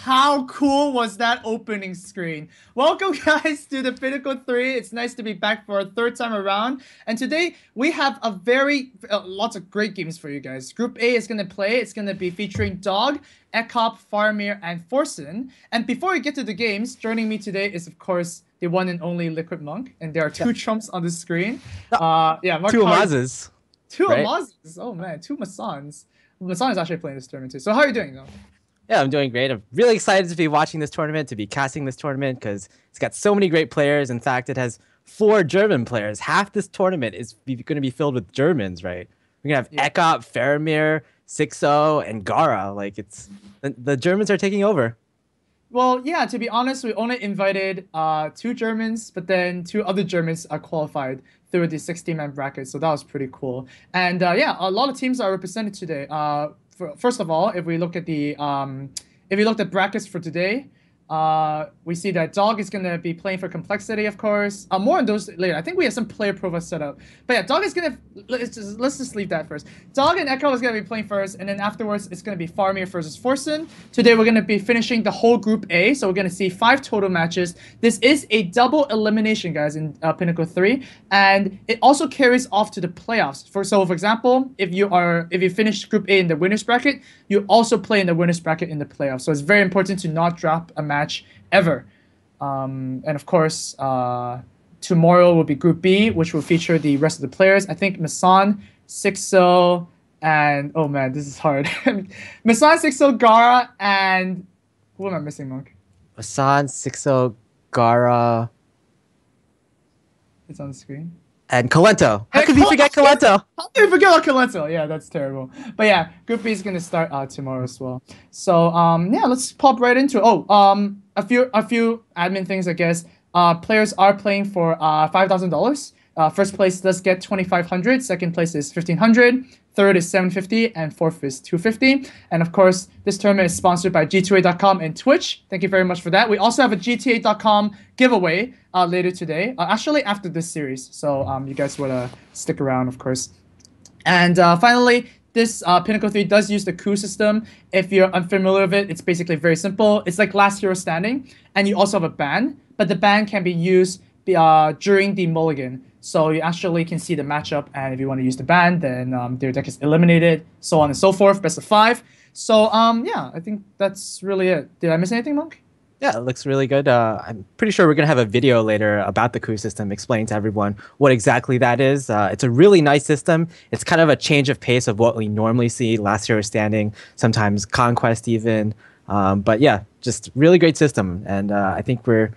How cool was that opening screen? Welcome, guys, to the Pinnacle 3. It's nice to be back for a third time around. And today we have a lots of great games for you guys. Group A is going to play. It's going to be featuring Dog, Ekop, Faramir, and Forsen. And before we get to the games, joining me today is, of course, the one and only Liquid Monk. And there are two Trumps on the screen. Mark two Amazes. Two right? Amazes. Oh, man. Two Masans. Masan is actually playing this tournament, too. So how are you doing, though? Yeah, I'm doing great. I'm really excited to be watching this tournament, to be casting this tournament, because it's got so many great players. In fact, it has 4 German players. Half this tournament is going to be filled with Germans, right? We're going to have Ekop, Faramir, Sixo, and Gara. Like, the Germans are taking over. Well, yeah, to be honest, we only invited 2 Germans, but then 2 other Germans are qualified through the 16-man bracket, so that was pretty cool. And yeah, a lot of teams are represented today. First of all, if we look at brackets for today, we see that Dog is going to be playing for Complexity, of course. More on those later. I think we have some player profiles set up. But yeah, Dog is going to... Let's just leave that first. Dog and Echo is going to be playing first, and then afterwards, it's going to be Faramir versus Forsen. Today, we're going to be finishing the whole Group A, so we're going to see 5 total matches. This is a double elimination, guys, in Pinnacle 3, and it also carries off to the playoffs. For example, if you finish Group A in the winner's bracket, you also play in the winner's bracket in the playoffs. So it's very important to not drop a match ever. And of course, tomorrow will be Group B, which will feature the rest of the players. I think Masan, Sixo, and oh man, this is hard. Masan, Sixo, Gara, and who am I missing, Monk? Masan, Sixo, Gara. It's on the screen. And Kalento. How could we forget Kalento? How did we forget about Kalento? Yeah, that's terrible. But yeah, Group B is gonna start tomorrow as well. So yeah, let's pop right into it. A few admin things, I guess. Players are playing for $5,000. First place does get 2,500. Second place is 1,500. Third is 750, and fourth is 250. And of course, this tournament is sponsored by G2A.com and Twitch. Thank you very much for that. We also have a GTA.com giveaway later today, actually after this series. So you guys want to stick around, of course. And finally, this Pinnacle 3 does use the coup system. If you're unfamiliar with it, it's basically very simple. It's like Last Hero Standing, and you also have a ban, but the ban can be used during the mulligan. So you actually can see the matchup, and if you want to use the ban, then their deck is eliminated, so on and so forth, best of 5. So yeah, I think that's really it. Did I miss anything, Monk? Yeah, it looks really good. I'm pretty sure we're going to have a video later about the coup system, explaining to everyone what exactly that is. It's a really nice system. It's kind of a change of pace of what we normally see, Last Hero Standing, sometimes Conquest even. But yeah, just really great system. And I think we're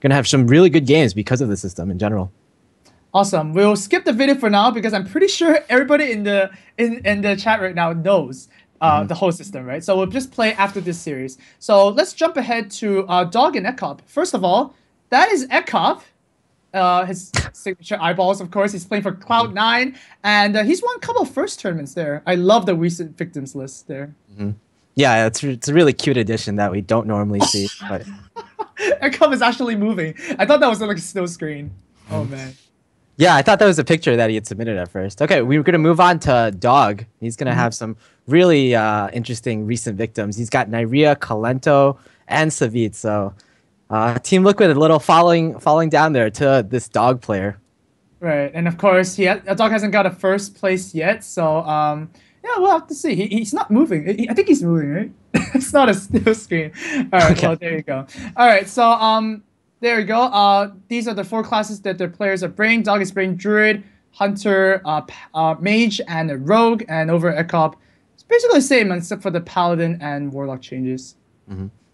going to have some really good games because of the system in general. Awesome. We'll skip the video for now because I'm pretty sure everybody in the chat right now knows the whole system, right? So we'll just play after this series. So let's jump ahead to Dog and Ekop. First of all, that is Ekop. His signature eyeballs, of course. He's playing for Cloud9, and he's won a couple of first tournaments there. I love the recent victims list there. Yeah, it's a really cute addition that we don't normally see. But Ekop is actually moving. I thought that was like a snow screen. Oh, man. Yeah, I thought that was a picture that he had submitted at first. Okay, we were going to move on to Dog. He's going to have some really interesting recent victims. He's got Nyria, Kalento, and Savit. So Team Liquid a little falling down there to this Dog player. Right, and of course, Dog hasn't got a first place yet. So yeah, we'll have to see. He's not moving. I think he's moving, right? It's not a still screen. All right, okay. Well, there you go. All right, so there you go. These are the 4 classes that their players are bringing. Dog is bringing Druid, Hunter, Mage, and a Rogue. And over at Ekop, it's basically the same except for the Paladin and Warlock changes.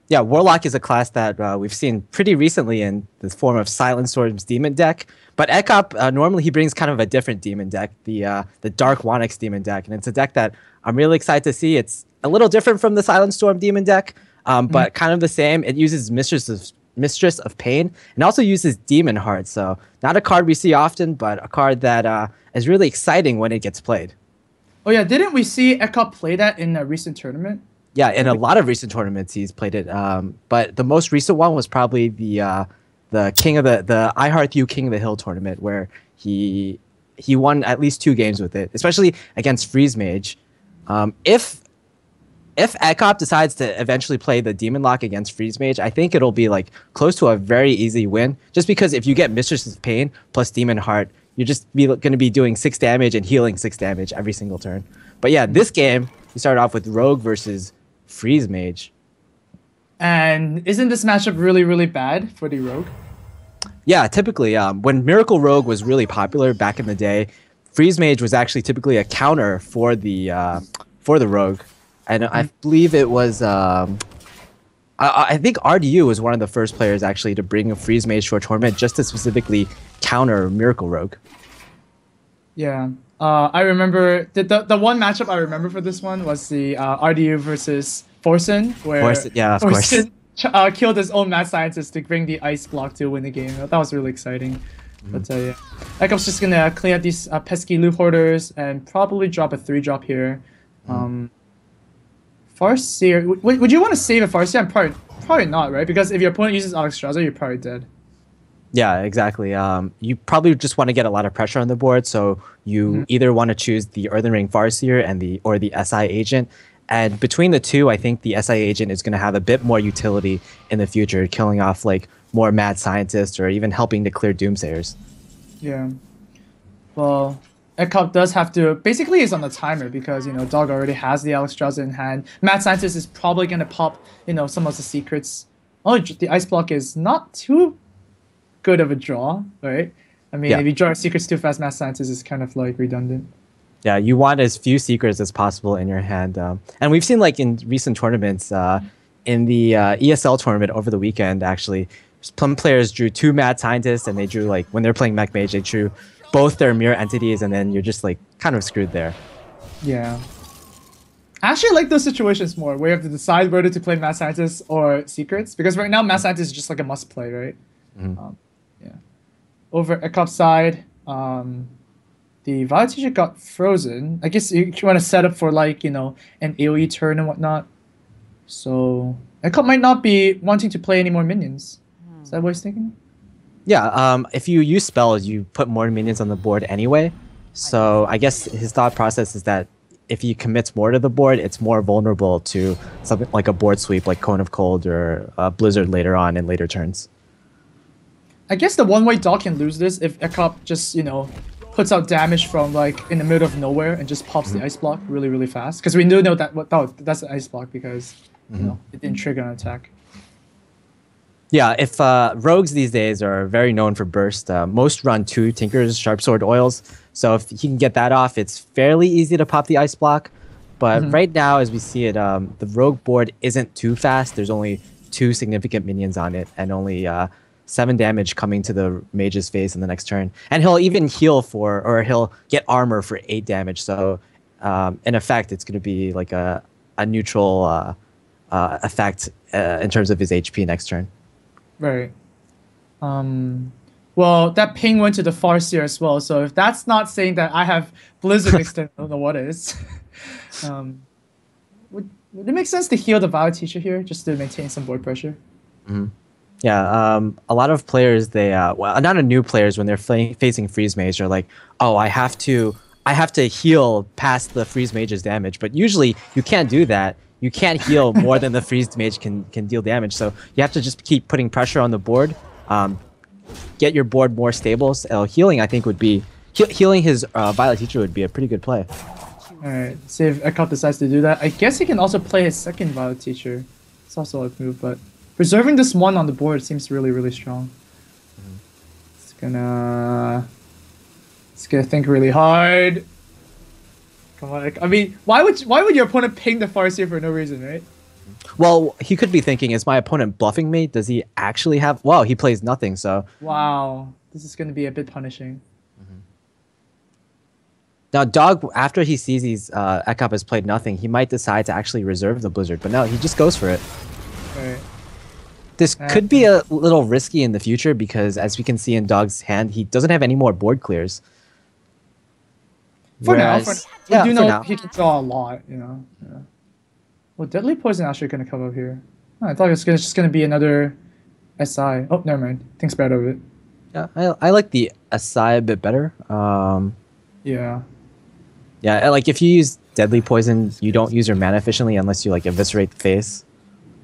Yeah, Warlock is a class that we've seen pretty recently in the form of Silent Storm's Demon deck. But Ekop, normally he brings kind of a different Demon deck, the Dark Wanyx Demon deck. And it's a deck that I'm really excited to see. It's a little different from the Silent Storm Demon deck, but kind of the same. It uses Mistress of Pain, and also uses Demon Heart. So not a card we see often, but a card that is really exciting when it gets played. Oh yeah, didn't we see Ekop play that in a recent tournament? Yeah, in a lot of recent tournaments he's played it. But the most recent one was probably the King of the I Heart You King of the Hill tournament, where he won at least 2 games with it, especially against Freeze Mage. If if Ekop decides to eventually play the Demon Lock against Freeze Mage, I think it'll be like close to a very easy win. Just because if you get Mistress's Pain plus Demon Heart, you're just going to be doing 6 damage and healing 6 damage every single turn. But yeah, this game, we start off with Rogue versus Freeze Mage. And isn't this matchup really, really bad for the Rogue? Yeah, typically, when Miracle Rogue was really popular back in the day, Freeze Mage was actually typically a counter for the Rogue. And I believe it was, I think RDU was one of the first players actually to bring a Freeze Mage to a tournament just to specifically counter Miracle Rogue. Yeah. I remember, the one matchup I remember for this one was the RDU versus Forsen, where yeah, of course. Killed his own mad scientist to bring the ice block to win the game. That was really exciting. But yeah, Ekop's just gonna clean out these pesky loot hoarders and probably drop a 3-drop here. Farseer, would you want to save a Farseer? Probably not, right? Because if your opponent uses Alexstrasza, you're probably dead. Yeah, exactly. You probably just want to get a lot of pressure on the board, so you either want to choose the Earthen Ring Farseer or the SI agent. And between the two, I think the SI agent is going to have a bit more utility in the future, killing off like more mad scientists or even helping to clear doomsayers. Yeah. Well, Ekop does have to, basically he's on the timer because, Dog already has the Alexstrasza in hand. Mad Scientist is probably going to pop, some of the secrets. Oh, the ice block is not too good of a draw, right? I mean, if you draw secrets too fast, Mad Scientist is kind of like redundant. Yeah, you want as few secrets as possible in your hand. And we've seen like in recent tournaments, in the ESL tournament over the weekend, actually, some players drew 2 mad scientists and they drew like, when they're playing Mech Mage, they drew both their mirror entities and then you're just like kind of screwed there. Yeah. I actually like those situations more where you have to decide whether to play mad scientists or secrets, because right now mad scientist is just like a must play, right? Yeah. Over Ekop's side, the Violet Teacher got frozen. I guess you want to set up for like, an AoE turn and whatnot. So Ekop might not be wanting to play any more minions. Is that what he's thinking? Yeah, if you use spells, you put more minions on the board anyway. So I guess his thought process is that if he commits more to the board, it's more vulnerable to something like a board sweep like Cone of Cold or Blizzard later on in later turns. I guess the one way Dog can lose this if Ekop just, puts out damage from like in the middle of nowhere and just pops the ice block really, really fast. Because we do know that that's the ice block because it didn't trigger an attack. Yeah, if rogues these days are very known for burst, most run 2 Tinker's Sharpsword Oils. So if he can get that off, it's fairly easy to pop the ice block. But right now, as we see it, the rogue board isn't too fast. There's only 2 significant minions on it and only 7 damage coming to the mage's face in the next turn. And he'll even heal or he'll get armor for 8 damage. So in effect, it's going to be like a neutral effect in terms of his HP next turn. Right. Well, that ping went to the Farseer as well. So if that's not saying that I have Blizzard extended, I don't know what is. Would it make sense to heal the Violet Teacher here just to maintain some board pressure? Yeah, a lot of players, they well, not a new players, when they're facing Freeze Mage, are like, oh, I have to heal past the Freeze Mage's damage. But usually you can't do that. You can't heal more than the Freeze Mage can deal damage. So you have to just keep putting pressure on the board. Get your board more stable. Healing, I think, would be healing his Violet Teacher would be a pretty good play. All right, see if Ekop decides to do that. I guess he can also play his second Violet Teacher. It's also a move, but preserving this one on the board seems really, really strong. It's gonna think really hard. Come on, I mean, why would your opponent ping the Farseer for no reason, right? Well, he could be thinking, is my opponent bluffing me? Does he actually have... Well, he plays nothing, so... Wow, this is going to be a bit punishing. Now, Dog, after he sees these Ekop has played nothing, he might decide to actually reserve the Blizzard, but no, he just goes for it. Right. This could be a little risky in the future because, as we can see in Dog's hand, he doesn't have any more board clears. For now. We do know he can draw a lot, Yeah. Well, Deadly Poison actually going to come up here. Oh, I thought it was just going to be another SI. Oh, never mind. Thinks better of it. Yeah, I like the SI a bit better. Yeah. Yeah, like if you use deadly poison, you don't use your mana efficiently unless you like eviscerate the face.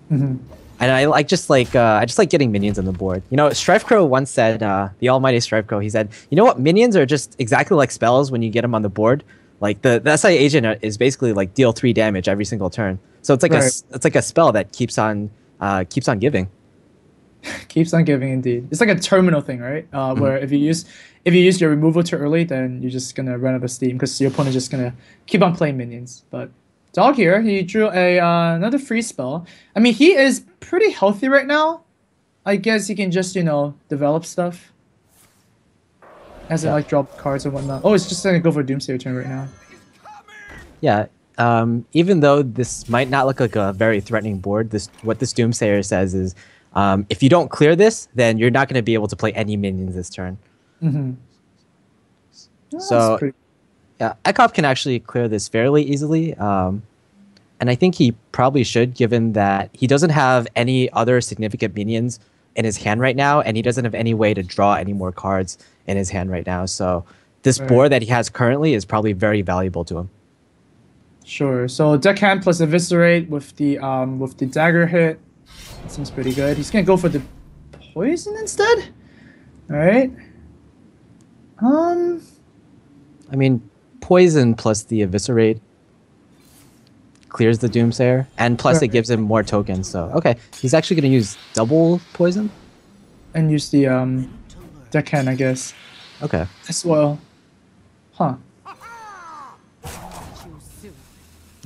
And I just like getting minions on the board. You know, Strife Crow once said, the almighty Strife Crow, he said, you know what, minions are just exactly like spells when you get them on the board. Like the SI agent is basically like deal 3 damage every single turn. So it's like a spell that keeps on giving. Keeps on giving, indeed. It's like a terminal thing, right? Where if you use your removal too early, then you're just gonna run out of steam because your opponent's just gonna keep on playing minions. But Dog here, he drew another free spell. I mean, he is pretty healthy right now. I guess he can just, you know, develop stuff. As in, like, drop cards and whatnot. Oh, it's just gonna go for Doomsayer turn right now. Yeah. Even though this might not look like a very threatening board, what this Doomsayer says is, if you don't clear this, then you're not going to be able to play any minions this turn. So, yeah, Ekop can actually clear this fairly easily. And I think he probably should, given that he doesn't have any other significant minions in his hand right now, and he doesn't have any way to draw any more cards in his hand right now. So this board that he has currently is probably very valuable to him. Sure. So deckhand plus eviscerate with the dagger hit. That seems pretty good. He's gonna go for the poison instead. All right. I mean, poison plus the eviscerate clears the Doomsayer, and plus it gives him more tokens. So okay, he's actually gonna use double poison and use the deckhand, I guess. Okay. As well. Huh.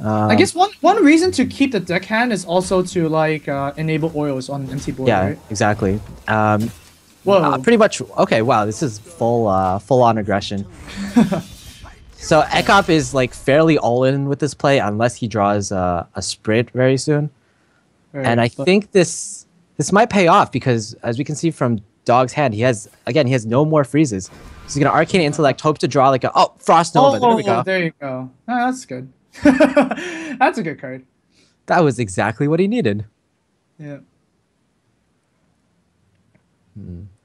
I guess one reason to keep the deckhand is also to like enable oils on empty board. Yeah, right? exactly. Whoa. Pretty much. Okay, wow, this is full on aggression. So Ekop is like fairly all in with this play unless he draws a sprint very soon. Right, and I think this might pay off because as we can see from Dog's hand, he has no more freezes. So he's gonna Arcane Intellect, hope to draw like a Frost Nova. There we go. There you go. Oh, that's good. That's a good card. That was exactly what he needed. Yeah.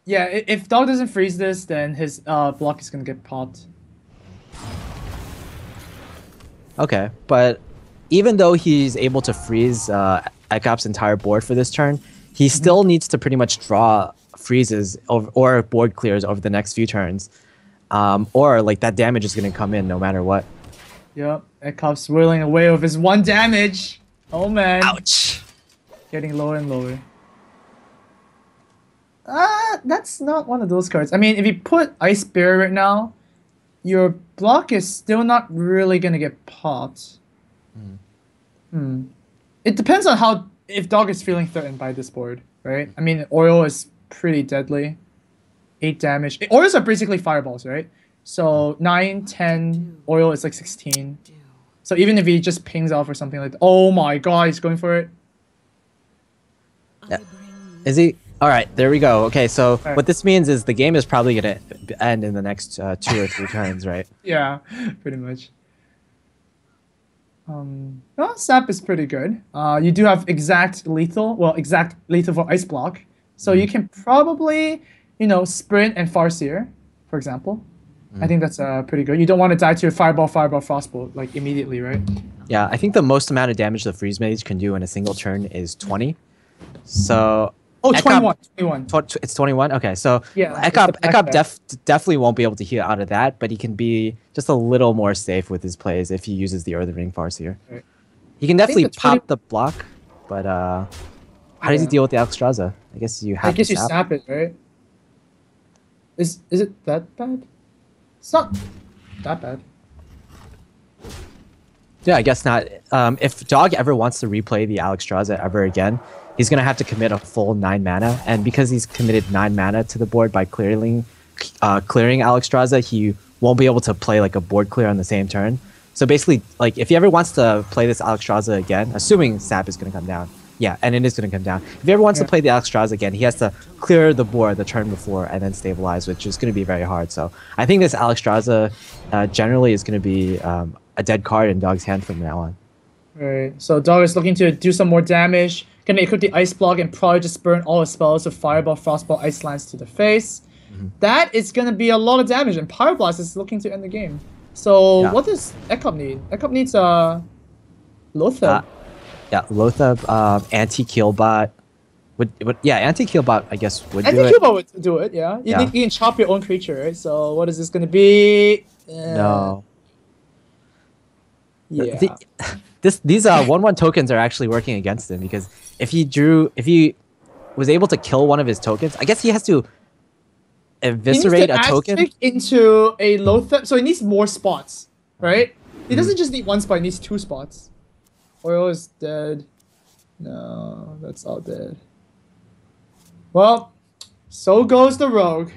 Yeah, if Dog doesn't freeze this, then his block is gonna get popped. Okay, but even though he's able to freeze Ekop's entire board for this turn, he still needs to pretty much draw freezes or board clears over the next few turns. Or like that damage is going to come in no matter what. Yep, Ekop's whirling away with his 1 damage. Oh man. Ouch. Getting lower and lower. That's not one of those cards. I mean, if you put Ice Bear right now, your block is still not really gonna get popped. It depends on if Dog is feeling threatened by this board, right? I mean, Oil is pretty deadly. 8 damage. Oils are basically fireballs, right? So 9, 10, Oil is like 16. So even if he just pings off or something like that. Oh my god, he's going for it. Yeah. Is he? All right, there we go. Okay, so what this means is the game is probably going to end in the next 2 or 3 turns, right? Yeah, pretty much. Well, Sap is pretty good. You do have exact lethal for Ice Block. So you can probably, sprint and Farseer, for example. I think that's pretty good. You don't want to die to a Fireball, Frostbolt, like immediately, right? Yeah, I think the most amount of damage the Freeze Mage can do in a single turn is 20. So... Oh, 21. It's 21? Okay, so yeah, Ekop definitely won't be able to heal out of that, but he can be just a little more safe with his plays if he uses the Earth Ring Farseer. Right. He can definitely pop the block, but how does he deal with the Alexstrasza? I guess you have to you sap it, right? Is it that bad? It's not that bad. Yeah, I guess not. If Dog ever wants to replay the Alexstrasza ever again, he's going to have to commit a full 9 mana. And because he's committed 9 mana to the board by clearing Alexstrasza, he won't be able to play like a board clear on the same turn. So basically, like if he ever wants to play this Alexstrasza again, assuming Sap is going to come down. Yeah, and it is going to come down. If he ever wants to play the Alexstrasza again, he has to clear the board the turn before and then stabilize, which is going to be very hard. So I think this Alexstrasza generally is going to be a dead card in Dog's hand from now on. Right. So Dog is looking to do some more damage. Gonna equip the Ice Block and probably just burn all his spells of Fireball, Frostball, Ice Lance to the face. That is gonna be a lot of damage, and Pyroblast is looking to end the game. So Yeah. what does Ekop need? Ekop needs Lothar. Yeah, Lothab, anti-Keelbot yeah, anti-Keelbot I guess would I do think it. Cuba would do it, yeah. Yeah. You can chop your own creature, right? So what is this gonna be? No. The, Yeah. these 1/1 tokens are actually working against him because if he was able to kill one of his tokens, I guess he has to He needs eviscerate to a add token. stick into a Lothar, so he needs more spots, right? He Mhm. doesn't just need one spot, he needs two spots. Oil is dead. No, that's all dead. Well, so goes the Rogue.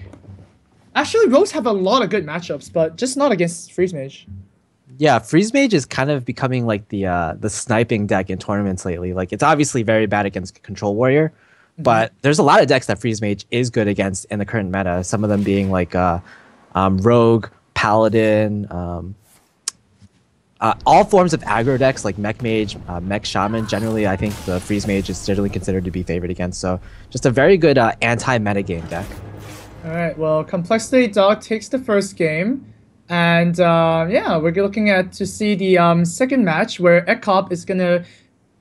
Actually, Rogues have a lot of good matchups, but just not against Freeze Mage. Yeah, Freeze Mage is kind of becoming like the sniping deck in tournaments lately. Like it's obviously very bad against Control Warrior, but there's a lot of decks that Freeze Mage is good against in the current meta. Some of them being like Rogue, Paladin, all forms of aggro decks like Mech Mage, Mech Shaman. Generally, I think the Freeze Mage is generally considered to be favored against. So just a very good anti-metagame deck. Alright, well, Complexity Dog takes the first game. And yeah, we're looking at to see the second match where Ekop is gonna,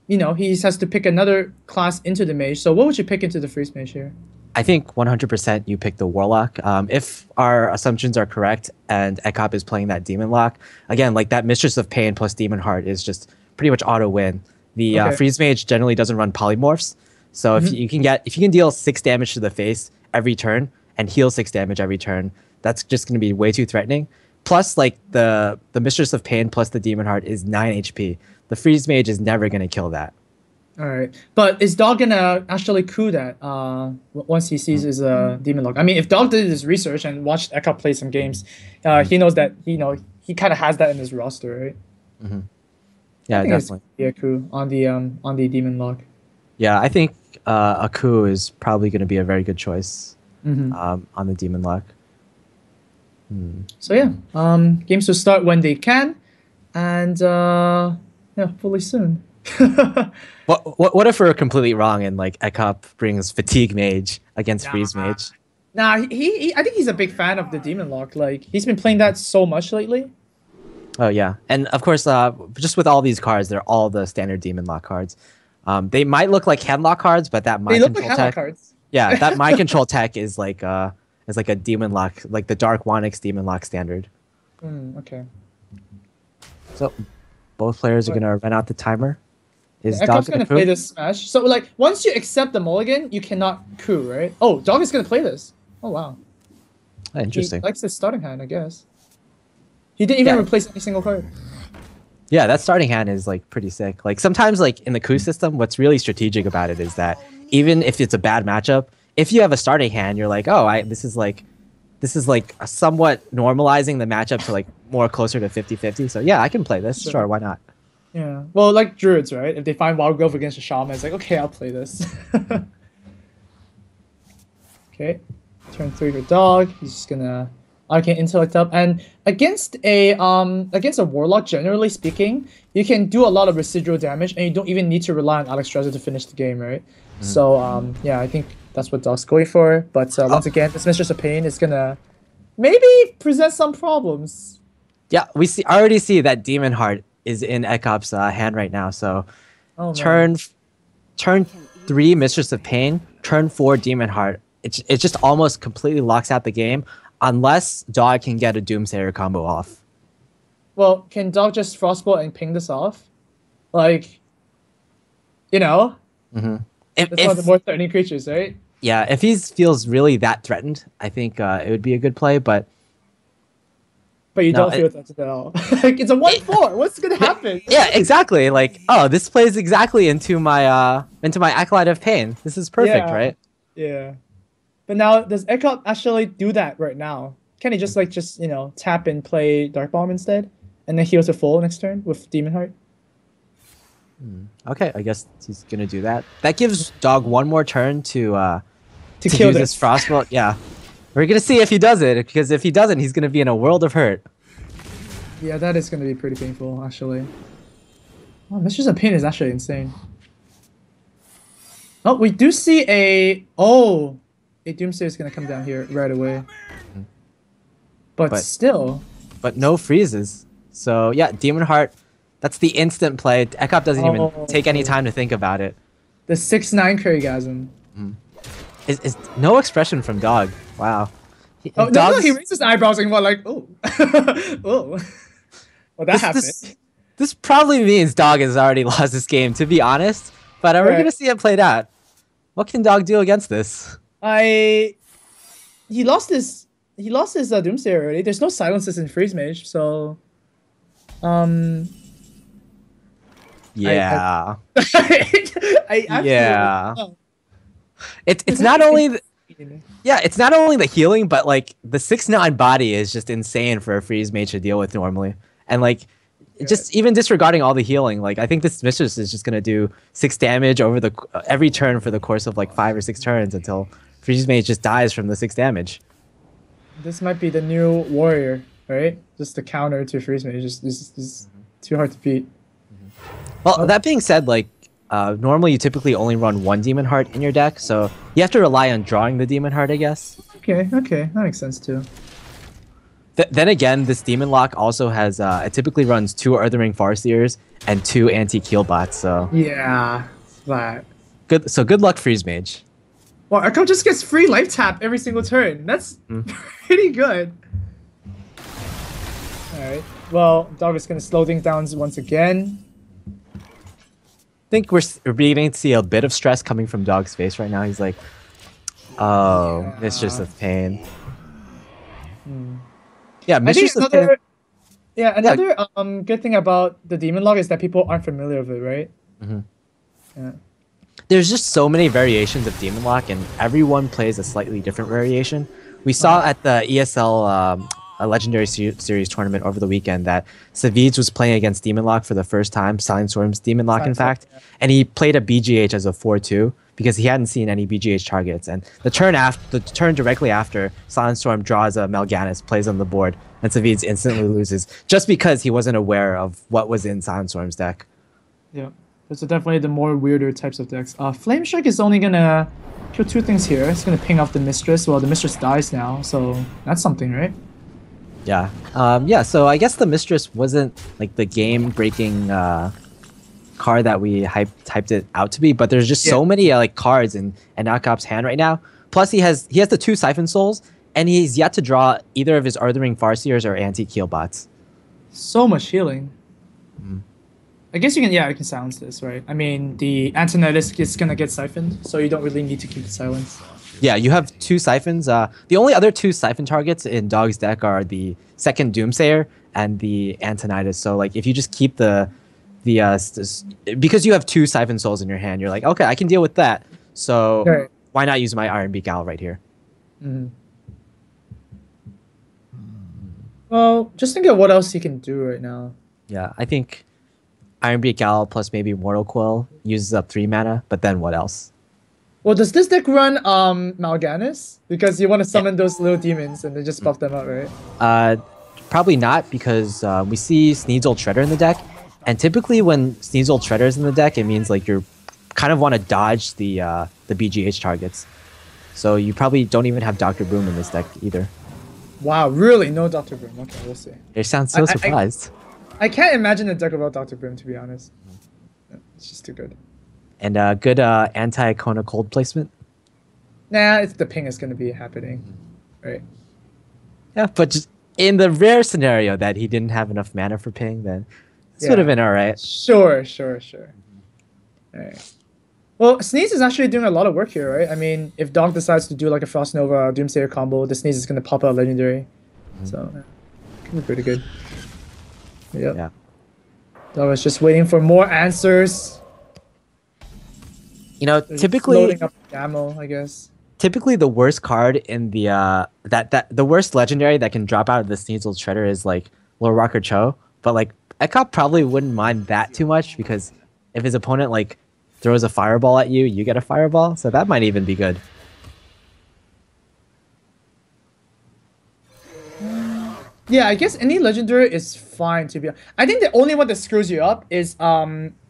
he has to pick another class into the mage. So what would you pick into the Freeze Mage here? I think 100% you pick the Warlock. If our assumptions are correct and Ekop is playing that Demon Lock, again, like that Mistress of Pain plus Demon Heart is just pretty much auto win. The Okay. Freeze Mage generally doesn't run polymorphs, so if you can deal 6 damage to the face every turn and heal 6 damage every turn, that's just going to be way too threatening. Plus, like the Mistress of Pain plus the Demon Heart is 9 HP. The Freeze Mage is never going to kill that. All right, but is Dog gonna actually coup that once he sees his Demon Lock? I mean, if Dog did his research and watched Ekop play some games, he knows that he kind of has that in his roster, right? Yeah, I think definitely. it's a coup on the Demon Lock. Yeah, I think a coup is probably going to be a very good choice on the Demon Lock. So yeah, games will start when they can, and yeah, fully soon. What if we're completely wrong and like Ekop brings Fatigue Mage against Freeze Mage? Nah, I think he's a big fan of the Demon Lock. Like he's been playing that so much lately. Oh yeah, and of course, just with all these cards, they're all the standard Demon Lock cards. They might look like Handlock cards, but that They mind look like control Hammer tech, cards. yeah, that mind control tech is like a Demon Lock, like the Dark Wanix Demon Lock standard. Okay. So both players are gonna run out the timer. Is Dog Ekop's gonna gonna play coup? this smash. So like once you accept the mulligan, you cannot coup, right? Oh, Dog is gonna play this. Oh wow. Interesting. He likes his starting hand, I guess. He didn't even Yeah. replace any single card. Yeah, that starting hand is like pretty sick. Like sometimes like in the coup system, what's really strategic about it is that even if it's a bad matchup, if you have a starting hand, you're like, oh, this is like somewhat normalizing the matchup to like more closer to 50-50. So yeah, I can play this. Sure, why not? Yeah. Well, like druids, right? If they find Wild Growth against a shaman, it's like, okay, I'll play this. Okay. Turn 3 for Dog. He's just gonna Arcane Intellect up. And against a warlock, generally speaking, you can do a lot of residual damage and you don't even need to rely on Alex Strezza to finish the game, right? So yeah, I think that's what Dog's going for. But once again, this Mistress of Pain is gonna maybe present some problems. Yeah, I already see that Demon Heart is in Ekop's hand right now. So Oh, turn 3 Mistress of Pain, turn 4 Demon Heart. It just almost completely locks out the game unless Dog can get a Doomsayer combo off. Well, can Dog just Frostbolt and ping this off? Like, If, that's one of the more threatening creatures, right? yeah, if he feels really that threatened, I think it would be a good play. But you no, don't feel threatened at all. Like, it's a 1/4. What's gonna happen? yeah, exactly. Like, oh, this plays exactly into my Acolyte of Pain. This is perfect, Yeah. right? Yeah. But now, does Ekop actually do that right now? Can he just tap and play Dark Bomb instead, and then heal to full next turn with Demon Heart? Okay, I guess he's gonna do that. That gives Dog one more turn to kill use this. his Frostbolt. Yeah, we're gonna see if he does it, because if he doesn't, he's gonna be in a world of hurt. Yeah, that is gonna be pretty painful, actually. Oh, Mistress of Pain is actually insane. Oh, we do see a Doomsayer is gonna come down here right away. But But- still, but no freezes. So yeah, Demon Heart, that's the instant play. Ekop doesn't even take any time to think about it. The 6-9 Kurrygasm. Is no expression from Dog. Wow. No, he raised his eyebrows and went like, oh. Oh. Well, that happened. This probably means Dog has already lost this game, to be honest. But we're going to see it played out. What can Dog do against this? He lost his Doomsayer already. There's no silences in Freeze Mage, so yeah. Yeah. It's not only it's not only the healing, but like the 6-9 body is just insane for a Freeze Mage to deal with normally. And like just even disregarding all the healing, like I think this Mistress is just gonna do 6 damage over the every turn for the course of like 5 or 6 turns until Freeze Mage just dies from the 6 damage. This might be the new warrior, right? Just the counter to Freeze Mage. Just too hard to beat. Well, that being said, like normally you typically only run 1 Demon Heart in your deck, so you have to rely on drawing the Demon Heart, I guess. Okay, that makes sense too. Then again, this Demon Lock also has it typically runs 2 Earthring Farseers and 2 anti-Keel bots. So yeah, that. Good. So good luck, Freeze Mage. Well, Echo just gets free life tap every single turn. That's pretty good. All right. Well, Dog is gonna slow things down once again. I think we're beginning to see a bit of stress coming from Dog's face right now. He's like, "Oh, Mistress of Pain." Yeah, Mistress of Pain. Yeah, another good thing about the Demon Lock is that people aren't familiar with it, right? Yeah. There's just so many variations of Demon Lock, and everyone plays a slightly different variation. We saw at the ESL a Legendary Series tournament over the weekend that Savids was playing against Demon Lock for the first time, Silent Storm's Demon Lock, in fact, and he played a BGH as a 4-2 because he hadn't seen any BGH targets. And the turn directly after, Silent Storm draws a Mal'Ganis, plays on the board, and Savids instantly loses just because he wasn't aware of what was in Silent Storm's deck. Yeah. Those are definitely the more weirder types of decks. Flame Strike is only gonna kill 2 things here. It's gonna ping off the Mistress. Well, the Mistress dies now, so that's something, right? Yeah. Yeah, so I guess the Mistress wasn't like the game-breaking card that we hyped it out to be, but there's just so many like cards in Ekop's hand right now. Plus, he has the 2 Siphon Souls, and he's yet to draw either of his Earthring Farseers or anti-Keel bots. So much healing. I guess you can silence this, right? I mean, the Antonitis is gonna get siphoned, so you don't really need to keep the silence. Yeah, you have 2 Siphons. The only other 2 Siphon targets in Dog's deck are the second Doomsayer and the Antonitis. So, like, if you just keep because you have 2 Siphon Souls in your hand, you're like, okay, I can deal with that. So why not use my Iron Beak Owl right here? Well, just think of what else you can do right now. Yeah, I think Iron Beak Owl plus maybe Mortal Coil uses up 3 mana, but then what else? Well, does this deck run Mal'Ganis? Because you want to summon those little demons and then just buff them up, right? Probably not, because we see Sneasel Shredder in the deck, and typically when Sneasel Shredder is in the deck, it means like you're kind of want to dodge the BGH targets. So you probably don't even have Dr. Boom in this deck either. Wow, really? No Dr. Boom. Okay, we'll see. You sound so surprised. I can't imagine a deck without Dr. Boom, to be honest. It's just too good. And good anti-Kona Cold placement? Nah, it's the ping is going to be happening. Right. Yeah, but just in the rare scenario that he didn't have enough mana for ping, then this would have been alright. Sure. Alright. Well, Sneeze is actually doing a lot of work here, right? I mean, if Dog decides to do like a Frost Nova Doomsayer combo, the Sneeze is going to pop out Legendary. So, could be pretty good. Yep. Yeah. Dog was just waiting for more answers. You know, typically loading up ammo, I guess. Typically, the worst card in the the worst legendary that can drop out of the Sneasel Shredder is like Lord Rocker Cho, but like Ekop probably wouldn't mind that too much because if his opponent like throws a fireball at you, you get a fireball, so that might even be good. Yeah, I guess any legendary is fine to be. I think the only one that screws you up is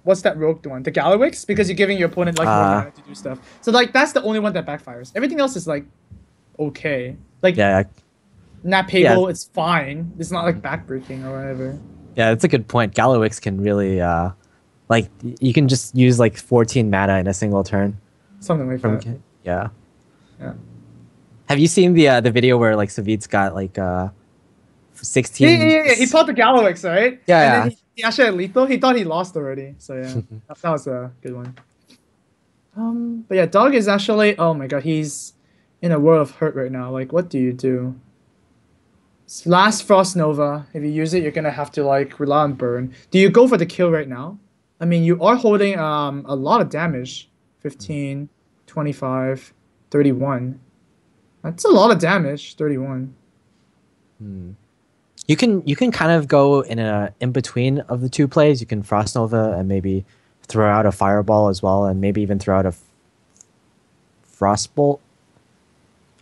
what's that rogue one? The Galawix, because you're giving your opponent like more mana to do stuff. So like that's the only one that backfires. Everything else is like okay. Like Nat Yeah. Pable, it's fine. It's not like backbreaking or whatever. Yeah, that's a good point. Gallowix can really like you can just use like 14 mana in a single turn. Something like From that. yeah. Yeah. Have you seen the video where like Savit's got like 16? Yeah. He popped the Gallowix, right? Yeah, And yeah. then he actually had lethal. He thought he lost already. So yeah, that was a good one. But yeah, Dog is actually. Oh my god, he's in a world of hurt right now. Like, what do you do? Last Frost Nova. If you use it, you're gonna have to like rely on burn. Do you go for the kill right now? I mean, you are holding a lot of damage. 15, 25, 31. That's a lot of damage. 31. You can kind of go in between of the two plays. You can Frost Nova and maybe throw out a Fireball as well, and maybe even throw out a Frostbolt.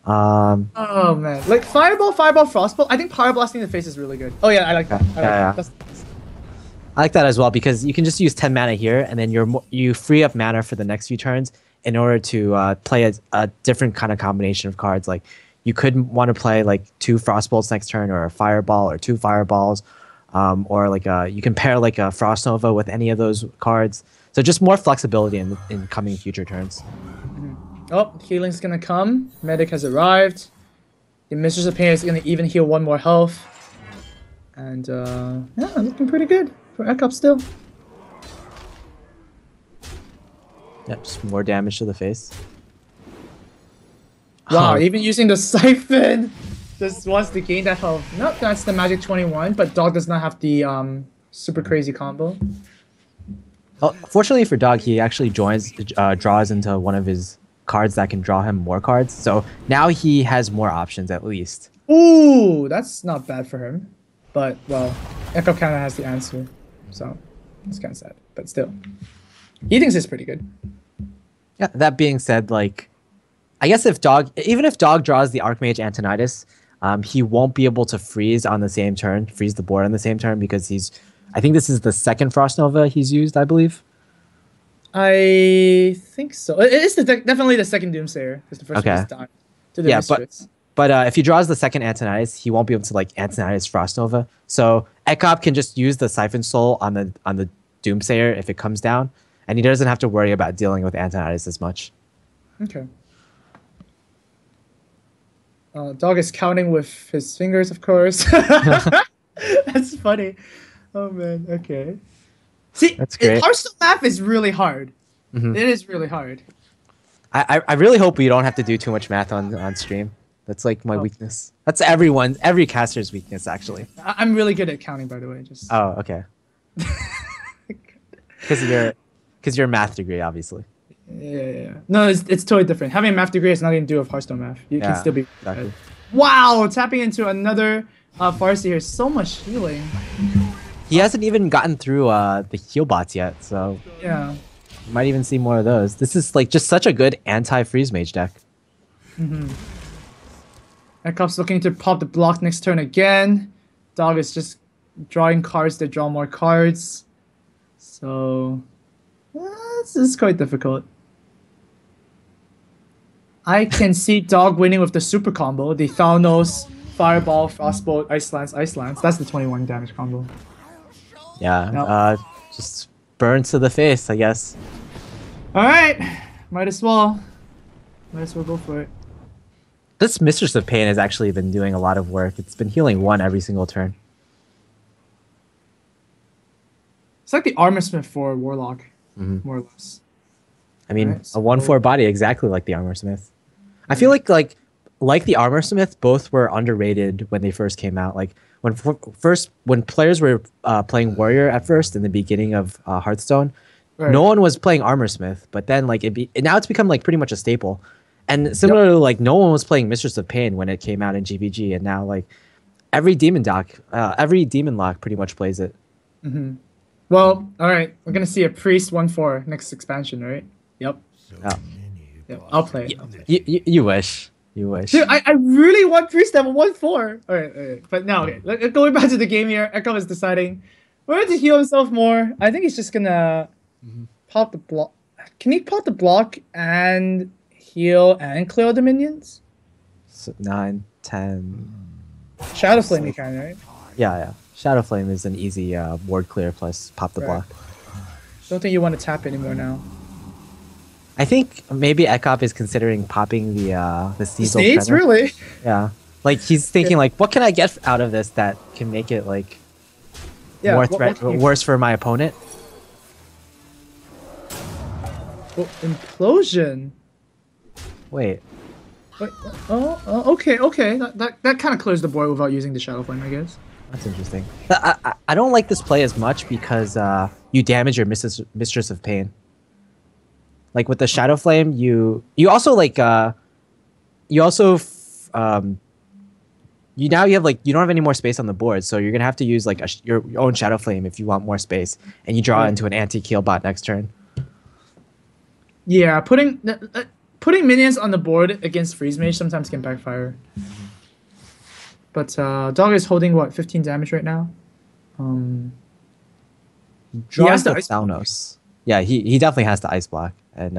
Oh man, like Fireball, Frostbolt. I think Power Blasting the face is really good. Oh yeah, I like that. Yeah. I like that as well because you can just use 10 mana here, and then you free up mana for the next few turns in order to play a different kind of combination of cards. Like you could want to play like 2 Frostbolts next turn, or a Fireball, or 2 Fireballs, or like you can pair like a Frost Nova with any of those cards. So just more flexibility in coming future turns. Oh, healing's gonna come. Medic has arrived. The Mistress of Pain is gonna even heal 1 more health. And yeah, looking pretty good for Ekop still. Yep, just more damage to the face. Wow, Oh. even using the Siphon just wants to gain that health. Nope, that's the Magic 21, but Dog does not have the super crazy combo. Oh, fortunately for Dog, he actually draws into one of his cards that can draw him more cards. So now he has more options at least. Ooh, that's not bad for him. But, well, Ekop kind of has the answer. So, it's kind of sad. But still. He thinks it's pretty good. Yeah, that being said, like, I guess even if Dog draws the Archmage Antonidas, he won't be able to freeze the board on the same turn because I think this is the second Frost Nova he's used, I believe. I think so. It is definitely the second Doomsayer. Because the first one just died to the Mistress. But if he draws the second Antonidas, he won't be able to like Antonidas Frost Nova. So Ekop can just use the Siphon Soul on the Doomsayer if it comes down, and he doesn't have to worry about dealing with Antonidas as much. Okay. Dog is counting with his fingers, of course. That's funny. Oh man. Okay. See, That's great. Hearthstone math is really hard. Mhm. It is really hard. I really hope we don't have to do too much math on stream. That's like my weakness. That's every caster's weakness, actually. I'm really good at counting, by the way. Just. Oh, okay. Because you're a math degree, obviously. Yeah. No, it's totally different. Having a math degree has nothing to do with Hearthstone math. You can still be. Exactly. Wow, tapping into another Farsi here. So much healing. He hasn't even gotten through the heal bots yet, so Yeah. you might even see more of those. This is like just such a good anti-freeze mage deck. Ekop's looking to pop the block next turn again. Dog is just drawing cards to draw more cards. So this is quite difficult. I can see Dog winning with the super combo. The Thalnos, Fireball, Frostbolt, Ice Lance. That's the 21 damage combo. Yeah, Yep. just burns to the face, I guess. Alright. Might as well go for it. This Mistress of Pain has actually been doing a lot of work. It's been healing 1 every single turn. It's like the Armor Smith for Warlock, more or less. I mean, Right, a 1/4 body exactly like the Armor Smith. I feel like the Armor Smith, both were underrated when they first came out. Like when players were playing Warrior at first in the beginning of Hearthstone, Right. no one was playing Armor Smith. But then now it's become like pretty much a staple. And similarly, like no one was playing Mistress of Pain when it came out in GVG, and now like every demon lock pretty much plays it. Well, alright. We're gonna see a Priest 1/4 next expansion, right? Yep. Oh. Yep. I'll play it. You wish. You wish. Dude, I really want Priest to have a 1/4. Alright. But now, okay. Going back to the game here, Ekop is deciding whether to heal himself more. I think he's just gonna pop the block. Can he pop the block and heal and clear the minions? So 9, 10. Shadow Flame you can, right? Yeah. Shadow Flame is an easy ward clear plus pop the Right. block. Don't think you want to tap anymore now. I think maybe Ekop is considering popping the Sneasel Sneeds, Tremor. really? Yeah. Like he's thinking like, what can I get out of this that can make it like Yeah. more what can you- worse for my opponent? Oh, implosion. Wait. Wait, okay. That kind of clears the board without using the Shadow Flame, I guess. That's interesting. I don't like this play as much because you damage your Mistress of Pain. Like with the Shadow Flame, you also like you also you have like you don't have any more space on the board, so you're gonna have to use like your own Shadow Flame if you want more space, and you draw into an anti-Keel bot next turn. Yeah, putting minions on the board against Freeze Mage sometimes can backfire. But Dog is holding what, 15 damage right now? Draws the the ice Thalnos. Yeah, he definitely has the Ice Block, and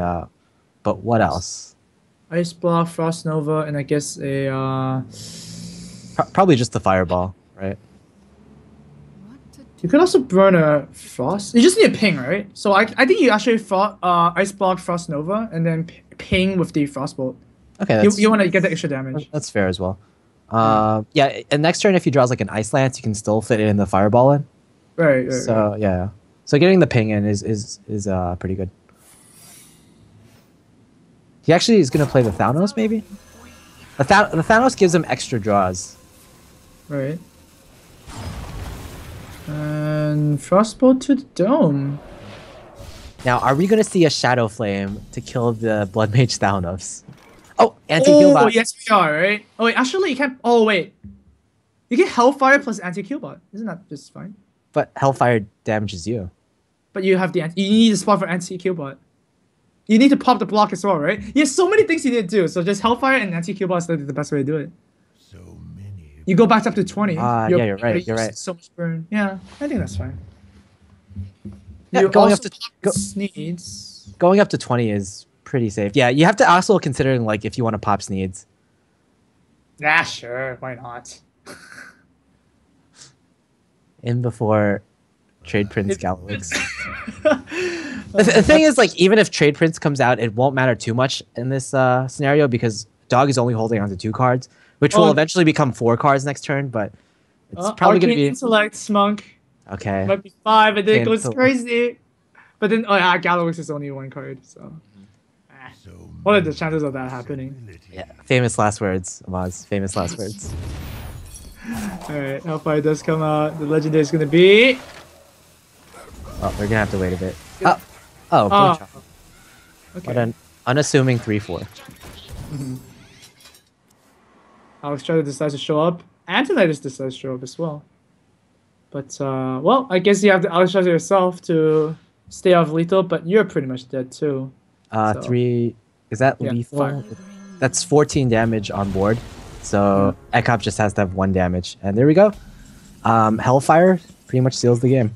but what else? Ice Block, Frost Nova, and I guess a Probably just the Fireball, right? you could also burn a Frost. You just need a ping, right? So I think you actually Ice Block, Frost Nova, and then ping with the Frostbolt. Okay, You want to get the extra damage. that's fair as well. Yeah, and next turn if he draws like an Ice Lance, you can still fit it in the Fireball in. Right. So yeah, so getting the ping in is pretty good. He actually is gonna play the Thalnos maybe. The Thalnos gives him extra draws. Right. And Frostbolt to the dome. Now, are we gonna see a Shadow Flame to kill the Blood Mage Thalnos? Oh, anti-Keel bot. Yes we are, right? Oh wait, actually you can't. Oh wait, you get Hellfire plus anti-Q bot. Isn't that just fine? But Hellfire damages you. But you have you need a spot for anti-Q bot. You need to pop the block as well, right? You have so many things you need to do. So just Hellfire and anti-Q bot is the best way to do it. You go back up to 20. Yeah, you're right. You're right. So much burn. Yeah, I think that's fine. Yeah, You going up also to pop Sneeds. going up to 20 is pretty safe. Yeah, you have to also consider like if you want to pop Sneeds. Yeah, sure. Why not? In before Trade Prince Galwix. The thing is, like, even if Trade Prince comes out, it won't matter too much in this scenario because Dog is only holding on to 2 cards, which will eventually become 4 cards next turn, but it's probably going to be... Intellect, Smunk. Okay. Might be 5, and then it goes Intellect. crazy. But then, Galawix is only 1 card, so... What are the chances of that happening? Yeah. Famous last words, Amaz. Famous last words. Alright, Hellfire does come out. The legendary is going to be... Oh, we're going to have to wait a bit. Oh, Oh. What Okay. an unassuming 3-4. Alex Strider decides to show up. Antonitis decides to show up as well. But, well, I guess you have to Alex Strider yourself to stay off lethal, but you're pretty much dead too. So- 3... Is that Yeah, lethal? 5. That's 14 damage on board. So Ekop just has to have 1 damage. And there we go. Hellfire pretty much seals the game.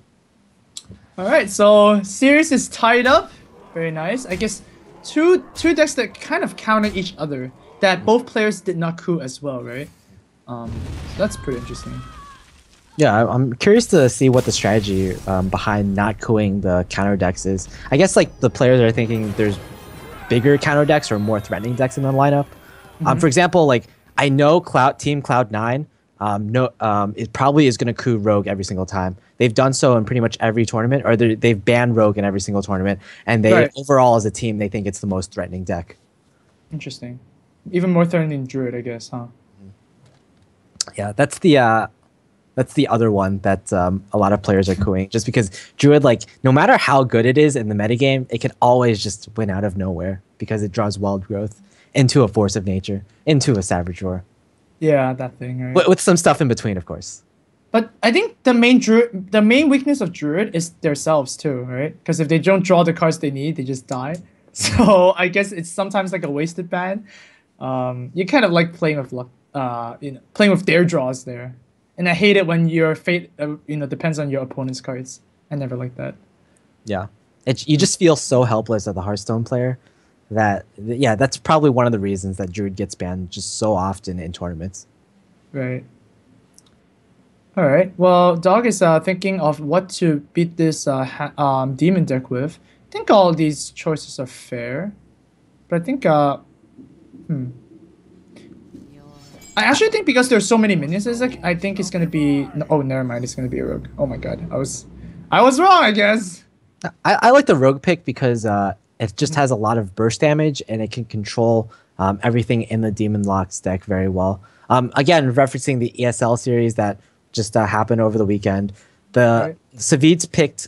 Alright, so series is tied up. Very nice. I guess two decks that kind of counter each other. That both players did not coup as well, right? So that's pretty interesting. Yeah, I'm curious to see what the strategy behind not cooing the counter decks is. I guess like the players are thinking there's bigger counter decks or more threatening decks in the lineup. For example, like I know Team Cloud9 it probably is going to coup Rogue every single time. They've done so in pretty much every tournament, or they've banned Rogue in every single tournament, and they overall as a team they think it's the most threatening deck. Interesting. Even more threatening than Druid, I guess, huh? Yeah, that's the other one that a lot of players are cooing, just because Druid, like, no matter how good it is in the metagame, it can always just win out of nowhere because it draws Wild Growth into a Force of Nature, into a Savage Roar. Yeah, that thing, right? With some stuff in between, of course. But I think the main weakness of Druid is themselves too, right? Because if they don't draw the cards they need, they just die. So I guess it's sometimes like a wasted ban. You kind of like playing with luck, playing with their draws there. And I hate it when your fate, depends on your opponent's cards. I never like that. Yeah, you just feel so helpless as a Hearthstone player. That's probably one of the reasons that Druid gets banned just so often in tournaments. Right. All right. Well, Dog is thinking of what to beat this demon deck with. I think all these choices are fair, but I think I actually think because there's so many minions, it's like I think it's gonna be. Oh, never mind. It's gonna be a rogue. Oh my god, I was wrong. I guess. I like the rogue pick because it just has a lot of burst damage and it can control everything in the Demon Locks deck very well. Again, referencing the ESL series that just happened over the weekend, the Right. Savids picked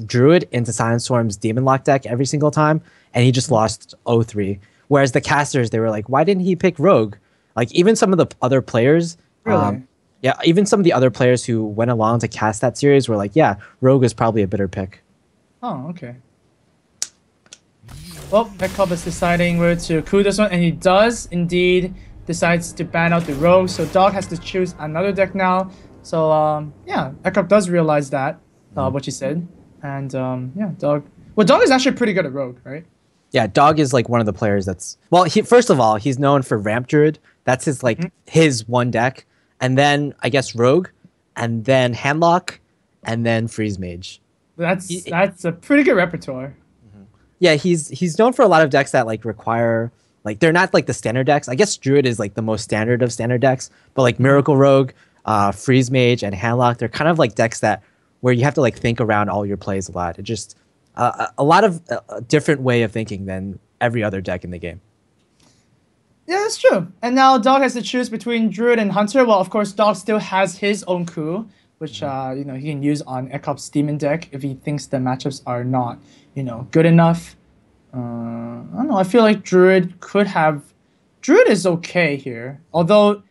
Druid into Silent Storm's Demon Lock deck every single time, and he just lost 0-3. Whereas the casters, they were like, why didn't he pick Rogue? Like even some of the other players, Really? yeah, even some of the other players who went along to cast that series were like, yeah, Rogue is probably a better pick. Oh, okay. Well, Pekop is deciding where to coup this one, and he does indeed decides to ban out the rogue. So Dog has to choose another deck now. So yeah, Pekop does realize that what you said, and yeah, Dog. Well, Dog is actually pretty good at rogue, right? Yeah, Dog is like one of the players that's well. He first of all, he's known for Ramp Druid. That's his like his one deck, and then I guess Rogue, and then Handlock, and then Freeze Mage. That's a pretty good repertoire. Yeah, he's known for a lot of decks that like require like they're not like the standard decks. I guess Druid is like the most standard of standard decks, but like Miracle Rogue, Freeze Mage, and Handlock, they're kind of like decks that where you have to like think around all your plays a lot. It just a lot of a different way of thinking than every other deck in the game. Yeah, that's true. And now Dog has to choose between Druid and Hunter. Well, of course, Dog still has his own coup, which you know he can use on Ekop's Demon deck if he thinks the matchups are not good enough. I don't know. I feel like Druid could have. Druid is okay here, although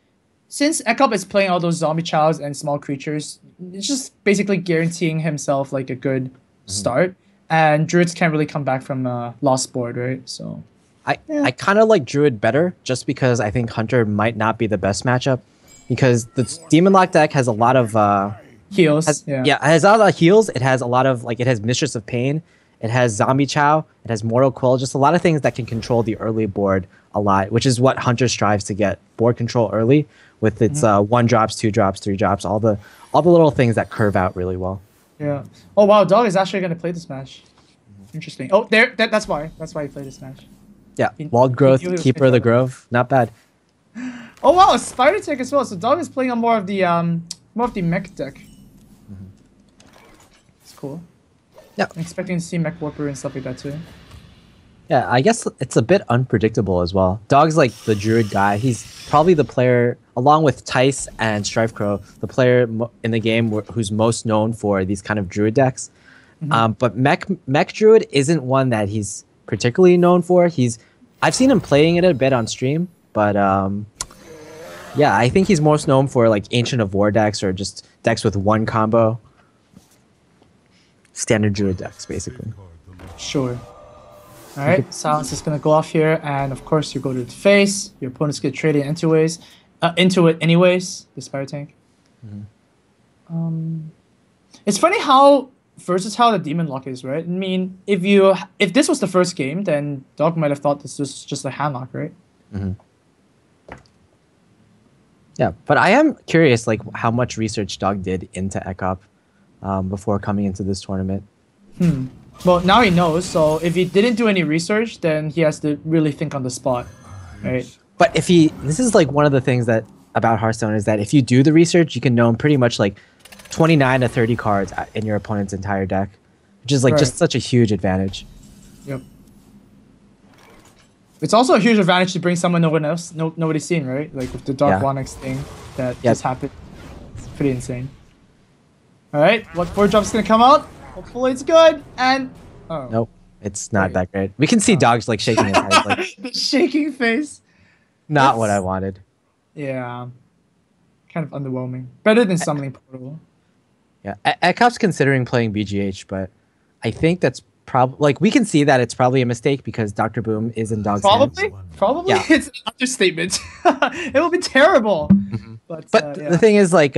since Ekop is playing all those zombie childs and small creatures, it's just basically guaranteeing himself like a good start. And Druids can't really come back from a lost board, right? So. I kind of like Druid better just because I think Hunter might not be the best matchup because the Demon Lock deck has a lot of Heals. it has a lot of heals. It has a lot of like it has Mistress of Pain, it has Zombie Chow, it has Mortal Quill, just a lot of things that can control the early board a lot, which is what Hunter strives to get board control early with its 1 drops, 2 drops, 3 drops, all the little things that curve out really well. Yeah. Oh wow, Dog is actually gonna play this match. Interesting. Oh, that's why. That's why he played this match. Yeah, He- Walled he Growth, knew he was Keeper of the picking Grove, not bad. Oh wow, a Spider Tech as well. So Dog is playing on more of the mech deck. It's cool. Yeah. I'm expecting to see Mech Warper and stuff like that too. Yeah, I guess it's a bit unpredictable as well. Dog's like the Druid guy. He's probably the player, along with Tice and Strife Crow, the player in the game who's most known for these kind of Druid decks. But Mech Druid isn't one that he's particularly known for. I've seen him playing it a bit on stream, but yeah, I think he's most known for like Ancient of War decks or just decks with 1 combo. Standard Druid decks, basically. Sure. Alright, Silence is gonna go off here, and of course you go to the face. Your opponent's gonna trade it into it anyways, the Spider Tank. It's funny how versatile the Demon Lock is, right? I mean, if this was the first game, then Dog might have thought this was just a handlock, right? Yeah, but I am curious, like how much research Dog did into Ekop before coming into this tournament. Well, now he knows, so if he didn't do any research, then he has to really think on the spot, right? But this is like one of the things that about Hearthstone is that if you do the research, you can know pretty much like 29 to 30 cards in your opponent's entire deck, which is like just such a huge advantage. Yep. It's also a huge advantage to bring someone nobody's seen, right? Like with the Dark Onyx thing that just happened. It's pretty insane. All right, what 4-drop's gonna come out? Hopefully it's good. And nope, it's not that great. We can see Dogs like shaking his head, like the shaking face. Not what I wanted. Yeah, kind of underwhelming. Better than Summoning Portal. Yeah, Ekop's considering playing BGH, but I think that's probably like we can see that it's probably a mistake because Dr. Boom is in Dog's hands. Probably, Yeah. it's an understatement. It will be terrible. But the thing is, like,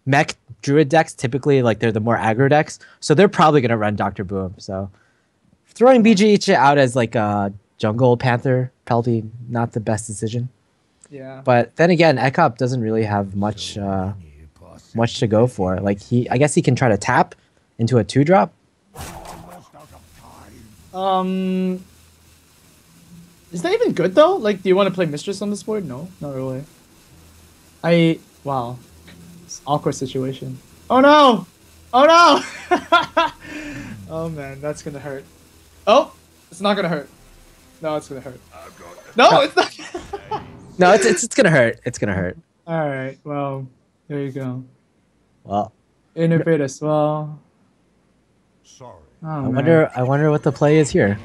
mech Druid decks typically like they're the more aggro decks, so they're probably gonna run Dr. Boom. So throwing BGH out as like a jungle panther probably not the best decision. Yeah. But then again, Ekop doesn't really have much much to go for. Like I guess he can try to tap into a 2-drop. Is that even good though? Like, do you want to play Mistress on this board? No, not really. Wow, it's an awkward situation. Oh no! Oh no! Oh man, that's gonna hurt. Oh, it's not gonna hurt. No, it's gonna hurt. No, it's not. No, it's gonna hurt. It's gonna hurt. All right, well, there you go. Well, Innovate as well. Sorry. Oh, I wonder what the play is here.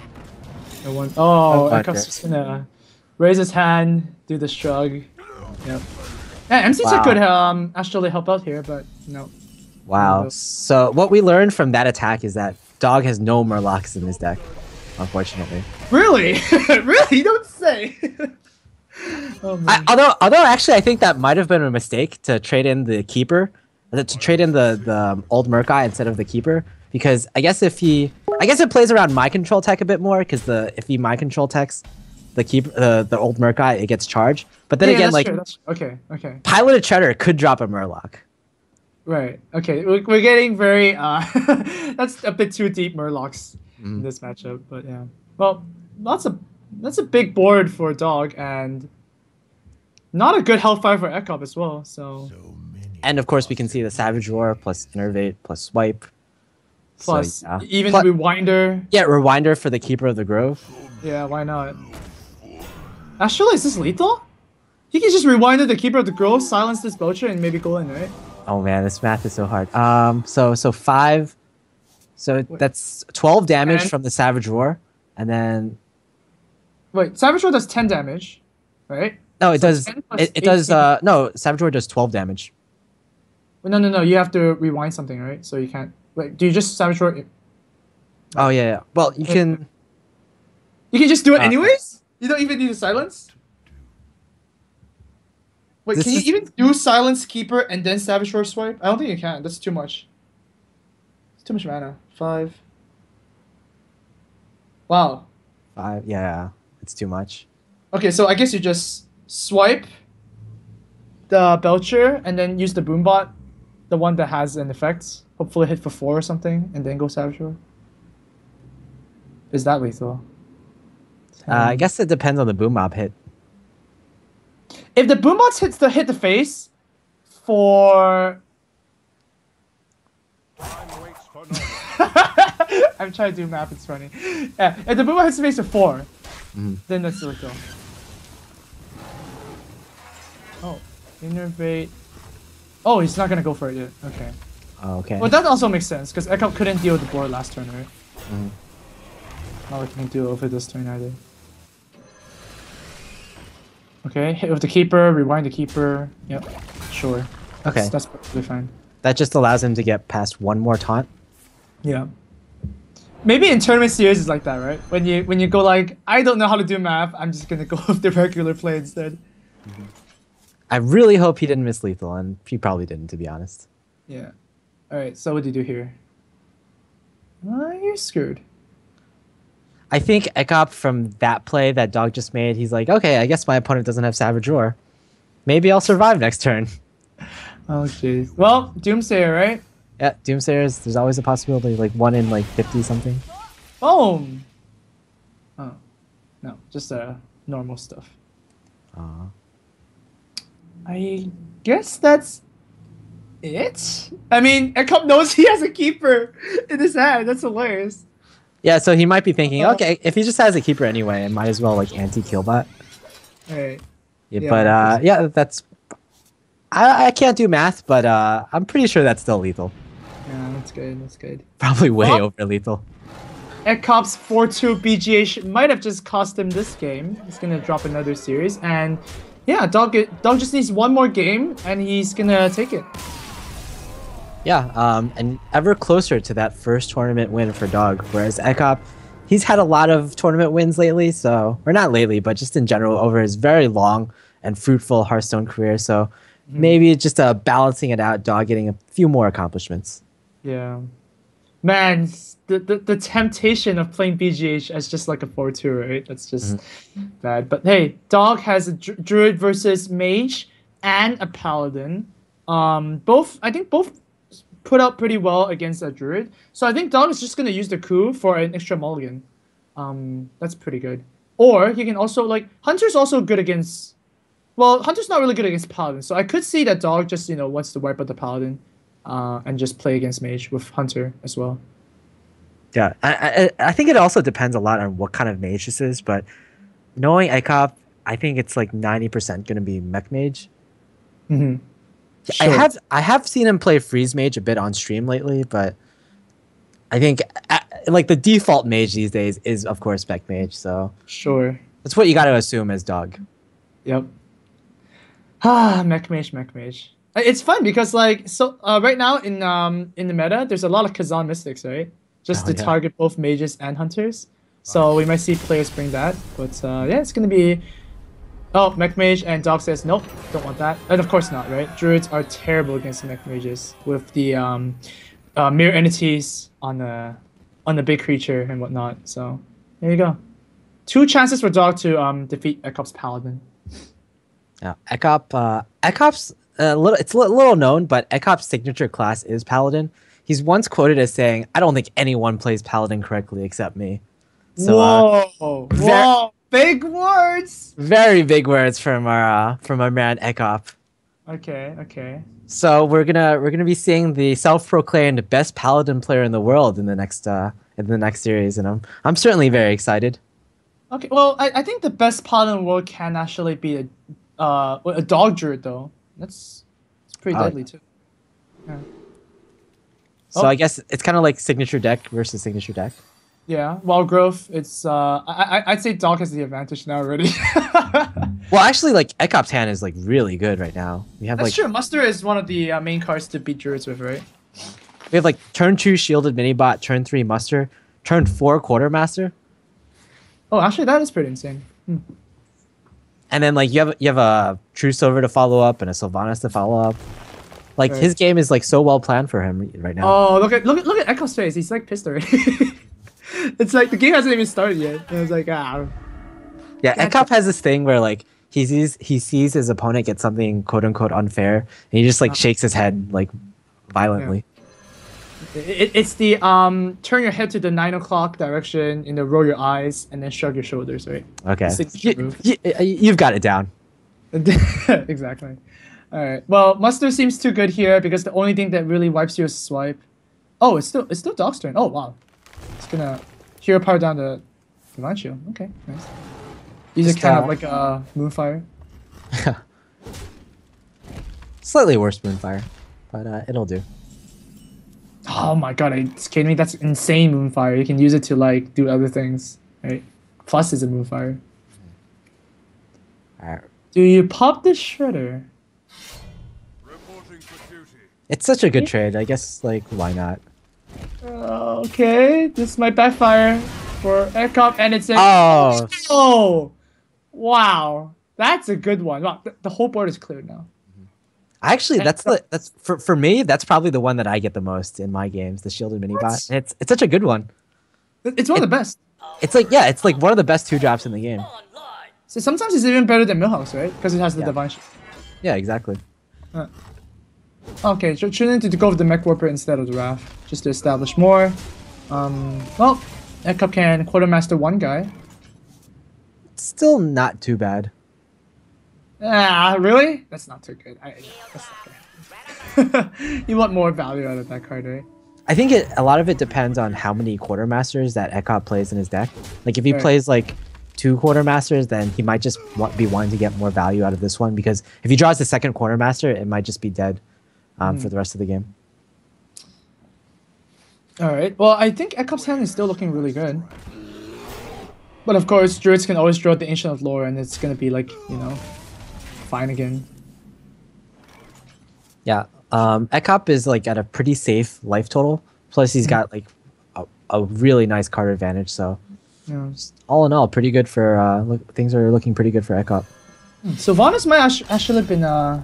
Oh, Ekop's just gonna raise his hand, do the shrug. Yep. Yeah, MC Wow. could actually help out here, but no. Wow. So what we learned from that attack is that Dog has no Murlocs in his deck, unfortunately. Really? Really? You don't say. Oh, man. Although actually I think that might have been a mistake to trade in the Keeper, to trade in the old Murkai instead of the Keeper, because I guess it plays around my control tech a bit more, because if he my control techs the old Murkai, it gets charged. But then again, like, okay. Piloted Cheddar could drop a Murloc. Right. Okay. We're getting very that's a bit too deep Murlocs in this matchup, but yeah. Well, that's a big board for Dog, and not a good Hellfire for Ekop as well. So and of course we can see the Savage Roar plus Innervate plus Swipe. Plus So, yeah. even Rewinder. Yeah, Rewinder for the Keeper of the Grove. Yeah, why not? Actually, is this lethal? He can just rewind the Keeper of the Grove, silence this Belcher, and maybe go in, right? Oh man, this math is so hard. So 5. So that's 12 damage And- from the Savage Roar, and then Wait, Savage Roar does 10 damage, right? no, it So does. 10 plus It does. 18. No, Savage Roar does 12 damage. Well, no. You have to rewind something, right? So you can't. Wait, do you just Savage Roar? Oh yeah. Well, you can. You can just do it anyways? You don't even need to silence? Wait, This can you is- even do Silence Keeper and then Savage Roar swipe? I don't think you can. That's too much. It's too much mana. 5. Wow. 5. Yeah, it's too much. Okay, so I guess you just swipe the Belcher and then use the Boombot, the one that has an effect. Hopefully hit for 4 or something, and then go Savage Roar. Is that lethal? I guess it depends on the boom mob hit. If the Boombots hit the face for... Time waits for no one. I'm trying to do math, it's funny. Yeah, if the Boombot hits the face for 4, then that's lethal. Oh, Innervate. Oh, he's not gonna go for it yet. Okay. Oh, okay. Well, that also makes sense, because Ekop couldn't deal with the board last turn, right? Not like he can deal with it this turn either. Okay, hit with the Keeper, rewind the Keeper. Yep, sure. Okay. That's perfectly fine. That just allows him to get past one more taunt. Yeah. Maybe in tournament series it's like that, right? When you go like, I don't know how to do math, I'm just gonna go with the regular play instead. I really hope he didn't miss lethal, and he probably didn't, to be honest. Yeah. Alright, so what do you do here? You're screwed. I think Ekop, from that play that Dog just made, he's like, okay, I guess my opponent doesn't have Savage Roar. Maybe I'll survive next turn. Oh jeez. Well, Doomsayer, right? Yeah, Doomsayers, there's always a possibility, like 1 in like 50 something. Boom! Oh. No, just normal stuff. Aw. I guess that's it? I mean, Ekop knows he has a Keeper in his hand. That's hilarious. Yeah, so he might be thinking, okay, if he just has a Keeper anyway, I might as well like anti-Killbot. Alright. Yeah, Yeah, but yeah, that's... I can't do math, but I'm pretty sure that's still lethal. Yeah, that's good. That's good. Probably way Well- over lethal. Ekop's 4-2 BGH might have just cost him this game. He's gonna drop another series, and yeah, Dog just needs one more game, and he's gonna take it. Yeah, and ever closer to that first tournament win for Dog, whereas Ekop, he's had a lot of tournament wins lately, so, or not lately, but just in general over his very long and fruitful Hearthstone career, so maybe just balancing it out, Dog getting a few more accomplishments. Yeah, man, the temptation of playing BGH as just like a 4-2, right? That's just bad. But hey, Dog has a Druid versus Mage and a Paladin. I think both put out pretty well against a druid. So I think Dog is just gonna use the coup for an extra mulligan. That's pretty good. Or he can also like Hunter's also good against. Well, Hunter's not really good against Paladin, so I could see that Dog just wants to wipe out the Paladin, and just play against Mage with Hunter as well. Yeah, I think it also depends a lot on what kind of mage this is, but knowing Ekop, I think it's like 90% going to be mech mage. Mm-hmm. Sure. I have seen him play freeze mage a bit on stream lately, but I think like the default mage these days is of course mech mage, so Sure. that's what you got to assume as Dog. Yep. Mech mage, mech mage. It's fun because right now in the meta, there's a lot of Kazan mystics, right? Just to target both mages and hunters. So we might see players bring that, but yeah, it's gonna be. Oh, mech mage, and Dog says nope, don't want that, and of course not, right? Druids are terrible against mech mages with the mirror entities on the big creature and whatnot. So there you go. 2 chances for Dog to defeat Ekop's Paladin. Yeah, Ekop's it's a little known, but Ekop's signature class is Paladin. He's once quoted as saying, "I don't think anyone plays Paladin correctly except me." So, whoa, big words. Very big words from our man Ekop. Okay. So we're gonna be seeing the self-proclaimed best Paladin player in the world in the next series, and I'm certainly very excited. Okay, well, I think the best Paladin in the world can actually be a Dog Druid though. It's pretty deadly too. Yeah. So I guess it's kind of like signature deck versus signature deck. Yeah, Wild Growth. It's I'd say Dog has the advantage now already. Well, actually, like Ekop's hand is like really good right now. We have That's true. Muster is one of the main cards to beat Druids with, right? We have like turn 2 shielded minibot, turn 3 muster, turn 4 quartermaster. Oh, actually, that is pretty insane. And then like you have a True Silver to follow up and a Sylvanas to follow up. Like his game is like so well planned for him right now. Oh, look at Ekop's face. He's like pissed already. It's like the game hasn't even started yet. And I was like, ah. Yeah, Ekop has this thing where like he sees his opponent get something quote unquote unfair, and he just like shakes his head like violently. Yeah. It's the turn your head to the 9 o'clock direction, and then roll your eyes, and then shrug your shoulders, right? Okay. You've got it down. Exactly. All right. Well, Muster seems too good here because the only thing that really wipes you is swipe. Oh, it's still Dog's turn. Oh wow. It's gonna hero power down the Divine Shield. Okay, nice. These are kind of like a Moonfire. Slightly worse Moonfire, but it'll do. Oh my god, it's kidding me. That's insane Moonfire. You can use it to like do other things, right? Plus is a Moonfire. Alright. Do you pop the Shredder? It's such a good trade. I guess like why not? Okay, this might backfire for Ekop, and it's oh, wow, that's a good one. Wow, the whole board is cleared now. Actually, that's for me. That's probably the one that I get the most in my games. The shielded minibot. It's such a good one. It's one of the best. It's like one of the best 2-drops in the game. So sometimes it's even better than Millhouse, right? Because it has the Divine Shield. Yeah, exactly. Okay, so choosing to go with the Mech Warper instead of the Wrath, just to establish more. Well, Ekop can Quartermaster one guy. Still not too bad. Really? That's not too good. That's not good. You want more value out of that card, right? I think a lot of it depends on how many Quartermasters that Ekop plays in his deck. Like if he plays like 2 Quartermasters, then he might just be wanting to get more value out of this one, because if he draws the second Quartermaster, it might just be dead for the rest of the game. Alright, well, I think Ekop's hand is still looking really good. But of course, Druids can always draw the Ancient of Lore, and it's gonna be like, fine again. Yeah, Ekop is like at a pretty safe life total. Plus, he's got like a really nice card advantage. So, all in all, pretty good for things are looking pretty good for Ekop. Sylvanas might actually have been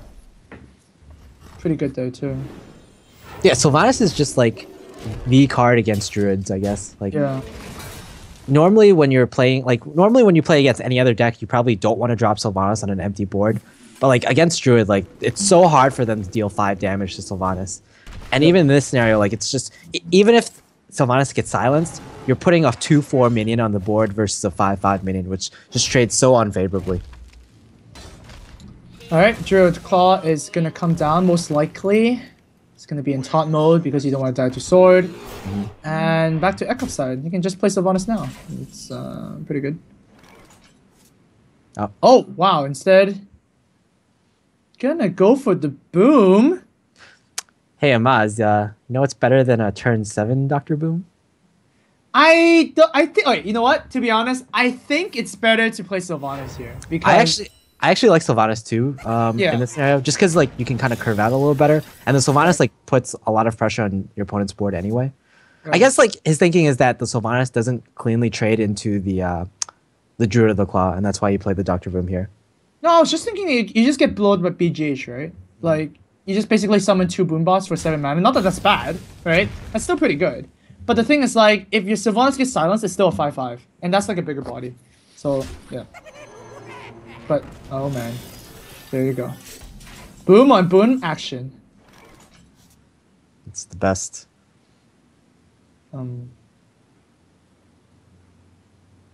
pretty good though too. Yeah, Sylvanas is just like the card against Druids, I guess. Like, normally when you play against any other deck, you probably don't want to drop Sylvanas on an empty board. But like against Druid, like it's so hard for them to deal 5 damage to Sylvanas. And even in this scenario, like it's just even if Sylvanas gets silenced, you're putting a 2/4 minion on the board versus a 5/5 minion, which just trades so unfavorably. All right, Druid Claw is gonna come down most likely. It's gonna be in taunt mode because you don't want to die to sword. And back to Ekop's side, you can just play Sylvanas now. It's pretty good. Oh wow! Instead, gonna go for the boom. Hey Amaz, you know what's better than a turn 7 Dr. Boom? I think. Wait, you know what? To be honest, I think it's better to play Sylvanas here because I actually like Sylvanas too. Yeah. In this scenario, just because like you can kind of curve out a little better, and the Sylvanas like puts a lot of pressure on your opponent's board anyway. Right. I guess like his thinking is that the Sylvanas doesn't cleanly trade into the Druid of the Claw, and that's why you play the Dr. Boom here. No, I was just thinking you just get blowed by BGH, right? Like you just basically summon 2 boom bots for 7 mana. Not that that's bad, right? That's still pretty good. But the thing is, like, if your Sylvanas gets silenced, it's still a 5/5, and that's like a bigger body. So yeah. But oh man, there you go. Boom on boom action. It's the best.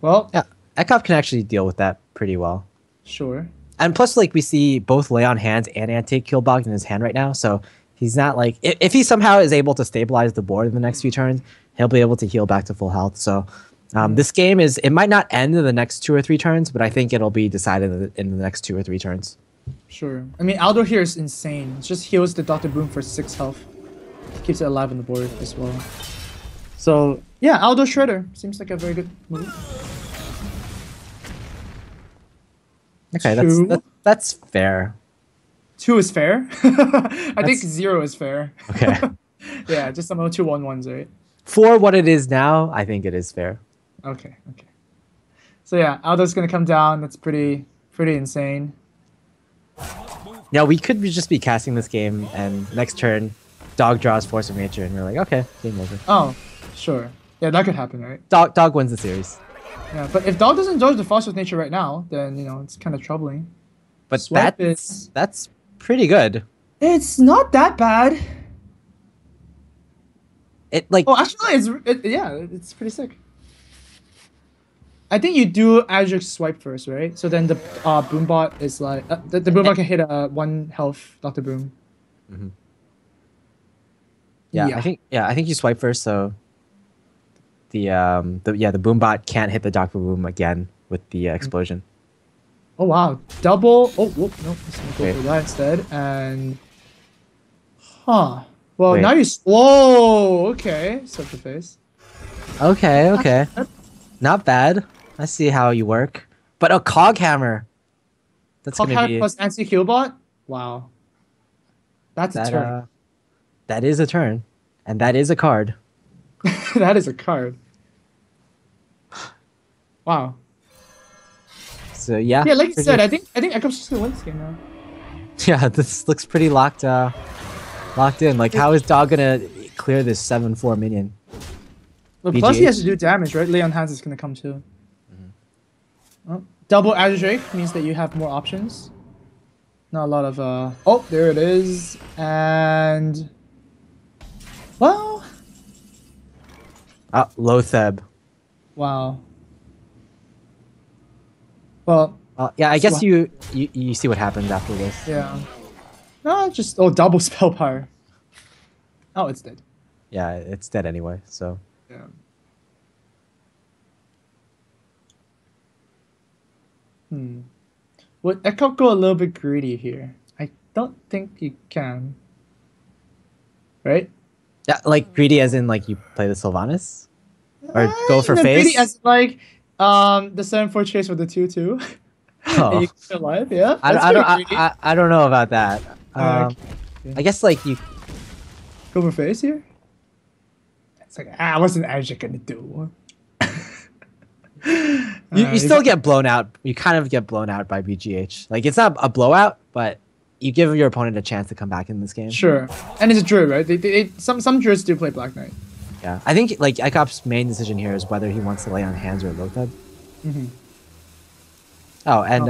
Well, Yeah, Ekop can actually deal with that pretty well. sure. And plus, like, we see both Lay on Hands and Anti-Killbog in his hand right now, so he's not, like... If he somehow is able to stabilize the board in the next few turns, he'll be able to heal back to full health. So this game is... It might not end in the next 2 or 3 turns, but I think it'll be decided in the next 2 or 3 turns. Sure. I mean, Aldo here is insane. It just heals the Dr. Boom for 6 health. Keeps it alive on the board as well. So, yeah, Aldo Shredder. Seems like a very good move. Okay, Two. that's fair. 2 is fair. I think 0 is fair. Okay. Yeah, just some 2 1-1s, right? For what it is now, I think it is fair. Okay. So yeah, Aldo's gonna come down. That's pretty insane. Now, we could just be casting this game, and next turn, Dog draws Force of Nature, and we're like, okay, game over. Oh, sure. Yeah, that could happen, right? Dog wins the series. Yeah, but if Dog doesn't dodge the Force of Nature right now, then, you know, it's kind of troubling. But Swipe that's pretty good. It's not that bad. It like Oh, actually, it's pretty sick. I think you do Azure Swipe first, right? So then the Boombot is like... the Boombot can hit a 1 health Dr. Boom. yeah, I think you swipe first, so the Boombot can't hit the Dr. Boom again with the explosion. Oh, wow. Double... Oh, whoop, nope. Just gonna go Wait. for that instead. And... Huh. Well, Wait. now you... Whoa! Okay. Such a face. Okay. Not bad. I see how you work. But a Cog Hammer. That's Cog gonna Hammer be plus anti-Killbot? Wow. That's a turn. That is a turn, and that is a card. That is a card. Wow. So yeah. Yeah, like you said, I think Ekop's just gonna win this game now. Yeah, this looks pretty locked in. Like, how is Dog gonna clear this 7/4 minion? But plus he BGH? has to do damage, right? Leon Hands is gonna come too. Oh, double Azure Drake means that you have more options. Not a lot of oh, there it is. And well, Lotheb. wow. Well, Yeah, I guess you see what happens after this. yeah. No, just double spell power. Oh, it's dead. Yeah, it's dead anyway. So Yeah. Would Ekop go a little bit greedy here? I don't think you can. Right? yeah, like greedy as in like you play the Sylvanas, or go for No, face. greedy as like the 7/4 chase with the 2/2. Oh. And you keep it alive, yeah. I That's don't pretty greedy. I don't know about that. Okay. I guess like you Go for face here. It's like what's an Azure gonna do? you still get blown out. You kind of get blown out by BGH. Like, it's not a blowout, but you give your opponent a chance to come back in this game. Sure, and it's a druid, right? Some druids do play Black Knight. Yeah, I think like Ekop's main decision here is whether he wants to lay on hands or Lotheb. Mm-hmm. Oh, and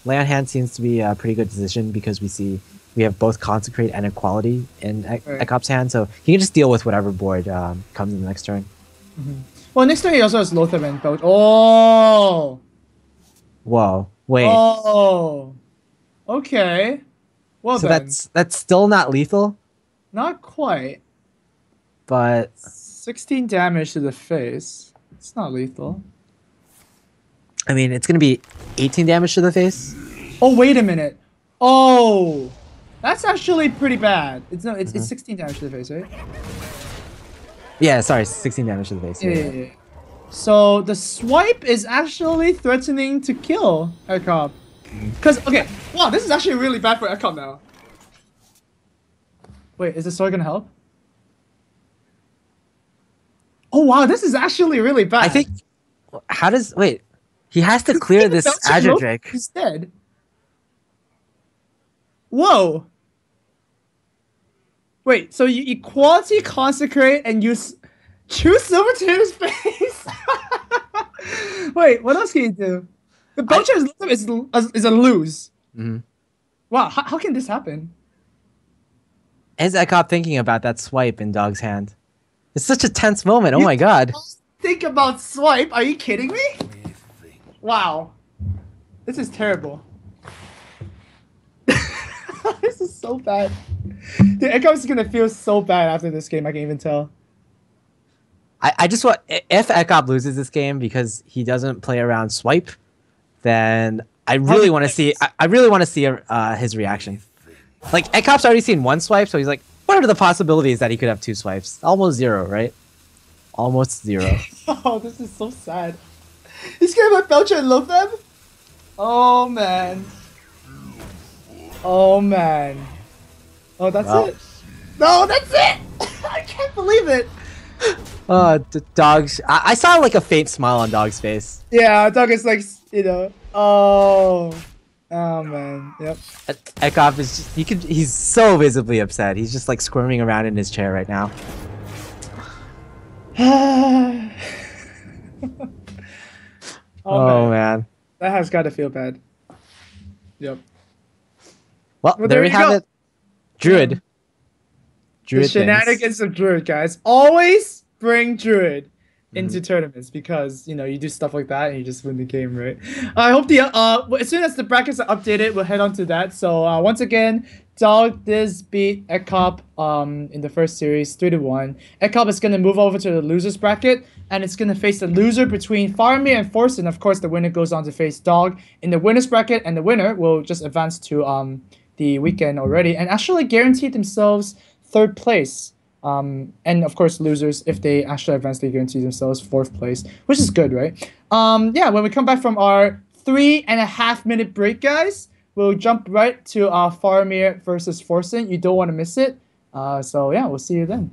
land hand seems to be a pretty good decision because we have both Consecrate and Equality in Ekop's hand, so he can just deal with whatever board comes in the next turn. Well, next turn he also has Lothar and Belch. Oh! Whoa, wait. Oh! Okay. Well So then. that's still not lethal, Not quite. but 16 damage to the face. It's not lethal. I mean it's gonna be 18 damage to the face. Oh, wait a minute. Oh! That's actually pretty bad. It's 16 damage to the face, right? Yeah, sorry, 16 damage to the face. Yeah. So the swipe is actually threatening to kill Ekop. Cause okay, wow, this is actually really bad for Ekop now. Wait, is the sword gonna help? Oh wow, this is actually really bad. I think. How does wait? He has to clear this Azure Drake. He's dead. Whoa. Wait, so you equality consecrate and use choose silver to his face? Wait, what else can you do? The Belcher is a lose. Mhm. Wow, how can this happen? Is Ekop thinking about that swipe in Dog's hand? It's such a tense moment. Oh my god. Think about swipe? Are you kidding me? Wow. This is terrible. This is so bad. The Ekop is gonna feel so bad after this game, I can even tell. I just want if Ekop loses this game because he doesn't play around swipe, then I really want to see. I really want to see his reaction. Like Ekop's already seen one swipe, so he's like, "What are the possibilities that he could have two swipes? Almost zero, right? Almost zero." Oh, this is so sad. He's gonna let Belcher and Lothar? Oh man. Oh man. Oh, that's it. No, that's it. I can't believe it. Dogs. I saw like a faint smile on Dog's face. Yeah, Dog is like, you know. Oh man. Yep. Ekop is just, he's so visibly upset. He's just like squirming around in his chair right now. Oh man. That has got to feel bad. Yep. Well, there we have it. Druid. The shenanigans of Druid, guys. Always bring Druid into tournaments because, you know, you do stuff like that and you just win the game, right? I hope as soon as the brackets are updated, we'll head on to that. So once again, Dog does beat Ekop in the first series 3-1. Ekop is going to move over to the losers bracket and it's going to face the loser between Faramir and Forsen. Of course, the winner goes on to face Dog in the winners bracket and the winner will just advance to the weekend already and actually guarantee themselves third place. And of course, losers, if they actually advance, they guarantee themselves fourth place, which is good, right? Yeah, when we come back from our 3.5-minute break, guys, we'll jump right to Faramir versus Forsen. You don't want to miss it. So yeah, we'll see you then.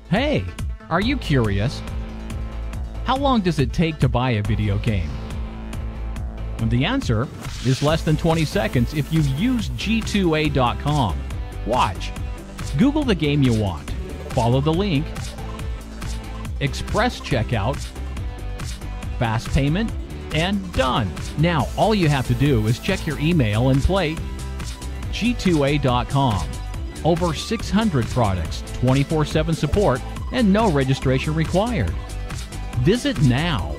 Hey, are you curious? How long does it take to buy a video game? And the answer is less than 20 seconds if you use G2A.com. Watch. Google the game you want. Follow the link. Express checkout. Fast payment. And done. Now, all you have to do is check your email and play. G2A.com. Over 600 products, 24/7 support, and no registration required. Visit now.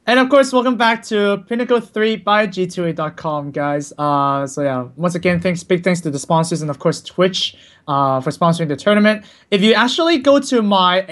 And of course, welcome back to Pinnacle 3 by G2A.com, guys. So yeah, once again, big thanks to the sponsors and of course Twitch for sponsoring the tournament. If you actually go to my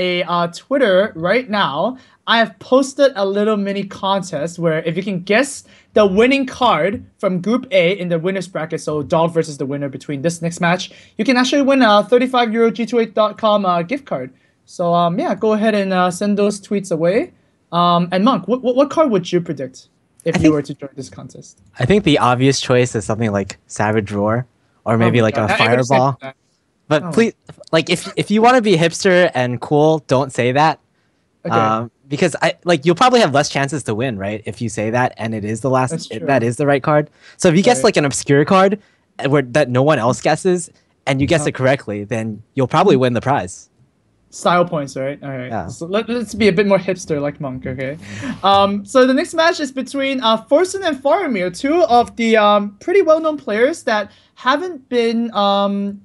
Twitter right now, I have posted a little mini contest where if you can guess the winning card from Group A in the winner's bracket, so Dog versus the winner between this next match, you can actually win a €35 G2A.com gift card. So yeah, go ahead and send those tweets away. And Monk, what card would you predict if you were to join this contest? I think the obvious choice is something like Savage Roar, or maybe like a Fireball. But please, like if you want to be hipster and cool, don't say that. Okay. Because you'll probably have less chances to win, right? If you say that and it is the that is the right card. So if you guess like an obscure card that no one else guesses and you guess it correctly, then you'll probably win the prize. Style points, right? All right. Yeah. So let's be a bit more hipster like Monk, okay? So the next match is between Forsen and Faramir, two of the pretty well-known players that haven't been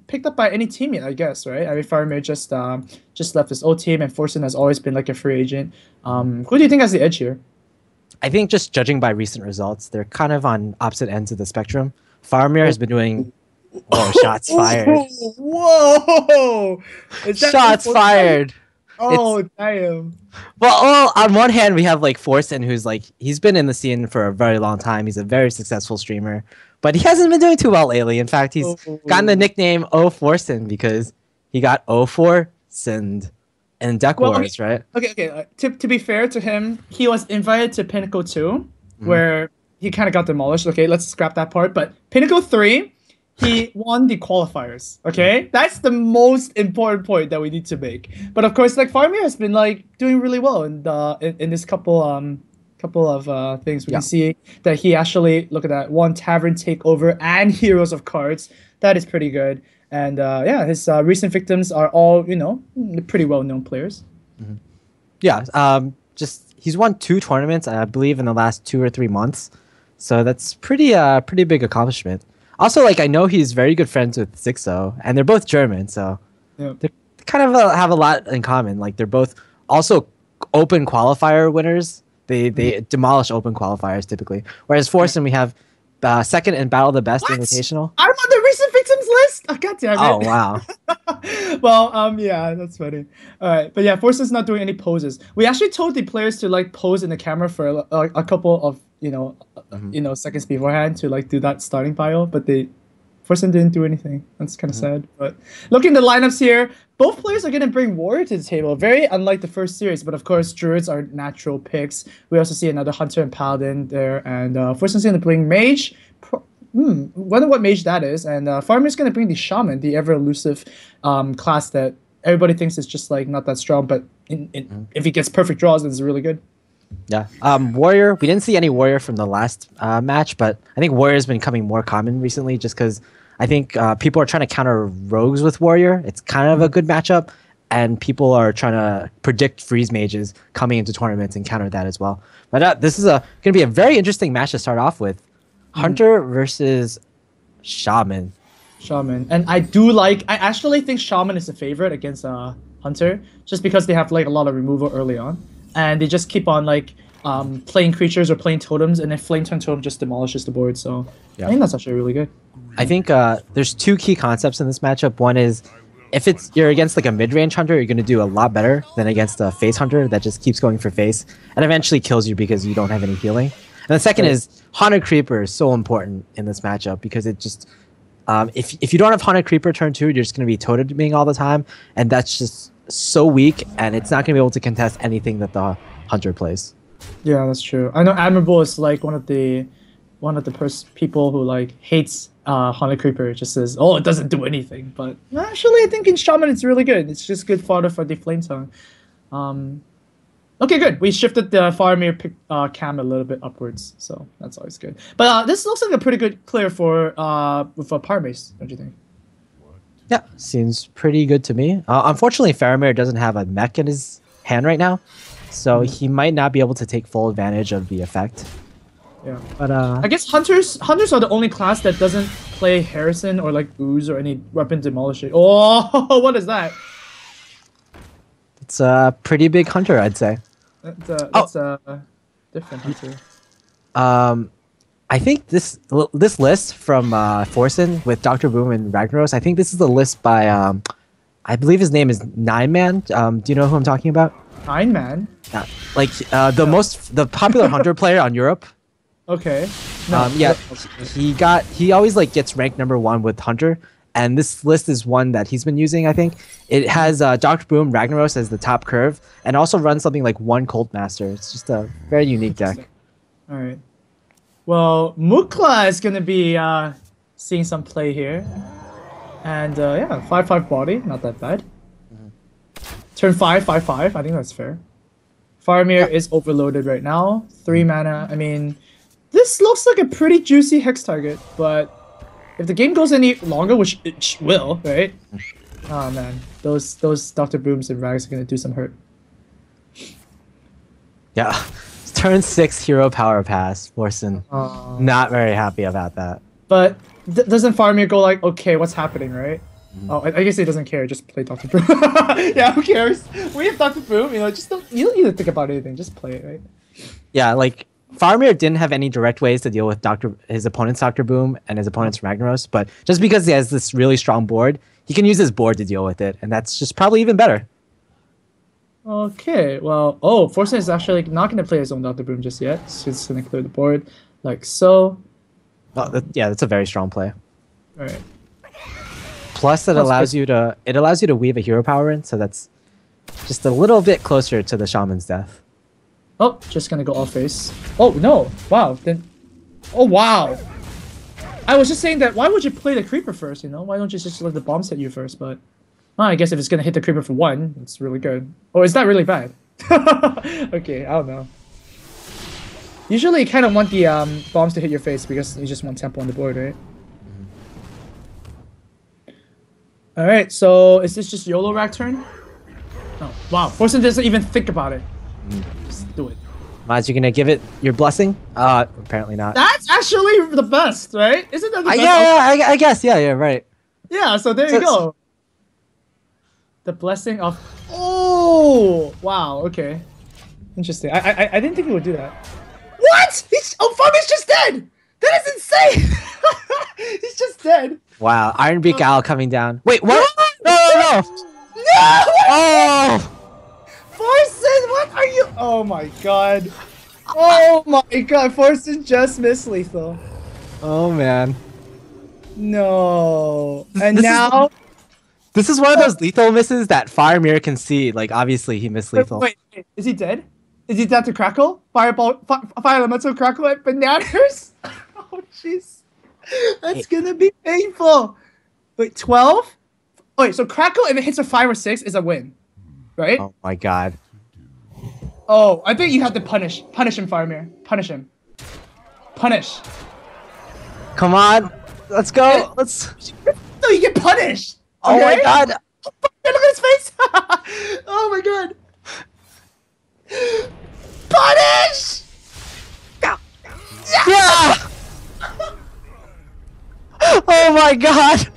picked up by any team yet, I guess, right? I mean, Faramir just left his old team, and Forsen has always been like a free agent. Who do you think has the edge here? I think just judging by recent results, they're kind of on opposite ends of the spectrum. Faramir has been doing... Oh, shots fired. Whoa! Shots fired. Oh, damn. Well, on one hand, we have like Forsen, who's like, he's been in the scene for a very long time. He's a very successful streamer, but he hasn't been doing too well lately. In fact, he's gotten the nickname O Forsen because he got O4sened in Deck Wars, right? Okay. To be fair to him, he was invited to Pinnacle 2, where he kind of got demolished. Okay, let's scrap that part. But Pinnacle 3, he won the qualifiers. Okay, that's the most important point that we need to make. But of course, like Faramir has been like doing really well in this couple of things. We can see that he actually, look at that, won Tavern Takeover and Heroes of Cards. That is pretty good. And yeah, his recent victims are all, you know, pretty well-known players. Yeah, just he's won 2 tournaments, I believe, in the last 2 or 3 months. So that's pretty big accomplishment. Also, like, I know he's very good friends with Zixo, and they're both German, so they kind of have a lot in common. Like, they're both also open qualifier winners. They demolish open qualifiers typically. Whereas Forsen, we have second in Battle of the Best Invitational. I'm on the recent victims list. Oh, God damn it. Oh, wow. Well, yeah, that's funny. All right, but yeah, Forsen's not doing any poses. We actually told the players to like pose in the camera for a couple of seconds beforehand to like do that starting bio, but Forsen didn't do anything. That's kind of sad. But looking at the lineups here, both players are going to bring Warrior to the table. Very unlike the first series, but of course, Druids are natural picks. We also see another Hunter and Paladin there, and Forsen's going to bring Mage. Wonder what Mage that is, and Faramir's going to bring the Shaman, the ever-elusive class that everybody thinks is just like not that strong, but if he gets perfect draws, then it's really good. Yeah. Warrior, we didn't see any Warrior from the last match, but I think Warrior's been becoming more common recently just because I think people are trying to counter Rogues with Warrior. It's kind of a good matchup, and people are trying to predict Freeze Mages coming into tournaments and counter that as well. But this is going to be a very interesting match to start off with. Hunter versus Shaman. And I actually think Shaman is the favorite against Hunter, just because they have like a lot of removal early on. And they just keep on like playing creatures or playing totems, and then Flame Tongue Totem just demolishes the board. So I think that's actually really good. I think there's 2 key concepts in this matchup. One is if you're against like a mid-range hunter, you're going to do a lot better than against a face hunter that just keeps going for face and eventually kills you because you don't have any healing. And the second is Haunted Creeper is so important in this matchup because it just If you don't have Haunted Creeper turn 2, you're just going to be toteming all the time, and that's just so weak, and it's not going to be able to contest anything that the Hunter plays. Yeah, that's true. I know Admirable is like one of the people who like hates Haunted Creeper. It just says, oh, it doesn't do anything. But actually, I think in Shaman it's really good. It's just good fodder for the Flame Tongue. Okay, good. We shifted the Faramir cam a little bit upwards, so that's always good. But this looks like a pretty good clear for with a Power Mace, don't you think? Yeah, seems pretty good to me. Unfortunately, Faramir doesn't have a mech in his hand right now, so he might not be able to take full advantage of the effect. Yeah. But I guess hunters are the only class that doesn't play Harrison or like Ooze or any weapon demolishing. Oh, what is that? It's a pretty big hunter, I'd say. That's a different hunter. I think this list from Forsen with Dr. Boom and Ragnaros, I think this is the list by I believe his name is Nine Man. Do you know who I'm talking about? Nine Man? Yeah. Like the popular hunter player on Europe. Okay. Yeah, he always like gets ranked #1 with Hunter, and this list is one that he's been using. I think it has Dr. Boom Ragnaros as the top curve, and also runs something like one Cold Master. It's just a very unique deck. All right. Well, Mukla is gonna be seeing some play here, and yeah, 5/5 body, not that bad. Turn 5/5/5. I think that's fair. Faramir is overloaded right now. 3 mana. I mean, this looks like a pretty juicy hex target, but if the game goes any longer, which it will, right? Oh man, those Dr. Booms and Rags are gonna do some hurt. Yeah, turn 6 hero power pass. Forsen not very happy about that. But doesn't Faramir go like, okay, what's happening, right? Oh, I guess he doesn't care. Just play Dr. Boom. Yeah, who cares? We have Dr. Boom. You know, you don't need to think about anything. Just play it, right? Yeah, like Faramir didn't have any direct ways to deal with his opponent's Dr. Boom and his opponent's Ragnaros, but just because he has this really strong board, he can use his board to deal with it, and that's just probably even better. Okay, well, Forsen is actually not going to play his own Dr. Boom just yet. So he's going to clear the board, like so. Yeah, that's a very strong play. All right. Plus, it allows you to weave a hero power in, so that's just a little bit closer to the shaman's death. Oh, just gonna go off face. Oh no! Wow. Then. Oh wow. I was just saying that. Why would you play the creeper first? You know, why don't you just let the bombs hit you first? But I guess if it's gonna hit the creeper for 1, it's really good. Or is that really bad? Okay, I don't know. Usually, you kind of want the bombs to hit your face because you just want tempo on the board, right? All right. So is this just YOLO Rag turn? Oh wow. Forsen doesn't even think about it. Just do it. Maz, you gonna give it your blessing? Apparently not. That's actually the best, right? Isn't that the best? Yeah, I guess. Yeah, right. Yeah, so there you go. The blessing of... Oh! Wow, okay. Interesting. I didn't think he would do that. What? Fabi's just dead! That is insane! He's just dead. Wow, Ironbeak Owl coming down. Wait, what? No! No! Oh! Forsen, what are you... Oh my god. Oh my god, Forsen just missed lethal. Oh man. No. And now... This is one of those lethal misses that Faramir can see. Like, obviously, he missed lethal. Wait, is he dead? Is he dead to Crackle? Fire Elemental Crackle at Bananas? Oh, jeez. That's gonna be painful. Wait, 12? Wait, so Crackle, if it hits a 5 or 6, is a win, right? Oh my god. Oh, I think you have to punish him, Faramir. Punish him. Punish. Come on. Let's go. No, you get punished. Oh okay? my god. Oh, look at his face. Oh my god. Punish! Yeah! Oh my god.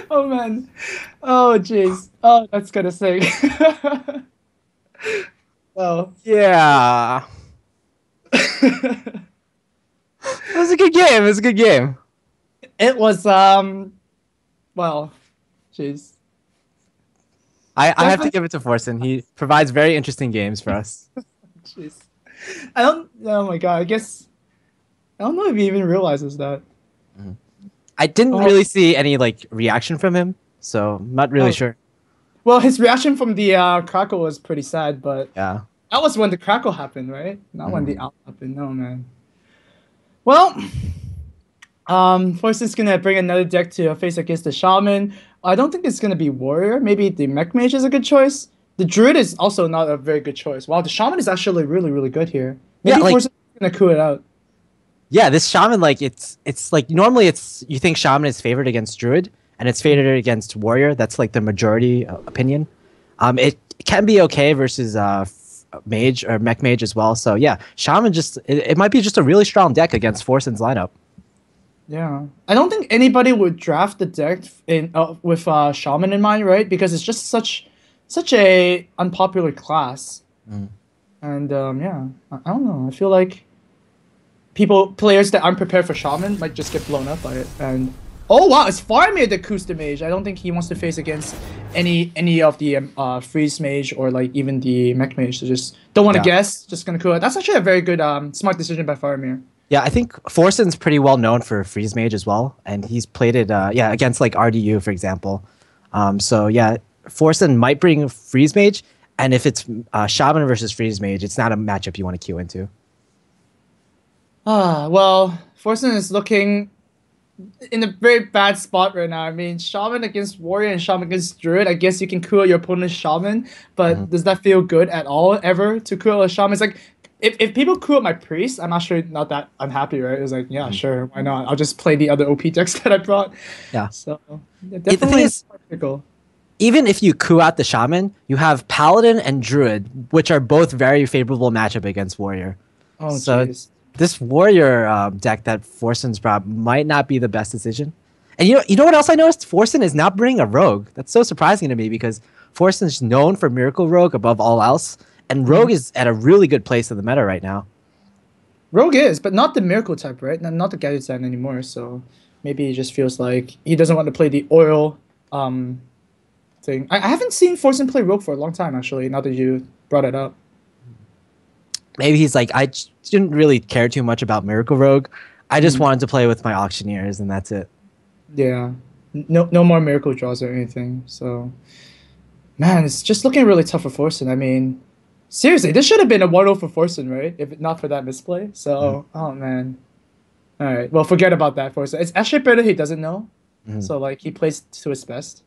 Oh man. Oh jeez. Oh, that's gonna sing. Oh. Yeah. It was a good game. It was a good game. It was well, jeez. I have to give it to Forsen. He provides very interesting games for us. Jeez. I don't. Oh my god. I guess I don't know if he even realizes that. I didn't Oh. really see any like reaction from him, so I'm not really Oh. sure. Well, his reaction from the crackle was pretty sad, but Yeah. that was when the crackle happened, right? Not when the out happened. No, man. Well, Force is gonna bring another deck to face against the Shaman. I don't think it's gonna be Warrior. Maybe the Mech Mage is a good choice. The Druid is also not a very good choice. Wow, the Shaman is actually really, really good here. Maybe Yeah, like- Force is gonna coup it out. Yeah, this shaman, like it's like normally it's you think shaman is favored against druid and it's favored against warrior. That's like the majority opinion. It can be okay versus mage or mech mage as well. So yeah, shaman just it might be just a really strong deck against Forsen's lineup. Yeah, I don't think anybody would draft the deck in with Shaman in mind, right? Because it's just such a unpopular class. And yeah, I don't know. I feel like players that aren't prepared for Shaman might just get blown up by it. And oh wow, it's Faramir that coups the mage. I don't think he wants to face against any of the freeze mage or like even the mech mage. So just don't want to guess. Just gonna coup it. That's actually a very good smart decision by Faramir. Yeah, I think Forsen's pretty well known for freeze mage as well, and he's played it against like RDU for example. So yeah, Forsen might bring freeze mage, and if it's shaman versus freeze mage, it's not a matchup you want to queue into. Well, Forsen is looking in a very bad spot right now. I mean, Shaman against Warrior and Shaman against Druid. I guess you can coup your opponent's Shaman, but does that feel good at all ever to coup a Shaman? It's like, if people coup my Priest, I'm actually not that unhappy, right? It's like, yeah, sure, why not? I'll just play the other OP decks that I brought. Yeah. So, yeah, The thing definitely is, practical. even if you coup out the shaman, you have paladin and druid, which are both very favorable matchup against warrior. Oh, So jeez. this warrior deck that Forsen's brought might not be the best decision. And you know what else I noticed? Forsen is not bringing a rogue. That's so surprising to me because Forsen's known for Miracle Rogue above all else, and Rogue is at a really good place in the meta right now. Rogue is, but not the Miracle type, right? Not the Gadget Stand anymore, so maybe he just feels like he doesn't want to play the oil thing. I haven't seen Forsen play Rogue for a long time, actually, now that you brought it up. Maybe he's like, I didn't really care too much about Miracle Rogue. I just wanted to play with my auctioneers, and that's it. Yeah. No more Miracle draws or anything, so... Man, it's just looking really tough for Forsen. I mean, seriously, this should have been a 1-0 for Forsen, right? If not for that misplay. So, oh man. Alright, well, forget about that, Forsen. It's actually better he doesn't know. So, like, he plays to his best.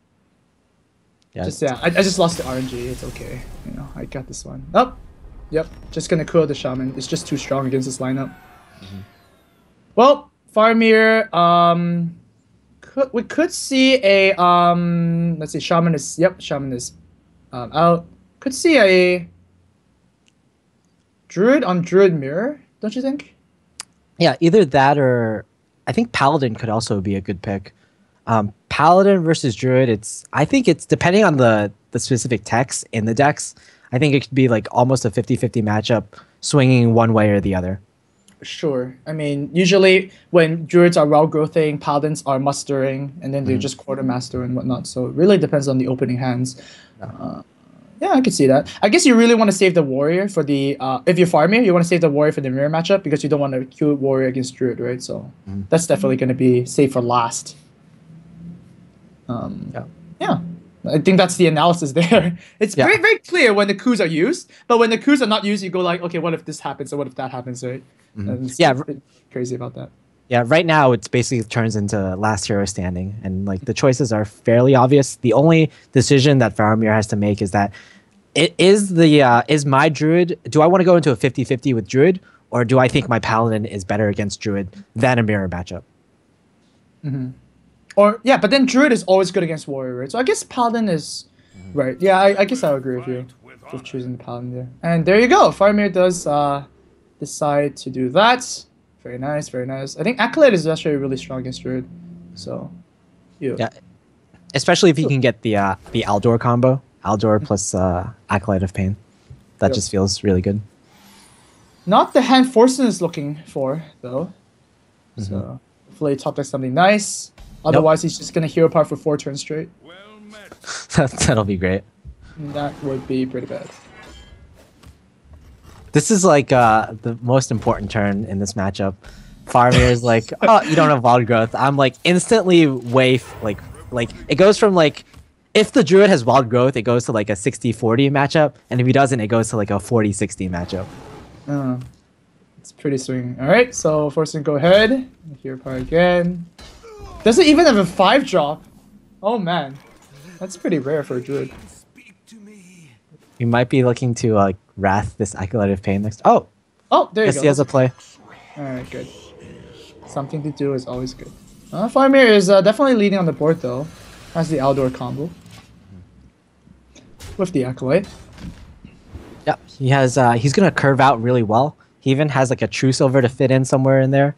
Yeah. I just lost the RNG. It's okay. You know, I got this one. Oh, yep. Just gonna kill the Shaman. It's just too strong against this lineup. Well, Faramir, we could see a let's see, Shaman is out. Could see a Druid on Druid Mirror, don't you think? Yeah, either that or I think Paladin could also be a good pick. Paladin versus Druid, I think it's depending on the specific text in the decks. I think it could be like almost a 50-50 matchup, swinging one way or the other. Sure. I mean, usually when Druids are well-growthing, Paladins are mustering, and then they're just Quartermaster and whatnot. So it really depends on the opening hands. Yeah, I could see that. I guess you really want to save the Warrior for the... if you're Faramir, you want to save the Warrior for the mirror matchup because you don't want to queue Warrior against Druid, right? So that's definitely going to be saved for last. Yeah. I think that's the analysis there. It's very, very clear when the coups are used, but when the coups are not used, you go like, okay, what if this happens or what if that happens, right? And it's crazy about that. Yeah, right now it's basically turns into last hero standing, and like the choices are fairly obvious. The only decision that Faramir has to make is that is my Druid, do I want to go into a 50-50 with Druid, or do I think my Paladin is better against Druid than a mirror matchup? Or yeah, but then Druid is always good against Warrior, right? So I guess Paladin is right. Yeah, I guess I would agree with you for choosing the Paladin there. And there you go. Faramir does decide to do that. Very nice, very nice. I think Acolyte is actually really strong against Druid. So yeah, especially if you can get the Aldor combo, Aldor plus Acolyte of Pain. That just feels really good. Not the hand Forsen is looking for though. So hopefully top deck something nice. Otherwise, he's just gonna hero power for 4 turns straight. Well met. That'll be great. And that would be pretty bad. This is like the most important turn in this matchup. Faramir is like, oh, you don't have wild growth. I'm like instantly like it goes from like, if the druid has wild growth, it goes to like a 60-40 matchup, and if he doesn't, it goes to like a 40-60 matchup. It's pretty swinging. All right, so Forsen, go ahead. Here part again. Does it even have a 5 drop? Oh man, that's pretty rare for a druid. You might be looking to like Wrath this Acolyte of Pain next. Oh, there you yes, go. he has a play. All right, good. Something to do is always good. Faramir is definitely leading on the board though. Has the Aldor combo with the Acolyte. Yeah, he has. He's gonna curve out really well. He even has like a True Silver to fit in somewhere in there.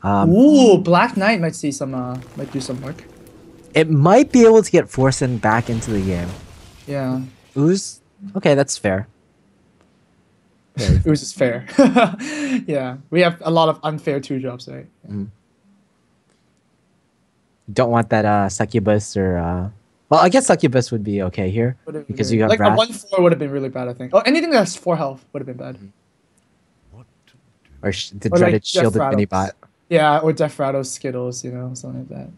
Ooh, Black Knight might see some. Might do some work. It might be able to get Forsen back into the game. Yeah. Ooze. Okay, that's fair. Ooze is fair. Yeah, we have a lot of unfair 2-drops, right? Don't want that Succubus or well, I guess Succubus would be okay here because you got like Wrath. a 1/4 would have been really bad, I think. Oh, anything that's 4 health would have been bad. Or the Or dreaded like shielded Death mini Rattles. bot. Yeah, or Death Rattles, Skittles, you know, something like that.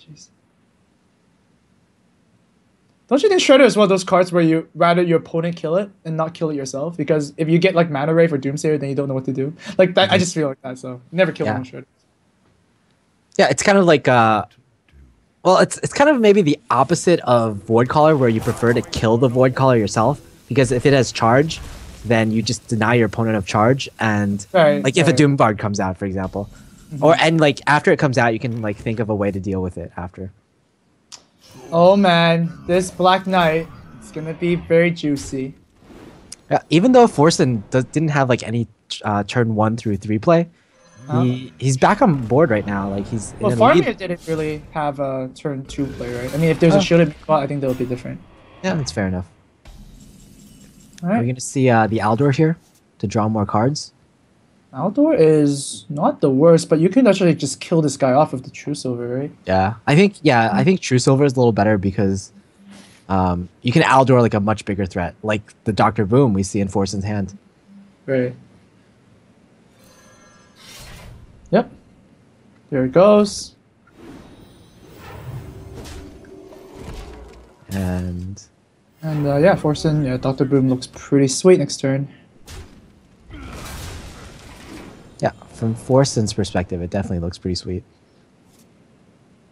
Jeez. Don't you think Shredder is one of those cards where you rather your opponent kill it and not kill it yourself? Because if you get like Mana Ray for Doomsayer, then you don't know what to do. Like that, I just feel like that. So never kill one Shredder. Yeah, it's kind of like well, it's kind of maybe the opposite of Void Caller, where you prefer to kill the Void Caller yourself, because if it has charge, then you just deny your opponent of charge, and like if a Doom Bard comes out, for example, and like after it comes out, you can like think of a way to deal with it after. Oh man, this Black Knight is gonna be very juicy. Yeah, even though Forsen didn't have like any turn 1 through 3 play, he's back on board right now. Like he's. Well, Faramir didn't really have a turn 2 play, right? I mean, if there's a shielded spot, I think that would be different. Yeah, that's fair enough. All right. We're gonna see the Aldor here to draw more cards. Aldor is not the worst, but you can actually just kill this guy off with the True Silver, right? Yeah, I think True Silver is a little better because you can Aldor like a much bigger threat, like the Dr. Boom we see in Forsen's hand. Right. Yep. There it goes. And yeah, Forsen, yeah, Dr. Boom looks pretty sweet next turn. yeah, from Forsen's perspective, it definitely looks pretty sweet.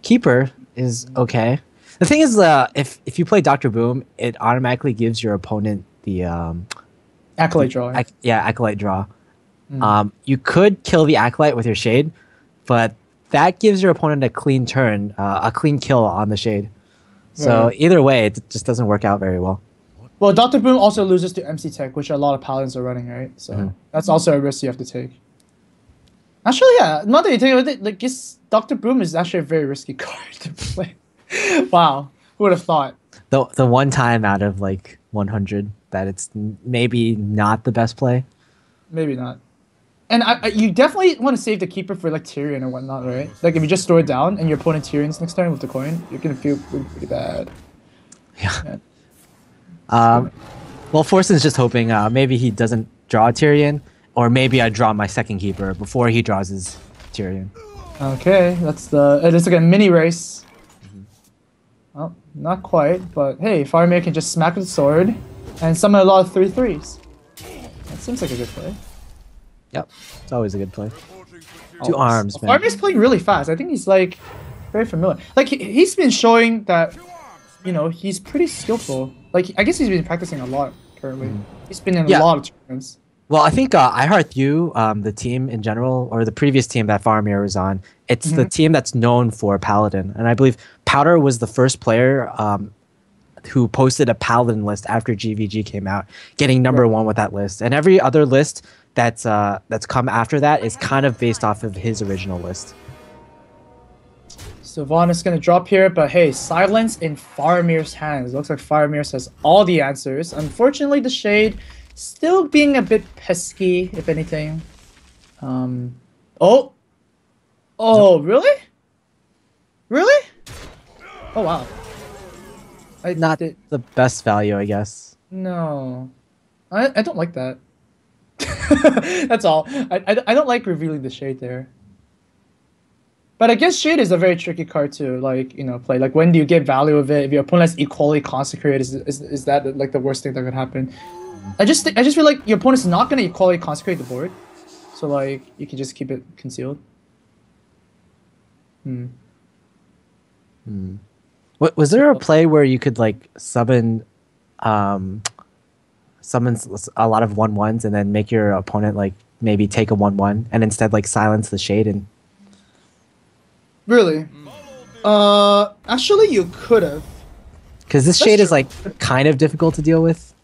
Keeper is okay. The thing is, if you play Dr. Boom, it automatically gives your opponent the Acolyte draw. Acolyte draw. You could kill the Acolyte with your Shade, but that gives your opponent a clean turn, a clean kill on the Shade. So either way, it just doesn't work out very well. Well, Dr. Boom also loses to MC Tech, which a lot of Paladins are running, right? So that's also a risk you have to take. Actually, yeah, not that you think of it, like, Dr. Boom is actually a very risky card to play. Wow, who would have thought? The one time out of like 100 that it's maybe not the best play. Maybe not. And you definitely want to save the Keeper for like Tyrion or whatnot, right? Like if you just store it down and your opponent Tyrion's next turn with the coin, you're gonna feel pretty bad. Yeah. Well, Forsen's just hoping maybe he doesn't draw Tyrion, or maybe I draw my second Keeper before he draws his Tyrion. Okay, that's it's like a mini race. Well, not quite, but hey, Faramir can just smack with the sword and summon a lot of 3/3s. That seems like a good play. Yep, it's always a good play. Two arms, man. Faраmir's playing really fast. I think he's like very familiar. Like he's been showing that, you know, he's pretty skillful. Like I guess he's been practicing a lot currently. He's been in a lot of tournaments. Well, I think iHeartU, the team in general, or the previous team that Faramir was on, it's the team that's known for Paladin. And I believe Powder was the first player who posted a Paladin list after GVG came out, getting number 1 with that list. And every other list that's come after that is kind of based off of his original list. So Vaughn is going to drop here, but hey, silence in Faramir's hands. Looks like Faramir has all the answers. Unfortunately, the Shade still being a bit pesky, if anything. Oh, really? Really? Oh, wow. Not the best value, I guess. No. I don't like that. That's all. I don't like revealing the shade there. But I guess shade is a very tricky card to like play. Like when do you get value of it? If your opponent's equally consecrated, is that like the worst thing that could happen? I just feel like your opponent's not gonna equally consecrate the board, so like you can just keep it concealed. Was there a play where you could like summon a lot of 1/1s and then make your opponent like maybe take a 1/1 and instead like silence the shade and Really? Actually, you could have. because this shade is like kind of difficult to deal with.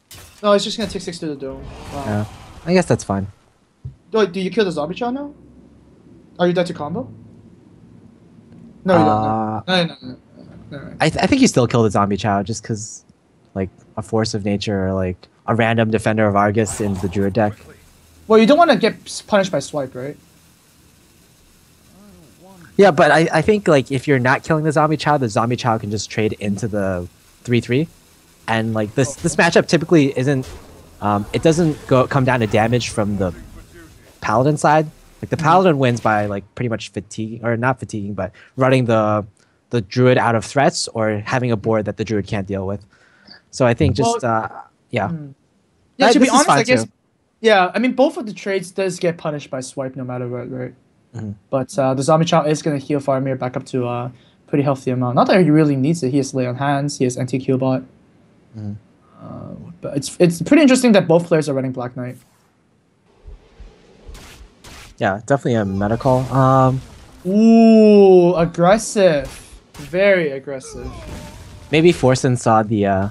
No, it's just gonna take 6 to the dome. Wow. Yeah, I guess that's fine. Wait, do you kill the zombie child now? Are you dead to combo? No, you don't. No. I think you still kill the zombie child just because like a force of nature or like a random defender of Argus in the druid deck. Well, you don't want to get punished by swipe, right? Yeah, but I think like if you're not killing the zombie child can just trade into the 3/3, and like this matchup typically isn't. It doesn't come down to damage from the paladin side. Like the paladin wins by like pretty much fatiguing or not fatiguing, but running the druid out of threats or having a board that the druid can't deal with. So I think just yeah. Yeah, to be This is honest, fine I guess. too. Yeah, I mean both of the trades does get punished by swipe no matter what, right? But the zombie child is gonna heal Faramir back up to a pretty healthy amount. Not that he really needs it. He has lay on hands. He has anti-Q bot. But it's pretty interesting that both players are running Black Knight. Yeah, definitely a meta call. Ooh, aggressive. Very aggressive. Maybe Forsen saw the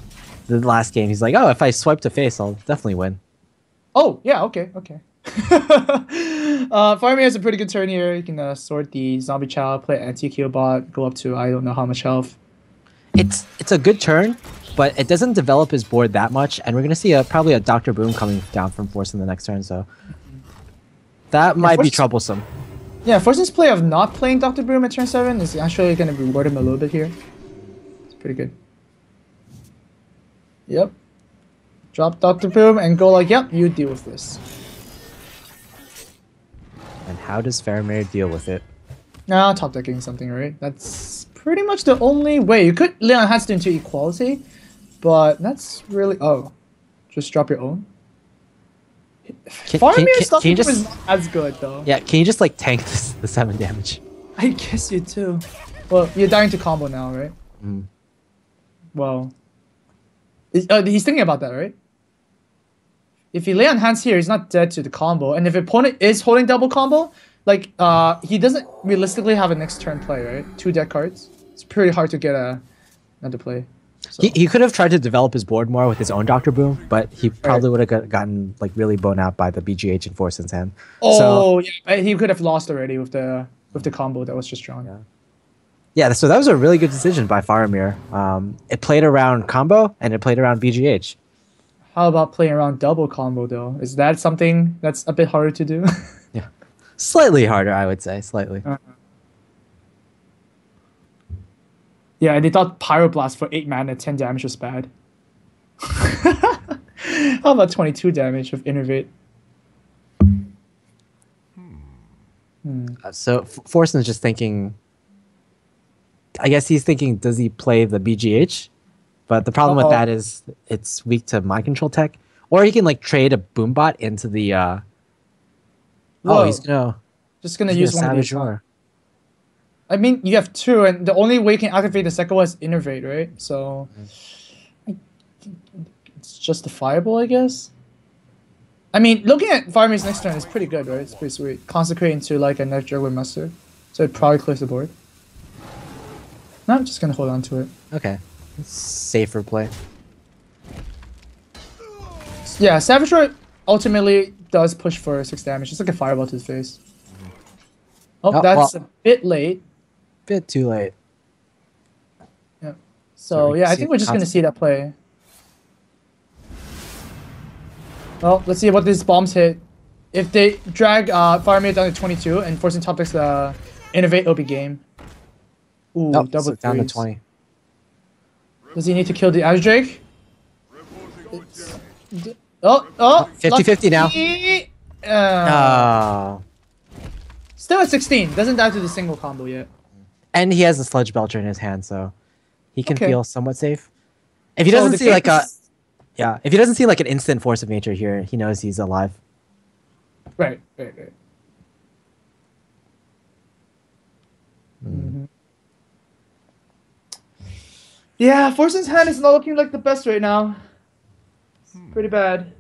last game. He's like, oh, if I swipe to face, I'll definitely win. Oh, yeah, okay. Faramir has a pretty good turn here. You can sort the zombie child, play anti-Q bot, go up to I don't know how much health. It's a good turn, but it doesn't develop his board that much, and we're gonna see probably a Dr. Boom coming down from Forsen the next turn, so that might be troublesome. Yeah, Forsen's play of not playing Dr. Boom at turn 7 is actually going to reward him a little bit here. It's pretty good. Yep. Drop Dr. Boom and go like, yep, you deal with this. And how does Faramir deal with it? Nah, top decking something, right? That's pretty much the only way. You could Leon has to into equality, but that's really... Oh. Just drop your own? Faramir's stuff is not as good, though. Yeah, can you just like tank the 7 damage? I guess you too. Well, you're dying to combo now, right? Well... he's thinking about that, right? If he lay on hands here, he's not dead to the combo. And if opponent is holding double combo, like, he doesn't realistically have a next turn play, right? 2 deck cards. It's pretty hard to get another play. So. He could have tried to develop his board more with his own Dr. Boom, but he probably would have gotten like really blown out by the BGH in Forsen's hand. Oh, yeah. He could have lost already with the combo that was just drawn. Yeah, so that was a really good decision by Faramir. It played around combo, and it played around BGH. How about playing around double combo, though? Is that something that's a bit harder to do? Yeah. Slightly harder, I would say. Slightly. Yeah, and they thought Pyroblast for 8 mana, 10 damage was bad. How about 22 damage with Innervate? So Forsen's just thinking... I guess he's thinking, does he play the BGH? But the problem with that is it's weak to mind control tech. Or he can like trade a Boombot into the... he's just gonna use one of these. Savage. I mean, you have 2, and the only way you can activate the second one is Innervate, right? So it's justifiable, I guess. I mean, looking at Faramir's next turn is pretty good, right? It's pretty sweet. Consecrate into like a Knife Juggler Mustard, so it probably clears the board. No, I'm just gonna hold on to it. Okay, safer play. Yeah, Savage Roar ultimately does push for 6 damage. It's like a fireball to his face. Oh, that's a bit late. Bit too late. Yeah. So yeah, I think we're just gonna see that play. Well, let's see what these bombs hit. If they drag Faramir down to 22 and forcing top decks Innervate, it'll be game. Ooh, double down to threes. 20. Does he need to kill the Azdrake? 50-50 now. Oh. Still at 16. Doesn't die to the single combo yet. And he has a Sludge Belcher in his hand, so he can Okay. feel somewhat safe. If he So doesn't the see like a case- if he doesn't see like an instant force of nature here, he knows he's alive. Right. Yeah, Forsen's hand is not looking like the best right now. It's pretty bad.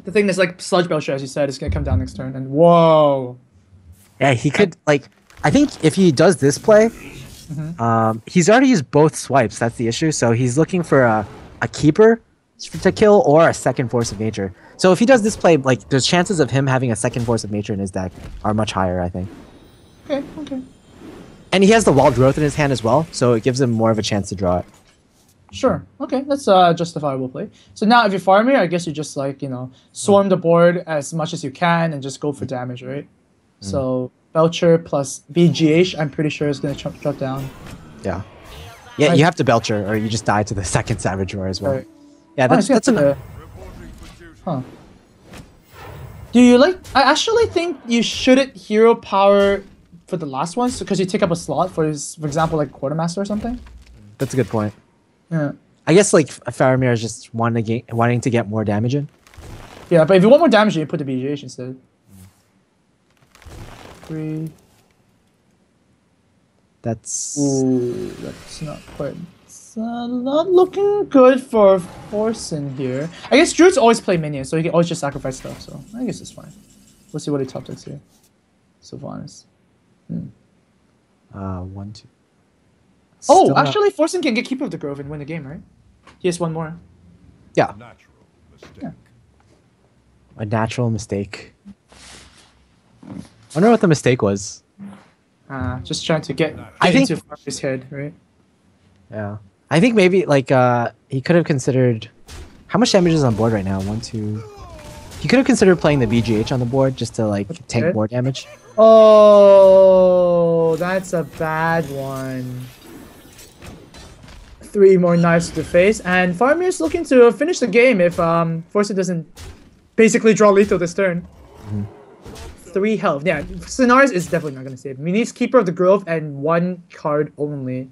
The thing is, like, Sludge Belcher, as you said, is going to come down next turn. And whoa. Yeah, he could like. I think if he does this play, he's already used both swipes. That's the issue. So he's looking for a keeper to kill or a second force of nature. So if he does this play, like, there's chances of him having a second force of nature in his deck are much higher, I think. Okay. And he has the wall growth in his hand as well, so it gives him more of a chance to draw it. Sure. Okay, that's a justifiable play. So now if you're farming, I guess you just, like, swarm the board as much as you can and just go for damage, right? So Belcher plus BGH, I'm pretty sure is going to drop down. Yeah. Yeah, you have to Belcher, or you just die to the second Savage Roar as well. Right. Yeah, that's enough. Huh. Do you like... I actually think you shouldn't hero power for the last one, because you take up a slot for, for example, like Quartermaster or something. That's a good point. Yeah. I guess like Faramir is just wanting to get more damage in. Yeah, but if you want more damage, you put the BGH instead. 3. That's Ooh, that's not quite... It's not looking good for Forsen here. I guess Druids always play minions, so he can always just sacrifice stuff, so I guess it's fine. We'll see what he top decks here. Sylvanas. 1, 2. Oh, Still not- actually, Forsen can get Keeper of the Grove and win the game, right? He has one more. yeah, Natural mistake. Yeah. a natural mistake. Wonder what the mistake was. Just trying to get I think- into Farmer's head, right? Yeah, I think maybe like he could have considered how much damage is on board right now. 1, 2. He could have considered playing the BGH on the board just to like tank Okay. more damage. Oh, that's a bad one. 3 more knives to the face, and Faramir's looking to finish the game if Forsen doesn't basically draw lethal this turn. 3 health. Yeah, Scenarios is definitely not going to save him. He needs Keeper of the Grove and 1 card only.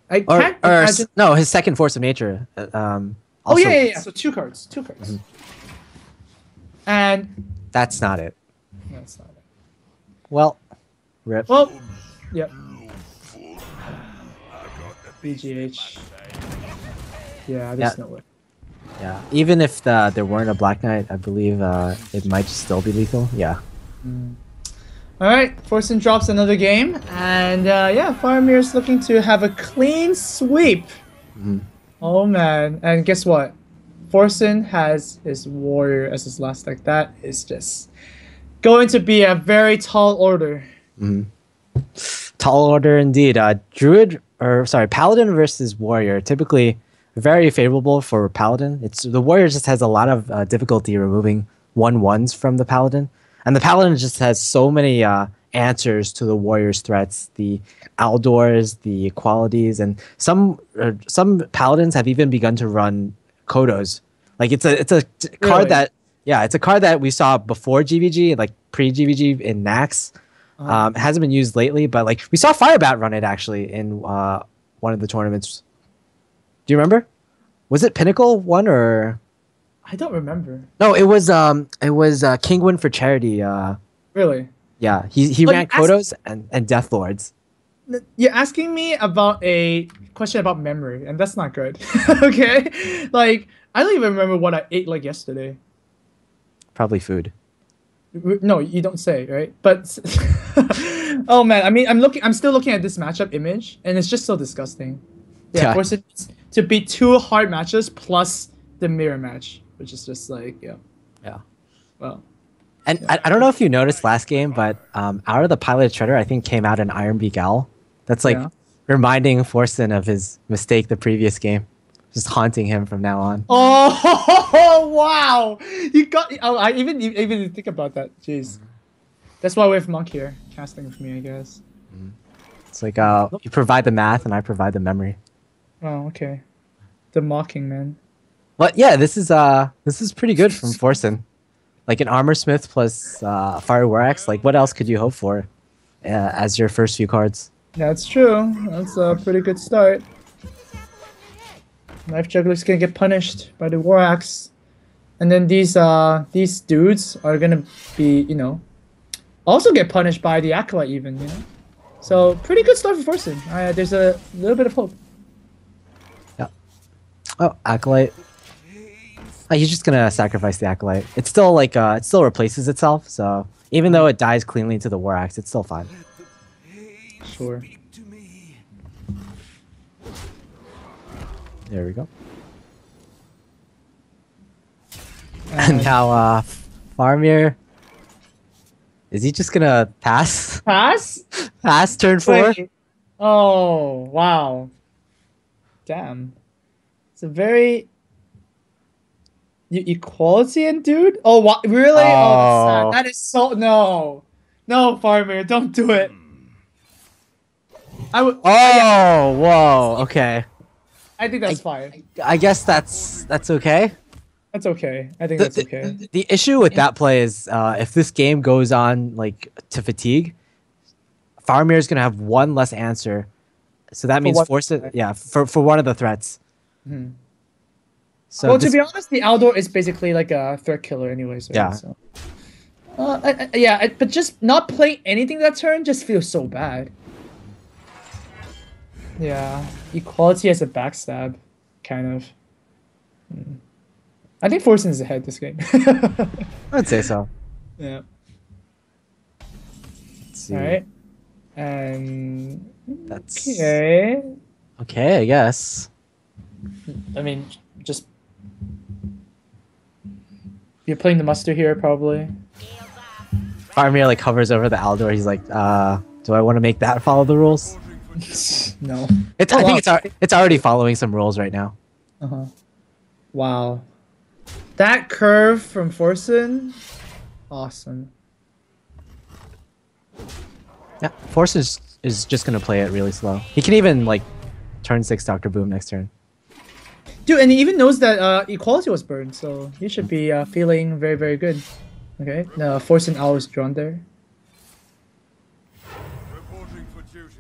I can't imagine... No, his second force of nature. Oh, also- yeah. So 2 cards. 2 cards. And... That's not it. That's not it. Well, rip. Well, yep. BGH. Yeah, there's no way. Yeah, even if there weren't a Black Knight, I believe it might still be lethal. Yeah. Alright, Forsen drops another game, and yeah, Faramir's looking to have a clean sweep. Oh man, and guess what? Forsen has his Warrior as his last deck. That is just going to be a very tall order. Tall order indeed. Paladin versus Warrior. Typically very favorable for Paladin. The Warrior just has a lot of difficulty removing 1/1s from the Paladin. And the Paladin just has so many answers to the Warrior's threats. The Aldors, the qualities, and some Paladins have even begun to run Kodos. Like it's a card Really? it's a card that we saw before GVG, like pre-GVG in Nax. It hasn't been used lately, but like we saw Firebat run it actually in one of the tournaments. Do you remember? Was it Pinnacle one or? I don't remember. No, it was Kingwin for charity. Really? Yeah, he Like, ran Kodos and Death Lords. You're asking me about a question about memory, and that's not good. Okay? Like, I don't even remember what I ate like yesterday. Probably food. No, you don't say, right? But oh man, I mean, I'm still looking at this matchup image, and it's just so disgusting. Yeah, Yeah. of course it's to beat 2 hard matches plus the mirror match, which is just like, yeah. Well, And I don't know if you noticed last game, but out of the Pilot Shredder, I think came out an Ironbeak Owl. That's like Yeah. reminding Forsen of his mistake the previous game. Just haunting him from now on. oh wow, you got. Oh, I even didn't think about that. Jeez, that's why we have Monk here casting with me, I guess. It's like you provide the math and I provide the memory. Oh, okay. The mocking man. But yeah, this is pretty good from Forsen. Like an Armor Smith plus Fire War Axe. Like what else could you hope for as your first few cards? That's true. That's a pretty good start. Knife Juggler's gonna get punished by the War Axe. And then these dudes are gonna be, you know, also get punished by the Acolyte even, you know? So pretty good start for Forsen. There's a little bit of hope. Yeah. Oh, Acolyte. Oh, he's just gonna sacrifice the Acolyte. It's still like it still replaces itself, so even though it dies cleanly to the War Axe, it's still fine. Sure. There we go. And now Farmir, is he just gonna pass? Pass? Pass turn 4? Wait. Oh, wow. Damn. It's a very equality and dude? Oh, what? Really? Oh, that's sad. That is so no. No, Farmer, don't do it. I would Oh, whoa. Okay. I think that's fine. I guess that's okay. That's okay. I think that's okay. The issue with that play is if this game goes on like to fatigue, Faramir is gonna have one less answer, so that means force it. Yeah, for one of the threats. Mm-hmm. So well, to be honest, the Aldor is basically like a threat killer, anyways. Right? Yeah. So. But just not playing anything that turn just feels so bad. Yeah, equality as a backstab, kind of. I think Forsen is ahead this game. I'd say so. Yeah. Let's see. All right. And That's okay. okay, I guess. I mean, just you're playing the muster here, probably. Faramir like hovers over the Aldor. He's like, do I want to make that follow the rules? No. I think it's already following some rules right now. Wow. That curve from Forsen, awesome. Yeah, Force is just gonna play it really slow. He can even like turn 6 Dr. Boom next turn. Dude, and he even knows that equality was burned, so he should be feeling very, very good. Okay, Forsen Owl is drawn there. Reporting for duty.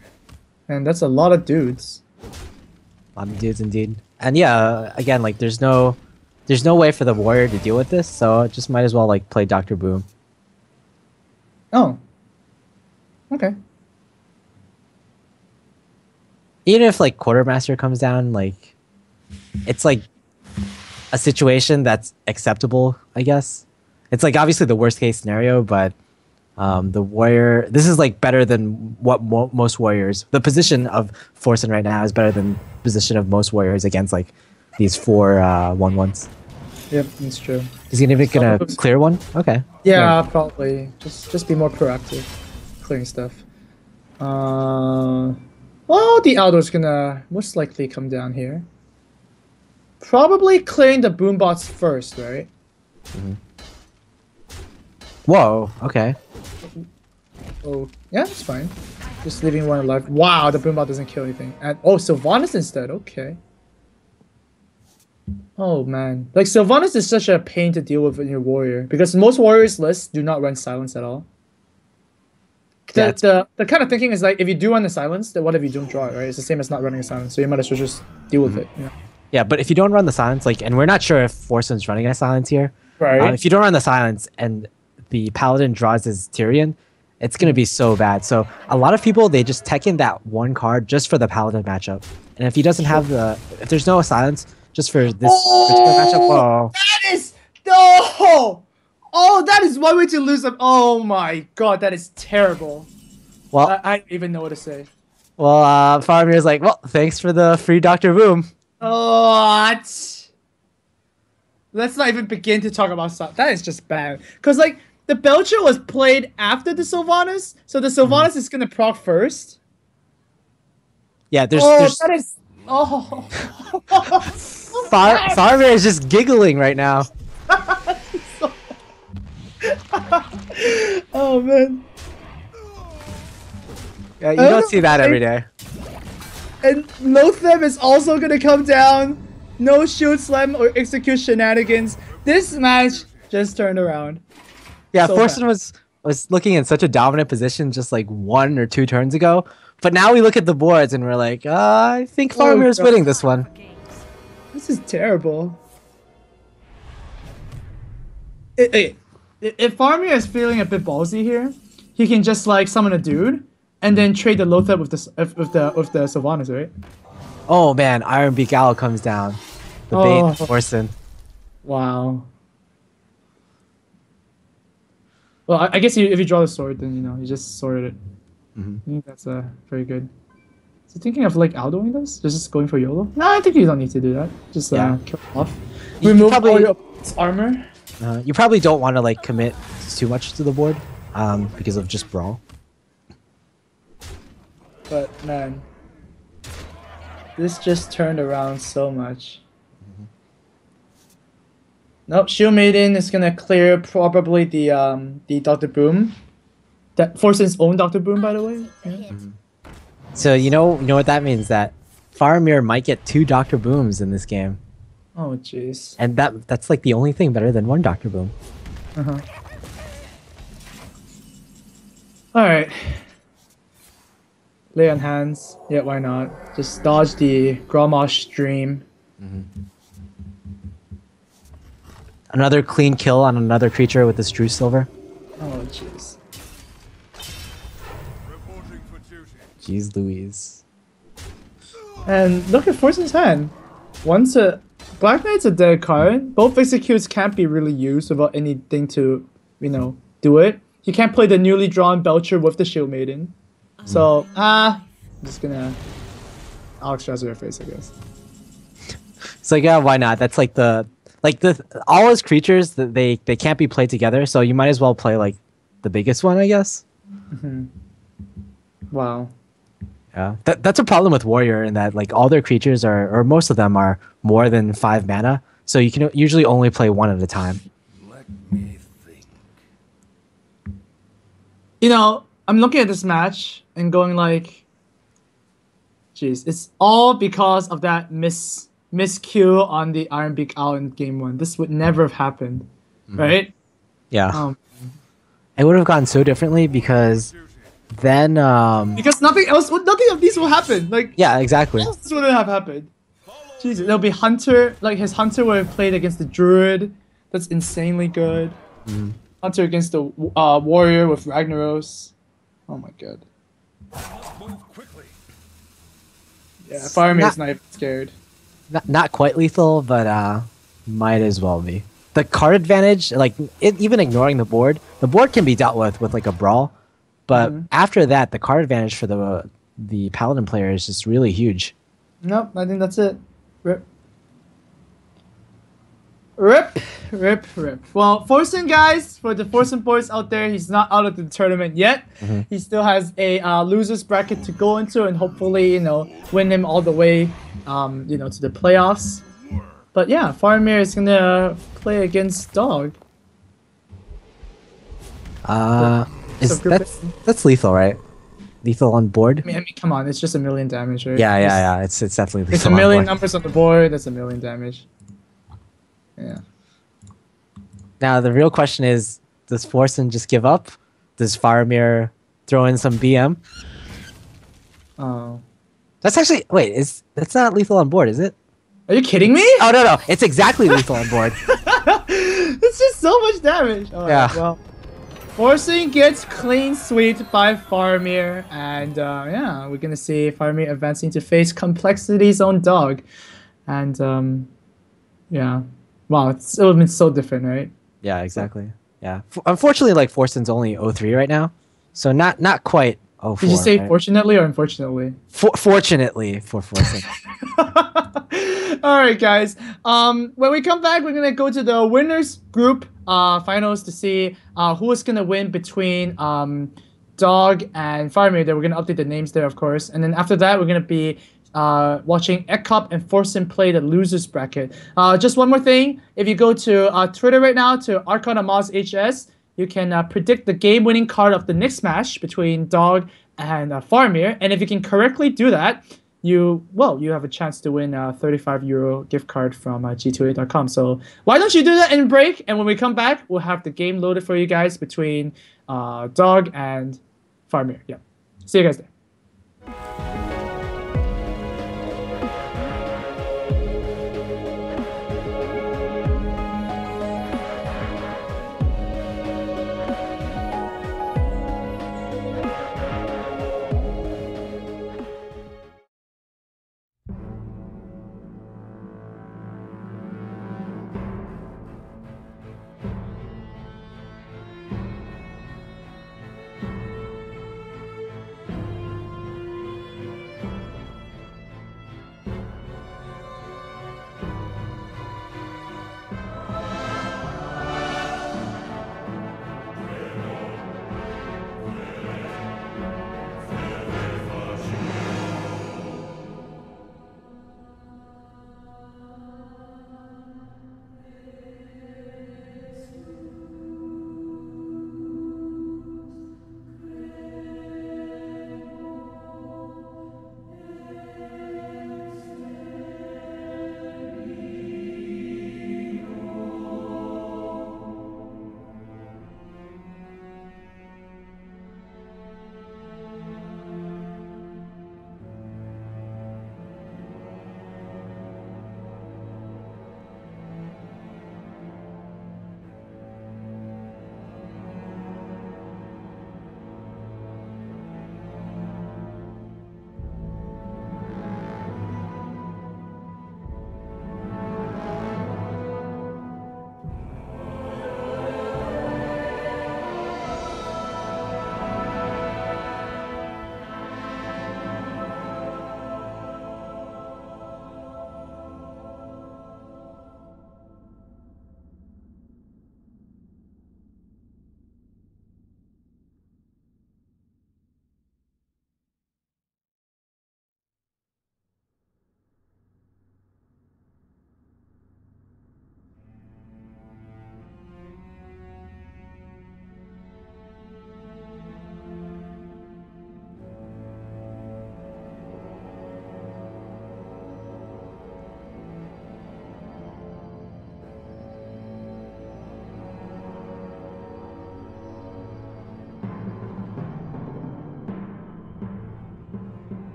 And that's a lot of dudes. A lot of dudes indeed. And yeah, again, like there's no way for the warrior to deal with this, so just might as well like play Dr. Boom. Oh. Okay. Even if like Quartermaster comes down, like it's like a situation that's acceptable, I guess. It's like obviously the worst case scenario, but the warrior, this is like better than what most warriors, the position of Forsen right now is better than the position of most warriors against like these 4 1/1s. Yep, that's true. Is he even gonna clear one? Okay. Yeah, probably. Just be more proactive, clearing stuff. Well, the Aldor's gonna most likely come down here. Probably clearing the boombots first, right? Whoa, okay. Oh, yeah, it's fine. Just leaving one alive. Wow, the boombot doesn't kill anything. And oh, Sylvanas instead. Okay. Oh man, like Sylvanas is such a pain to deal with in your warrior because most warriors lists do not run silence at all. The kind of thinking is like if you do run the silence, then what if you don't draw it, right? It's the same as not running a silence, so you might as well just deal with it. You know? Yeah, but if you don't run the silence, like, and we're not sure if Forsen's running a silence here. Right. If you don't run the silence and the paladin draws his Tyrion, it's gonna be so bad. So a lot of people, they just tech in that one card just for the paladin matchup. And if he doesn't have if there's no silence, just for this particular matchup, whoa. That is no. Oh, that is one way to lose them. Oh my god, that is terrible. Well, I don't even know what to say. Well, Faramir's like, well, thanks for the free Dr. Boom. What? Let's not even begin to talk about stuff. That is just bad. Because, like, the Belcher was played after the Sylvanas, so the Sylvanas is going to proc first. Yeah, there's... That is... Oh. Faramir is just giggling right now. Oh, man. Yeah, you don't see that every day. And Lotham is also going to come down. No shield slam or execute shenanigans. This match just turned around. Yeah, So Forsen was looking in such a dominant position just like 1 or 2 turns ago. But now we look at the boards and we're like, I think Faramir's God. winning this one. This is terrible. If Faramir is feeling a bit ballsy here, he can just like summon a dude and then trade the Lothar with the Sylvanas, right? Oh man, Iron Beak Owl comes down. The bait Forsen. Wow. Well, I guess if you draw the sword, then you just sorted it. I think that's very good. So thinking of like outdoing this, just going for YOLO. No, I think you don't need to do that. Just kill it off. You Remove probably- all your armor. You probably don't want to like commit too much to the board because of just brawl. But man, this just turned around so much. Nope, Shield Maiden is gonna clear probably the Dr. Boom. That Forsen's own Dr. Boom, by the way. Yeah. So you know what that means, that Faramir might get 2 Dr. Booms in this game. Oh jeez. And that's like the only thing better than 1 Dr. Boom. Alright. Lay on hands. Yeah, why not? Just dodge the Grommash stream. Another clean kill on another creature with this Drew Silver. Oh jeez. Reporting for duty. Jeez Louise. And look at Forsen's hand. Once a Black Knight's a dead card. Both executes can't be really used without anything to, do it. He can't play the newly drawn Belcher with the Shield Maiden. So, I'm just gonna Alex Strasser your face, I guess. It's like, yeah, why not? That's like all his creatures that they can't be played together, so you might as well play like the biggest one, I guess. Wow. Yeah, that's a problem with Warrior in that like all their creatures or most of them are more than 5 mana, so you can usually only play one at a time. Let me think. I'm looking at this match and going like, jeez, it's all because of that miscue on the Iron Beak Owl in game 1. This would never have happened, right? Yeah, it would have gone so differently because then Because nothing of these will happen. Like, yeah, exactly. this wouldn't have happened. Jesus, there'll be Hunter. Like his Hunter would have played against the Druid. That's insanely good. Hunter against the Warrior with Ragnaros. Oh my god. Move quickly. Yeah, Faramir's not even scared. Not quite lethal, but might as well be. The card advantage, like even ignoring the board can be dealt with like a brawl, but after that, the card advantage for the Paladin player is just really huge. Nope, I think that's it. Rip. Well, Forsen, guys, for the Forsen boys out there, he's not out of the tournament yet. He still has a losers bracket to go into, and hopefully, win him all the way, to the playoffs. But yeah, Faramir is gonna play against Dog. That's lethal, right? Lethal on board. I mean, come on, it's just a million damage, right? Yeah. It's definitely lethal. It's a million numbers on the board. That's a million damage. Yeah. Now the real question is, does Forsen just give up? Does Faramir throw in some BM? Oh. That's actually that's not lethal on board, is it? Are you kidding me? Oh no, it's exactly lethal on board. It's just so much damage. All right, Yeah. Well, Forsen gets clean sweep by Faramir, and yeah, we're gonna see Faramir advancing to face Complexity's own Dog, and yeah. Wow, it would have been so different, right? Yeah, exactly. Yeah. Unfortunately, like Forsen's only 0-3 right now, so not quite 0-4. Did you say right? fortunately or unfortunately? Fortunately for Forsen. All right, guys. When we come back, we're gonna go to the winners group finals to see who is gonna win between Dog and Faramir. We're gonna update the names there, of course, and then after that, we're gonna be watching Ekop and Forsen play the losers bracket. Just one more thing. If you go to Twitter right now to ArconAmazHS, you can predict the game-winning card of the next match between Dog and Faramir. And if you can correctly do that, you have a chance to win a 35 € gift card from G2A.com. So why don't you do that in break? And when we come back, we'll have the game loaded for you guys between Dog and Farmir. Yeah. See you guys there.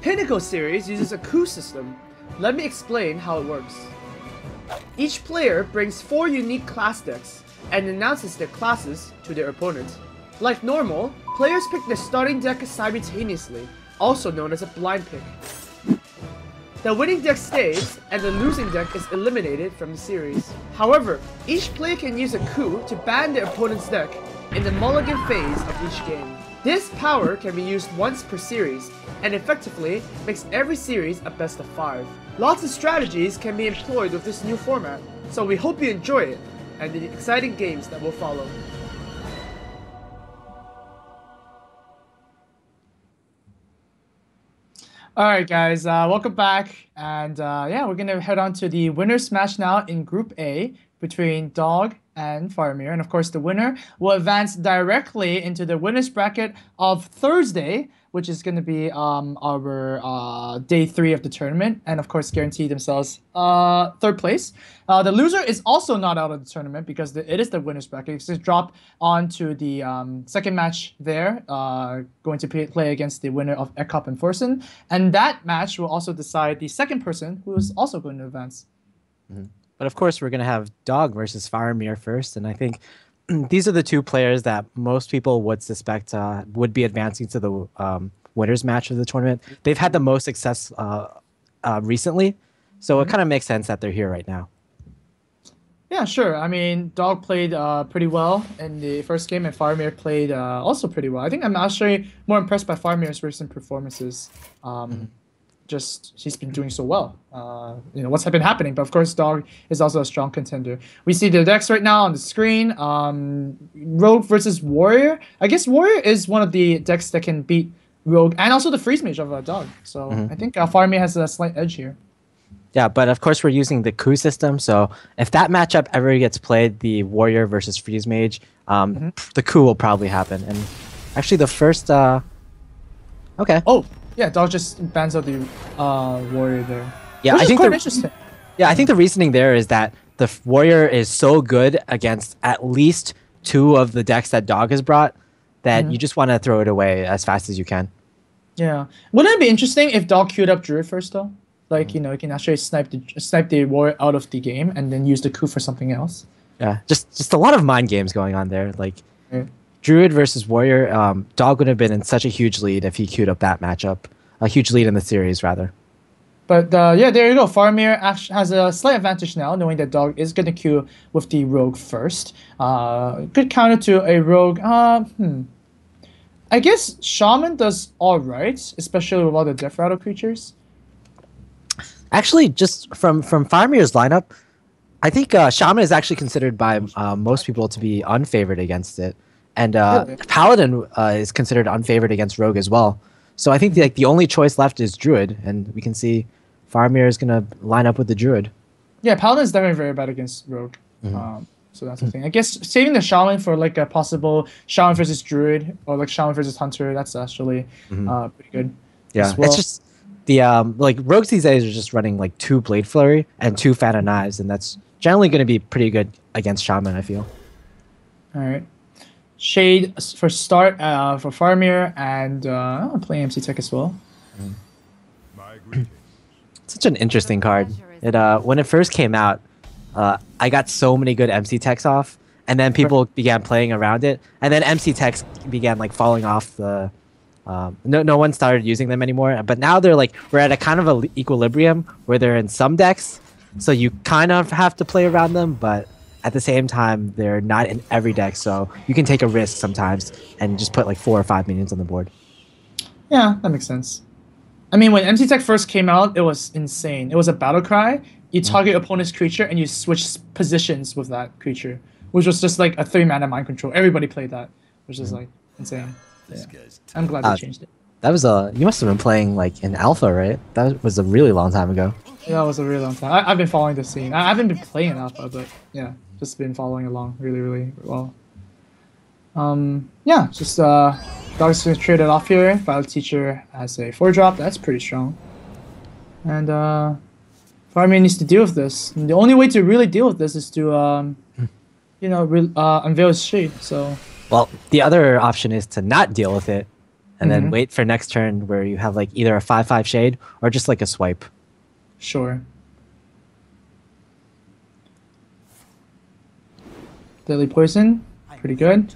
Pinnacle series uses a coup system. Let me explain how it works. Each player brings 4 unique class decks and announces their classes to their opponent. Like normal, players pick their starting deck simultaneously, also known as a blind pick. The winning deck stays, and the losing deck is eliminated from the series. However, each player can use a coup to ban their opponent's deck in the mulligan phase of each game. This power can be used once per series, and effectively makes every series a best of 5. Lots of strategies can be employed with this new format, so we hope you enjoy it, and the exciting games that will follow. Alright guys, welcome back, and yeah, we're gonna head on to the winner's match now in Group A between Dog and Faramir. And of course, the winner will advance directly into the winner's bracket of Thursday, which is going to be our day 3 of the tournament. And of course, guarantee themselves third place. The loser is also not out of the tournament because it is the winner's bracket. It's just drop onto the second match there, going to play against the winner of Ekop and Forsen. And that match will also decide the second person who is also going to advance. But of course, we're going to have Dog versus Faramir first. And I think these are the two players that most people would suspect would be advancing to the winners match of the tournament. They've had the most success recently. So it kind of makes sense that they're here right now. Yeah, sure. I mean, Dog played pretty well in the first game, and Faramir played also pretty well. I think I'm actually more impressed by Faramir's recent performances. Just he's been doing so well. What's been happening, but of course Dog is also a strong contender. We see the decks right now on the screen. Rogue versus Warrior. I guess Warrior is one of the decks that can beat Rogue and also the Freeze Mage of Dog. So I think Faramir has a slight edge here. Yeah, but of course we're using the coup system. So if that matchup ever gets played, the Warrior versus Freeze Mage, the coup will probably happen. And actually the first okay. Oh, yeah, Dog just bans out the Warrior there. Yeah, Which I is think quite interesting. Yeah, I think the reasoning there is that the Warrior is so good against at least 2 of the decks that Dog has brought that you just want to throw it away as fast as you can. Yeah. Wouldn't it be interesting if Dog queued up Druid first though? Like, you can actually snipe the Warrior out of the game and then use the coup for something else. Yeah, just a lot of mind games going on there. Like Yeah. Druid versus Warrior, Dog would have been in such a huge lead if he queued up that matchup. A huge lead in the series, rather. But yeah, there you go. Faramir has a slight advantage now, knowing that Dog is going to queue with the Rogue first. Good counter to a Rogue. I guess Shaman does all right, especially with all the Death Rattle creatures. Actually, just from Faramir's lineup, I think Shaman is actually considered by most people to be unfavored against it. And Paladin is considered unfavored against Rogue as well. So I think the only choice left is Druid, and we can see Faramir is going to line up with the Druid. Yeah, Paladin is definitely very bad against Rogue. So that's the thing. I guess saving the Shaman for like a possible Shaman versus Druid or like Shaman versus Hunter, that's actually pretty good. Yeah, well. it's just the Rogues these days are just running like 2 Blade Flurry and 2 Fan of Knives, and that's generally going to be pretty good against Shaman, I feel. All right. Shade for start for Faramir, and I'll play MC Tech as well. Such an interesting card. It when it first came out, I got so many good MC Techs off, and then people began playing around it, and then MC Techs began like falling off the. No one started using them anymore, but now we're at a kind of a equilibrium where they're in some decks, so you kind of have to play around them, but at the same time, they're not in every deck, so you can take a risk sometimes and just put like 4 or 5 minions on the board. Yeah, that makes sense. I mean, when MC Tech first came out, it was insane. It was a battle cry. You target opponent's creature and you switch positions with that creature, which was just like a 3-mana mind control. Everybody played that, which is like insane. Yeah. I'm glad they changed it. That was you must have been playing like in alpha, right? That was a really long time ago. Yeah, that was a really long time. I've been following the scene. I haven't been playing alpha, but yeah. Just been following along really, really well. Yeah, just Dog's gonna trade it off here. Battle Teacher has a 4-drop. That's pretty strong. And Faramir needs to deal with this. And the only way to really deal with this is to unveil his shade. So. Well, the other option is to not deal with it, and then wait for next turn where you have like either a 5/5 shade or just like a swipe. Sure. Deadly Poison, pretty good.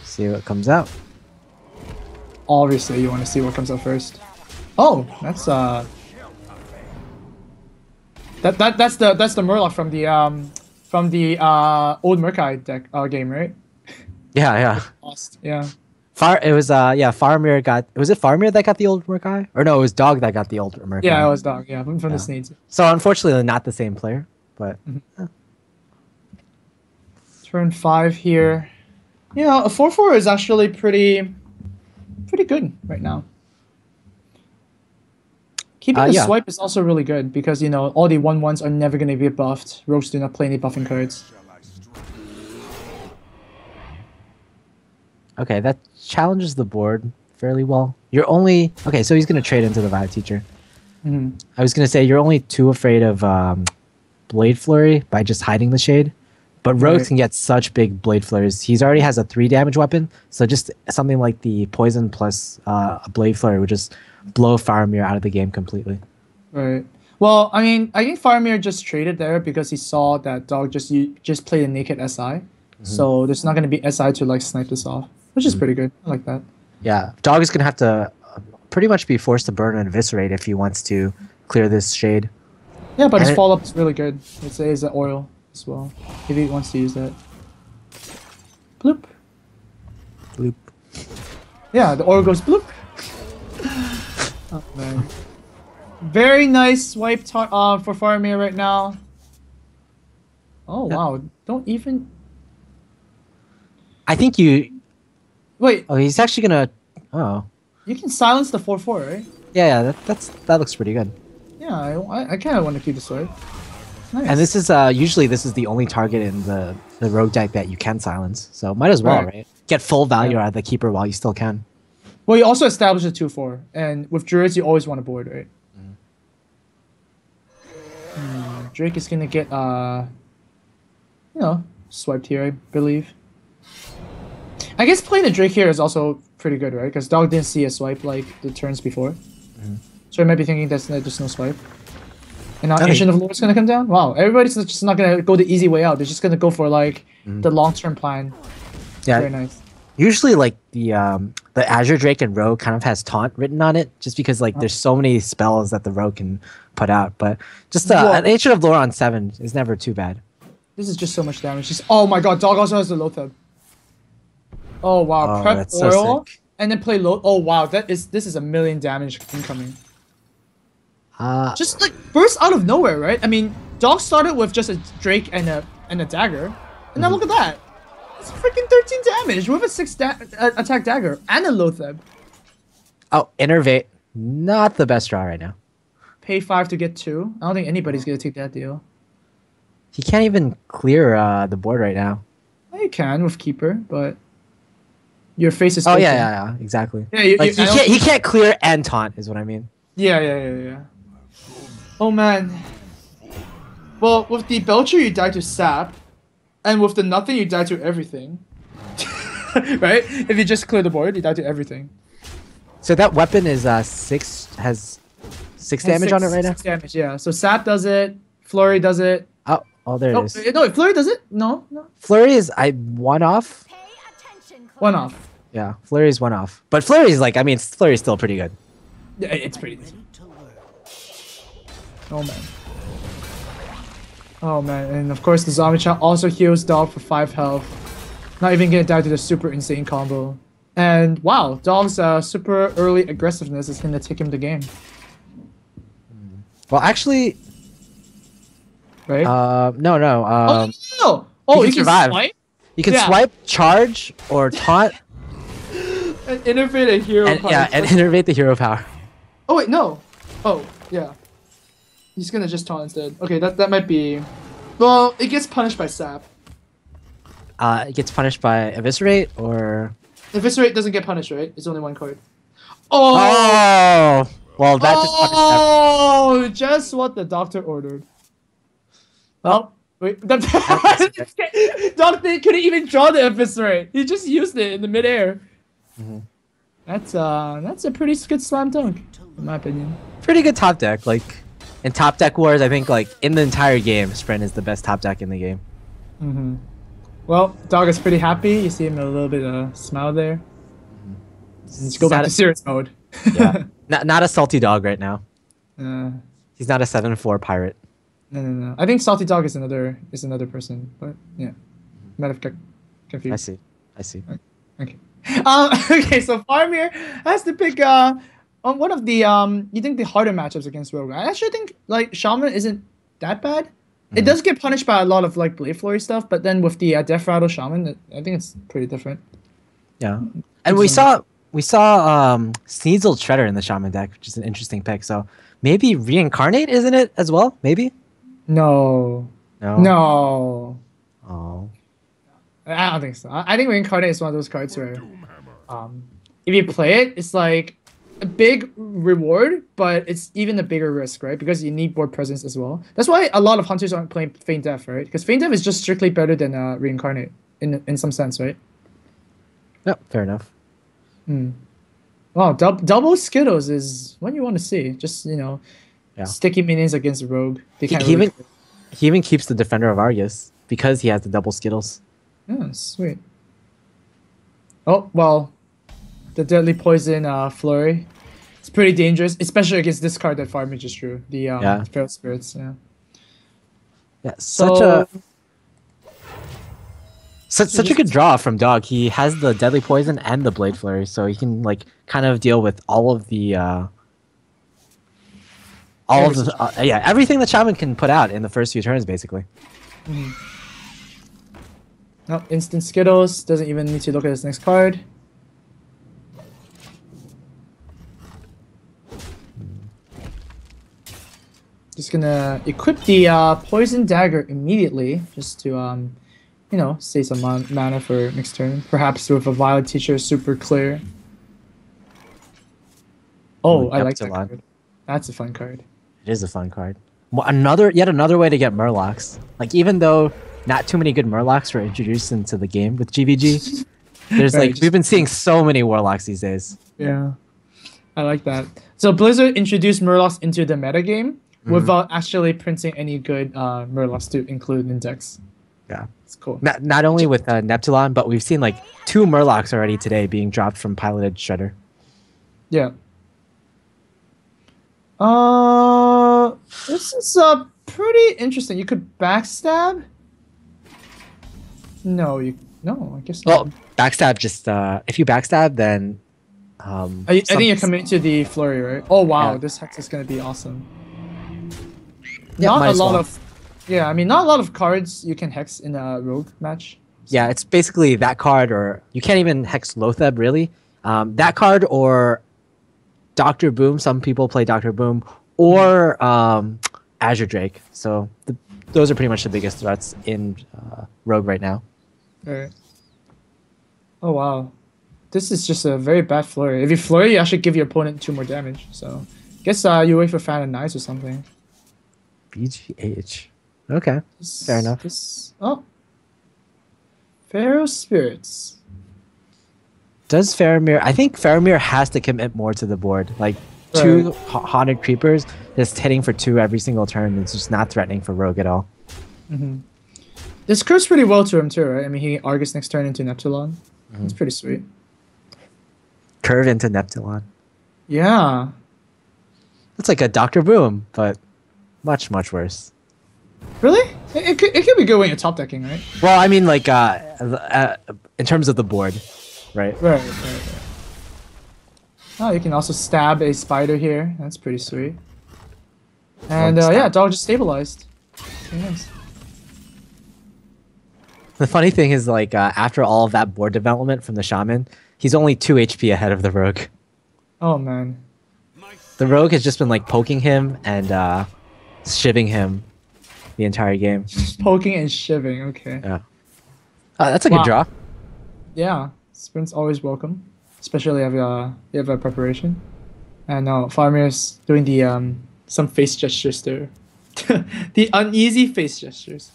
See what comes out. Obviously, you want to see what comes out first. Oh, that's that's the Murloc from the old Murkai deck game, right? Yeah. Lost. Yeah. Faramir got. Was it Faramir that got the old Murkai? Or no, it was Dog that got the old Murkai. Yeah, it was Dog. Yeah, from the Sneeds. So unfortunately, not the same player, but. Turn 5 here. Yeah, a 4/4 is actually pretty good right now. Keeping the Yeah. swipe is also really good because, you know, all the 1/1s are never going to be buffed. Rogues do not play any buffing cards. Okay, that challenges the board fairly well. You're only... Okay, so he's going to trade into the Vibe Teacher. Mhm. I was going to say, you're only too afraid of Blade Flurry by just hiding the Shade. But Rogues Right. can get such big Blade Flurries. He's already has a 3 damage weapon, so just something like the Poison plus a Blade Flurry would just blow Faramir out of the game completely. Right. Well, I mean, I think Faramir just traded there because he saw that Dog just played a naked SI. So there's not going to be SI to like snipe this off, which is pretty good. I like that. Yeah, Dog is going to have to pretty much be forced to burn and eviscerate if he wants to clear this Shade. Yeah, but his And it- follow-up is really good. It says the oil as well, if he wants to use that. Bloop. Bloop. Yeah, the oil goes bloop. Oh, man. Very nice swipe for Faramir right now. Oh, Yeah. wow. Don't even... I think you... Wait, Oh, he's actually going to... Oh. you can silence the 4/4, right? Yeah, that looks pretty good. Yeah, I kind of want to keep the swipe. Nice. And this is usually this is the only target in the rogue deck that you can silence. So might as well, Right. right? Get full value Yeah. out of the keeper while you still can. Well, you also established a 2/4, and with Druids, you always want to board, right? Drake is gonna get, you know, swiped here, I believe. I guess playing the Drake here is also pretty good, right? Because Dog didn't see a swipe like the turns before. So I might be thinking there's no swipe. And now Okay. Ancient of Lore is gonna come down? Wow, everybody's just not gonna go the easy way out. They're just gonna go for, like, the long-term plan. Yeah. Very nice. Usually, like the Azure Drake and Rogue kind of has taunt written on it, just because like there's so many spells that the Rogue can put out. But just Well- an Ancient of Lore on 7 is never too bad. This is just so much damage. Oh my god, Dog also has the Lotheb. Oh wow, Oh, prep that's so oil sick. and then play low. Oh wow, this is a million damage incoming. Just like burst out of nowhere, right? I mean, Dog started with just a Drake and a dagger, and now look at that. It's freaking 13 damage with a 6 attack dagger and a Lotheb. Oh, Innervate, not the best draw right now. Pay 5 to get 2. I don't think anybody's gonna take that deal. He can't even clear the board right now. Well, you can with Keeper, but your face is Oh open. yeah, exactly. Yeah, you, Like you, I don't- he can't clear and taunt is what I mean. Yeah. Oh man. Well, with the Belcher, you die to Sap, and with the Nothing, you die to everything. Right? If you just clear the board, you die to everything. So that weapon is has 6 damage on it right now. 6 damage, yeah. So Sap does it, Flurry does it. Oh, there it Oh, is. no, Flurry does it? No. Flurry is one off. Pay attention, One class. off. Yeah, Flurry is one off. But Flurry is like, I mean, Flurry is still pretty good. Yeah, it's pretty easy. Oh man. Oh man, and of course the Zombie Chow also heals Dog for 5 health. Not even gonna die to the super insane combo. And wow, Dog's super early aggressiveness is gonna take him the game. Well, actually, Right? no. no! Oh, can you can survive. swipe? You can Yeah. swipe, charge, or taunt, And innovate a hero and power. yeah, and innervate the hero power. Oh wait, no. Oh, yeah. He's gonna just taunt instead. Okay, that might be... Well, it gets punished by Sap. It gets punished by eviscerate or. Eviscerate doesn't get punished, right? It's only 1 card. Oh! Oh, well, that just punished that. Oh, just what the doctor ordered. Well, Wait, the doctor couldn't even draw the eviscerate. He just used it in the midair. That's a pretty good slam dunk, in my opinion. pretty good top deck. Like in top deck wars, I think like in the entire game, Sprint is the best top deck in the game. Well, Dog is pretty happy. You see him a little bit of smile there. Let's go Is back that to a- serious mode. Yeah, not a salty dog right now. No. He's not a 7/4 pirate. I think Salty Dog is another person, but yeah, might have got I confused. see. Okay. Okay. So Faramir has to pick on one of the you think the harder matchups against Rogue. I actually think like Shaman isn't that bad. It does get punished by a lot of like Blade Flurry stuff, but then with the Death Rattle Shaman, I think it's pretty different. Yeah, and we saw Sneasel Shredder in the Shaman deck, which is an interesting pick. So maybe Reincarnate, isn't it as well? Maybe. No. No. No. Oh. I don't think so. I think Reincarnate is one of those cards where, if you play it, it's like a big reward, but it's even a bigger risk, right? Because you need board presence as well. That's why a lot of hunters aren't playing Feint Death, right? Because Feint Death is just strictly better than Reincarnate in some sense, right? Yep. Fair enough. Wow, double Skittles is what you want to see. Just Yeah. sticky minions against Rogue. They He, can't he really. even he even keeps the Defender of Argus because he has the double Skittles. Yeah, sweet. Oh well, the Deadly Poison Flurry. It's pretty dangerous, especially against this card that Farmer just drew. The Feral Spirits. Yeah. Yeah. So, Such a good draw from Dog. He has the Deadly Poison and the Blade Flurry, so he can like kind of deal with all of the everything the Shaman can put out in the first few turns, basically. oh, instant Skittles. Doesn't even need to look at his next card. Just gonna equip the Poison Dagger immediately, just to save some mana for next turn. Perhaps with a Violet Teacher, super clear. Oh, I like that Neptulon. card. That's a fun card. It is a fun card. Yet another way to get Murlocs. Like even though not too many good Murlocs were introduced into the game with GVG, there's Right, we've been seeing so many Warlocks these days. Yeah, I like that. So Blizzard introduced Murlocs into the metagame without actually printing any good Murlocs to include in decks. Yeah. It's cool. Not only with Neptulon, but we've seen like 2 Murlocs already today being dropped from piloted Shredder. Yeah. This is pretty interesting. You could backstab. No, I guess not. Well, backstab just if you backstab, then I think you're coming to the flurry, right? Oh wow, Yeah. this hex is gonna be awesome. Yeah, Not might a as lot well. of, yeah. I mean, not a lot of cards you can hex in a rogue match. Yeah, it's basically that card, or you can't even hex Lotheb really. That card or Doctor Boom. Some people play Doctor Boom or Azure Drake. So those are pretty much the biggest threats in Rogue right now. Alright. Oh wow, this is just a very bad flurry. If you flurry, you actually give your opponent 2 more damage. So, guess you wait for Fan and Knives or something. BGH. Okay, fair enough. Feral Spirits. Does Faramir? I think Faramir has to commit more to the board. Like Right. 2 Haunted Creepers, just hitting for 2 every single turn. It's just not threatening for Rogue at all. This curves pretty well to him too, right? I mean, he Argus next turn into Neptulon. It's pretty sweet. Curve into Neptulon. Yeah. It's like a Doctor Boom, but much worse. Really? It could be good when you're top decking, right? Well, I mean, like in terms of the board, right? Right. Oh, you can also stab a spider here. That's pretty sweet. And One stab. yeah, dog just stabilized. Very nice. The funny thing is, like after all of that board development from the Shaman, he's only 2 HP ahead of the Rogue. Oh man. The Rogue has just been like poking him and shivving him the entire game. Poking and shivving. Okay. Yeah. That's a good Wow. draw. Yeah. Sprints always welcome, especially if you have a preparation. And now Farmir's doing the some face gestures there. The uneasy face gestures.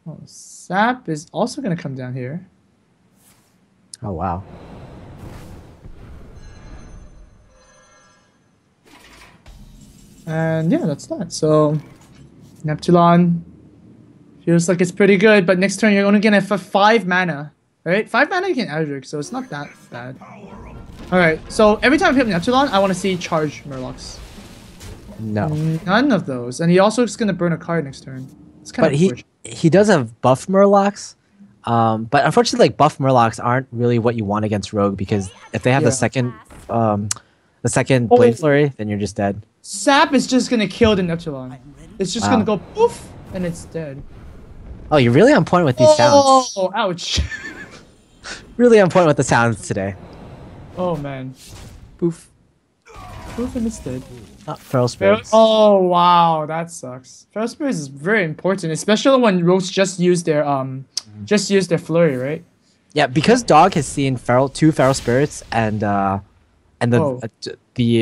Oh, Sap is also gonna come down here. Oh wow. And yeah, that's that. So Neptulon feels like it's pretty good, but next turn you're only gonna have 5 mana. Right? 5 mana you can Azure, so it's not that bad. Alright, so every time I hit Neptulon, I want to see charge Murlocs. No. None of those. And he also is gonna burn a card next turn. It's kind But of he does have buff Murlocs. But unfortunately, like buff Murlocs aren't really what you want against Rogue, because if they have Yeah. the second Blade Flurry, then you're just dead. Sap is just gonna kill the Neptulon. It's just gonna go poof and it's dead. Oh, you're really on point with these sounds. Oh, ouch. Really on point with the sounds today. Oh man. Boof. Both of them is dead. Feral Spirits. Oh wow, that sucks. Feral Spirits is very important, especially when rogues just use their flurry, right? Yeah, because Dog has seen two Feral Spirits and the Oh.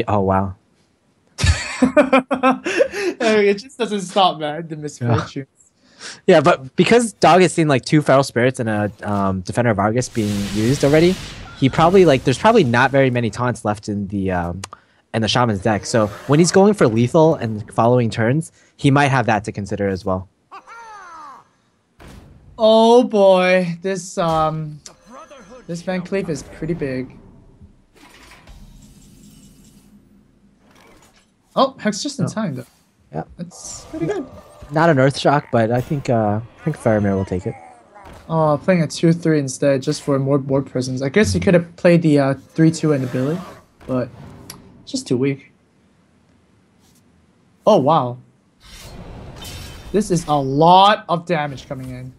oh wow. It just doesn't stop, man. The misfortunes. Yeah, but because Dog has seen like two Feral Spirits and a Defender of Argus being used already, he probably there's probably not very many taunts left in the Shaman's deck. So when he's going for lethal and following turns, he might have that to consider as well. Oh boy, this Van Cleef is pretty big. Oh, Hex just in time though. Yeah, That's pretty good. not an Earth Shock, but I think Faramir will take it. Oh, playing a 2/3 instead just for more board presence. I guess you could have played the 3/2 and the Billy, but it's just too weak. Oh wow. This is a lot of damage coming in.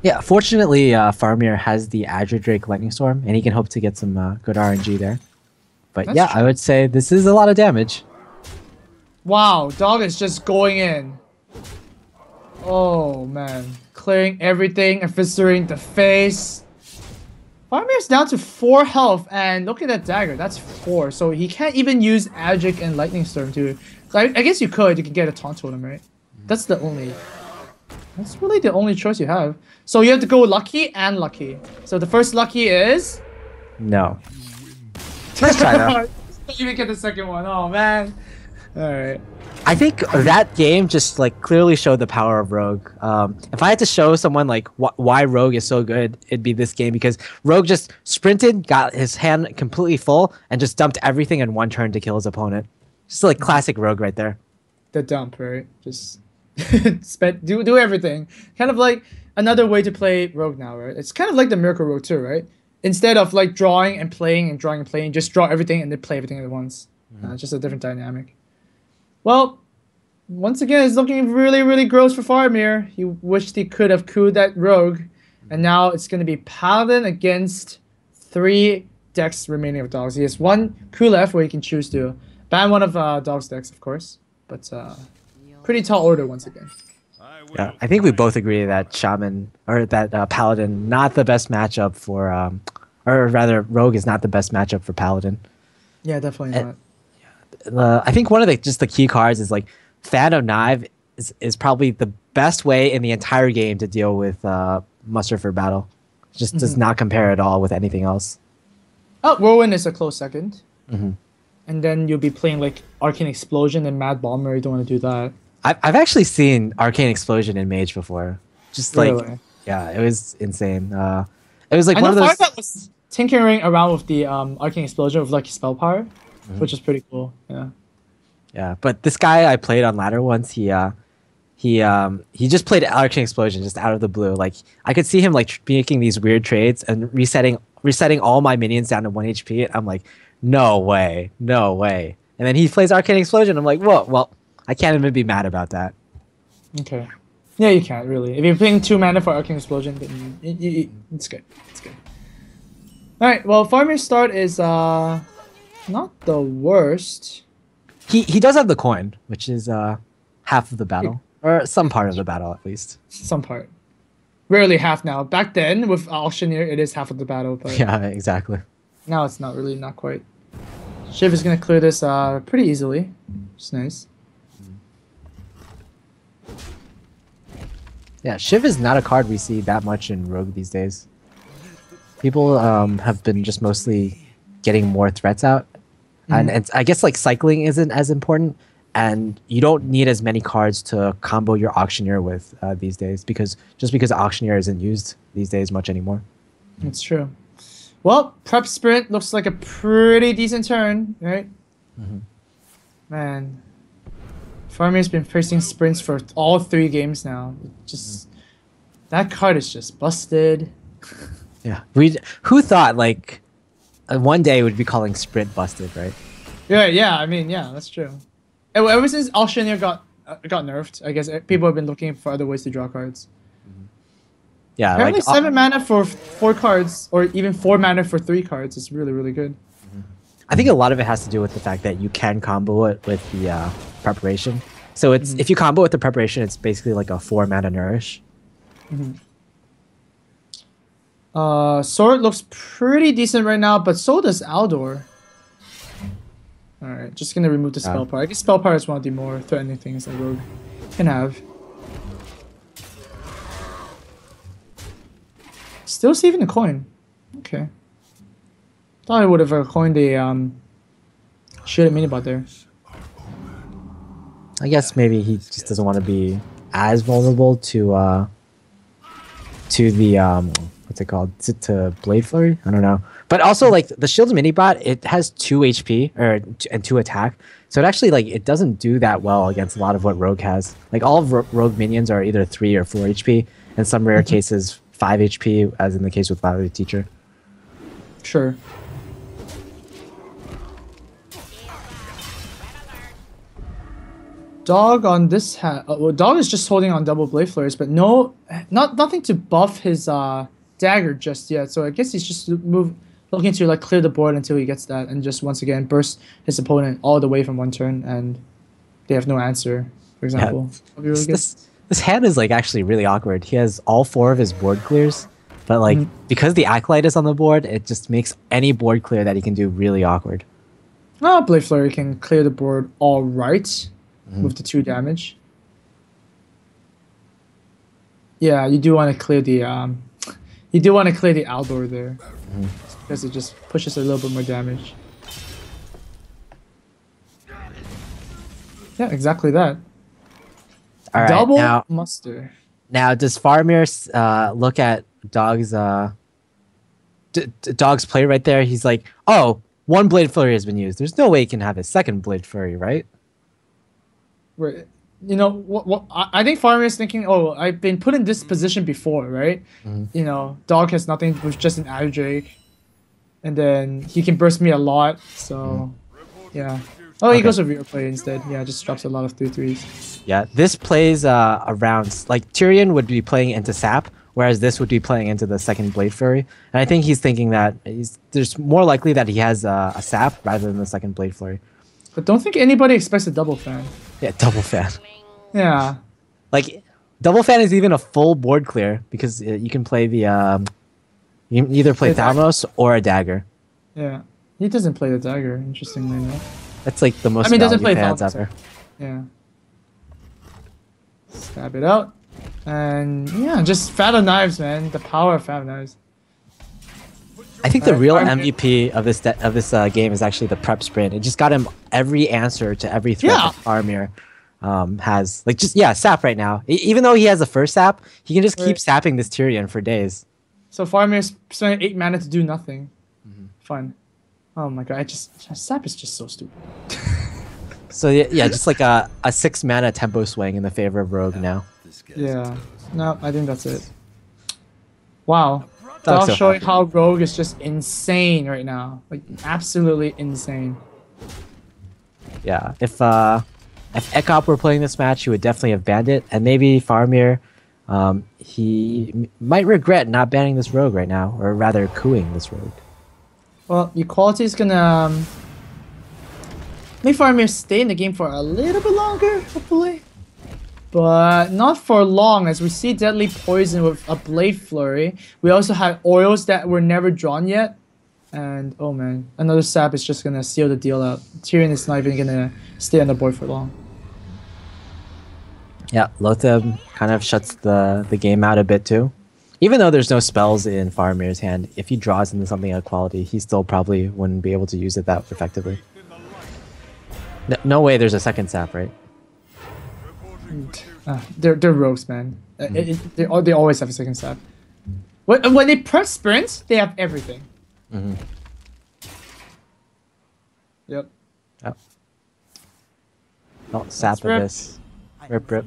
Yeah, fortunately, Faramir has the Azure Drake Lightning Storm, and he can hope to get some good RNG there. But That's yeah, true. I would say this is a lot of damage. Wow, Dog is just going in. Oh man, clearing everything, eviscerating the face. Faramir's down to 4 health, and look at that dagger. That's 4, so he can't even use Adric and Lightning Storm to. I guess you could get a taunt totem, right? That's really the only choice you have. So you have to go lucky and lucky. So the first lucky is. No. Let's try that. Don't even get the second one. Oh man. All right. I think that game just clearly showed the power of Rogue. If I had to show someone why Rogue is so good, it'd be this game because Rogue just sprinted, got his hand completely full, and just dumped everything in one turn to kill his opponent. Just classic Rogue right there. The dump, right? Just do everything. Kind of like another way to play Rogue now, right? It's kind of like the Miracle Rogue too, right? Instead of drawing and playing and drawing and playing, just draw everything and then play everything at once. Just a different dynamic. Well, once again, it's looking really, really gross for Faramir. He wished he could have cooed that Rogue, and now it's going to be Paladin against 3 decks remaining of Dogs. He has 1 coup left where he can choose to ban one of Dog's decks, of course, but pretty tall order once again. Yeah, I think we both agree that Shaman or that Paladin not the best matchup for, or rather, Rogue is not the best matchup for Paladin. Yeah, definitely not. I think one of the key cards is Fan of Knife is probably the best way in the entire game to deal with Muster for Battle. Just does not compare at all with anything else. Oh, Whirlwind is a close second. Mm-hmm. And then you'll be playing Arcane Explosion and Mad Bomber. You don't want to do that. I've actually seen Arcane Explosion in Mage before. Just Really? yeah, it was insane. It was I one know of those. Firebat was tinkering around with the Arcane Explosion with spell power, which is pretty cool. Yeah. Yeah, but this guy I played on ladder once, he just played Arcane Explosion just out of the blue. I could see him making these weird trades and resetting all my minions down to 1 HP. And I'm like, no way. And then he plays Arcane Explosion. I'm like, whoa, well, I can't even be mad about that. Okay. Yeah, you can't really. If you're playing 2 mana for Arcane Explosion, then it's good. It's good. All right. Well, Faramir's start is not the worst. He does have the coin, which is half of the battle, or some part of the battle at least. Some part. Rarely half now. Back then, with Auctioneer, it is half of the battle, but Yeah, exactly. now it's not really, not quite. Shiv is going to clear this pretty easily. It's nice. Yeah, Shiv is not a card we see that much in Rogue these days. People have been just mostly getting more threats out. And I guess cycling isn't as important, and you don't need as many cards to combo your Auctioneer with these days because Auctioneer isn't used these days much anymore. It's true. Well, Prep Sprint looks like a pretty decent turn, right? Man, Faramir's been facing sprints for all 3 games now. That card is just busted. Yeah, who thought one day we'd be calling Sprint busted, right? Yeah. I mean, yeah, that's true. Ever since Auctioneer got nerfed, I guess people have been looking for other ways to draw cards. Yeah, Apparently 7 mana for 4 cards, or even 4 mana for 3 cards is really, really good. I think a lot of it has to do with the fact that you can combo it with the preparation. So it's if you combo with the preparation, it's basically like a 4-mana nourish. Sword looks pretty decent right now, but so does Aldor. Alright, just gonna remove the spell power. I guess spell power is one of the more threatening things that Rogue can have. Still saving a coin. Okay. Thought I would have coined the shit mini bot there. I guess maybe he just doesn't want to be as vulnerable to the what's it called, to Blade Flurry. I don't know, but also like the Shield's mini bot, it has 2 HP and 2 attack, so it actually like it doesn't do that well against a lot of what Rogue has. Like all of Rogue minions are either 3 or 4 HP, in some rare cases 5 HP, as in the case with Valley Teacher. Sure. Dog on this well, Dog is just holding on double Blade Flurries, but nothing to buff his dagger just yet. So I guess he's just looking to like clear the board until he gets that, and just once again burst his opponent all the way from one turn, and they have no answer. For example, this hand is like actually really awkward. He has all 4 of his board clears, but like because the Acolyte is on the board, it just makes any board clear that he can do really awkward. Oh, Blade Flurry can clear the board all right. With the 2 damage. Yeah, you do want to clear the Aldor there. Because it just pushes a little bit more damage. Yeah, exactly that. All right, Double muster. Now does Faramir look at Dog's Dog's play right there? He's like, oh, 1 Blade Flurry has been used. There's no way he can have his 2nd Blade Flurry, right? Right. You know what? I think Faramir is thinking, oh, I've been put in this position before, right? You know, Dog has nothing with just an Adder Drake, and then he can burst me a lot. So, yeah. Oh, he goes with rear play instead. Yeah, just drops a lot of 3/3s. Yeah, this plays around, like Tyrion would be playing into Sap, whereas this would be playing into the 2nd Blade Flurry. And I think he's thinking that there's more likely that he has a Sap rather than the 2nd Blade Flurry. But don't think anybody expects a double fan. Yeah, double fan. Yeah. Like, double fan is even a full board clear because you can play the you can either play Thalmos or a dagger. Yeah, he doesn't play the dagger. Interestingly enough. That's like the most. Doesn't play fans Thalmos ever. Yeah. Stab it out, and yeah, just Fat of Knives, man. The power of Fat of Knives. I think the real MVP of this game is actually the prep sprint. It just got him every answer to every threat that Faramir has. Like sap right now. Even though he has the first sap, he can just keep sapping this Tyrion for days. So Faramir's spending 8 mana to do nothing. Fun. Oh my god, sap is just so stupid. So yeah, just like a 6 mana tempo swing in the favor of Rogue now. Yeah. No, I think that's it. Wow. I'll show you how Rogue is just insane right now. Like, absolutely insane. Yeah, if Ekop were playing this match, he would definitely have banned it. And maybe Faramir, he might regret not banning this Rogue right now. Or rather, cooing this Rogue. Well, Equality is gonna make Faramir stay in the game for a little bit longer, hopefully. But not for long, as we see Deadly Poison with a Blade Flurry. We also had oils that were never drawn yet. And, oh man, another sap is just gonna seal the deal out. Tyrion is not even gonna stay on the board for long. Yeah, Lotheb kind of shuts the game out a bit too. Even though there's no spells in Faramir's hand, if he draws into something of quality, he still probably wouldn't be able to use it that effectively. No way there's a 2nd sap, right? They're rogues, man. They always have a 2nd sap. When they press sprint, they have everything. Yep. Oh. Oh, sap of this. Rip.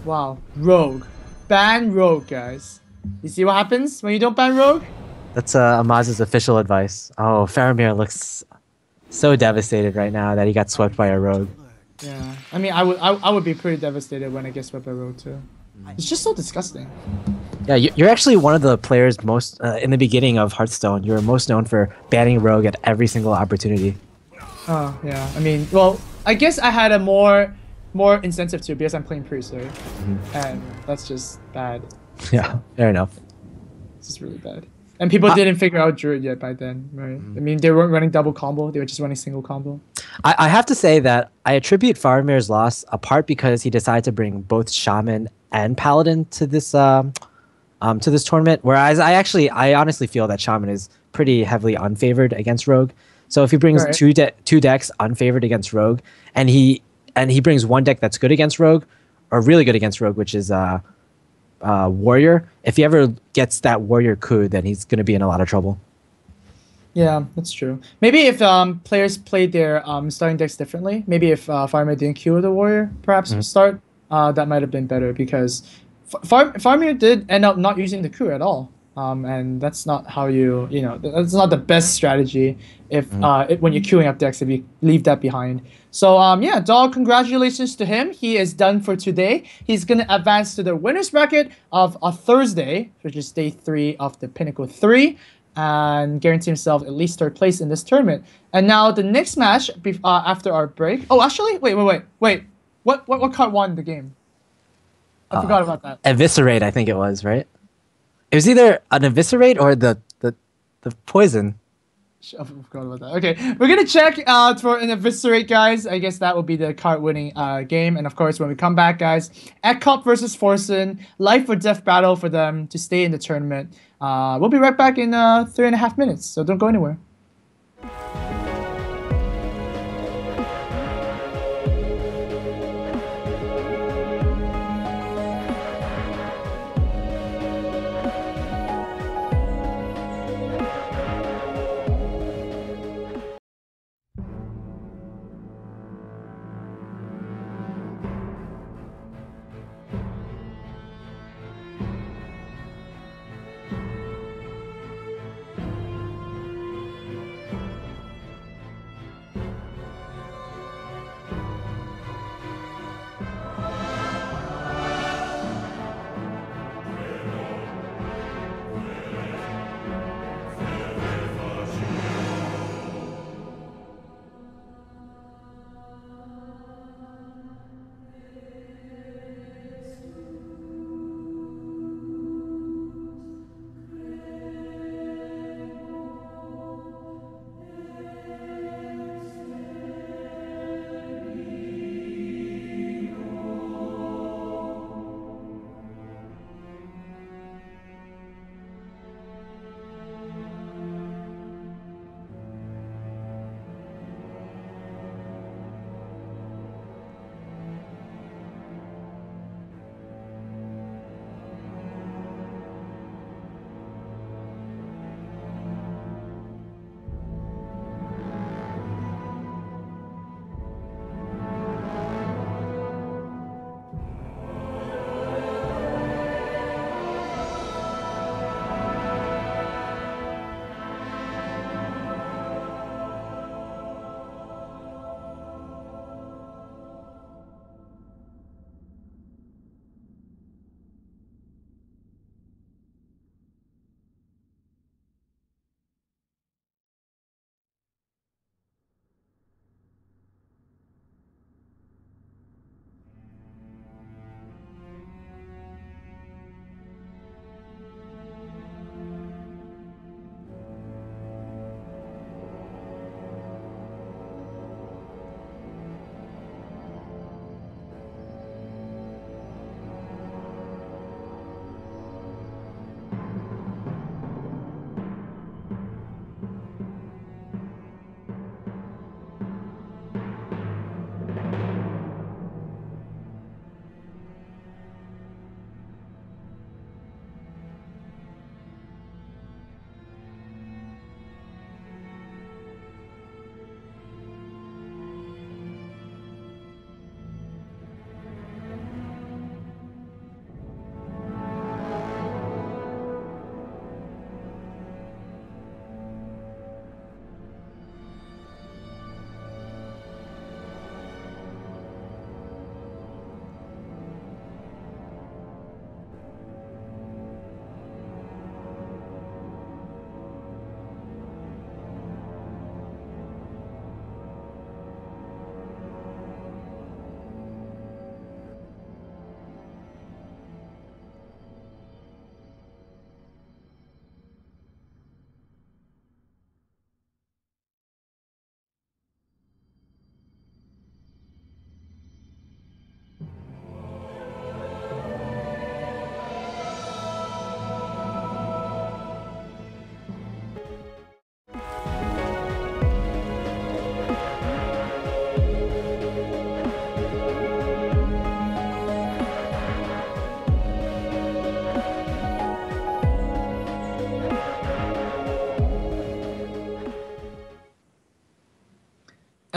Wow, Rogue. Ban Rogue, guys. You see what happens when you don't ban Rogue? That's Amaz's official advice. Oh, Faramir looks so devastated right now that he got swept by a Rogue. Yeah, I mean, I would be pretty devastated when I get swept by Rogue too. It's just so disgusting. Yeah, you're actually one of the players most in the beginning of Hearthstone. You were most known for banning Rogue at every single opportunity. Oh yeah, I mean, well, I guess I had a more incentive to because I'm playing priest, right? And that's just bad. Yeah, fair enough. It's just really bad. And people didn't figure out Druid yet by then, right? I mean, they weren't running double combo; they were just running single combo. I have to say that I attribute Faramir's loss apart because he decided to bring both Shaman and Paladin to this tournament. Whereas I honestly feel that Shaman is pretty heavily unfavored against Rogue. So if he brings Right. two decks unfavored against Rogue, and he brings one deck that's good against Rogue, or really good against Rogue, which is Warrior. If he ever gets that Warrior coup, then he's going to be in a lot of trouble. Yeah, that's true. Maybe if players played their starting decks differently, maybe if Farmer didn't queue the Warrior, perhaps start, that might have been better because Farmer did end up not using the coup at all. And that's not how that's not the best strategy if when you're queuing up decks if you leave that behind. So yeah, Dog, congratulations to him. He is done for today. He's gonna advance to the winners bracket of a Thursday, which is day 3 of the Pinnacle 3. And guarantee himself at least 3rd place in this tournament. And now the next match after our break. Oh, actually, wait. What card won the game? I forgot about that. Eviscerate, I think it was, right? It was either an Eviscerate or the poison. I forgot about that. Okay, we're gonna check for an Eviscerate, guys. I guess that will be the card winning game. And of course, when we come back, guys, Ekop versus Forsen, life or death battle for them to stay in the tournament. We'll be right back in 3.5 minutes, so don't go anywhere.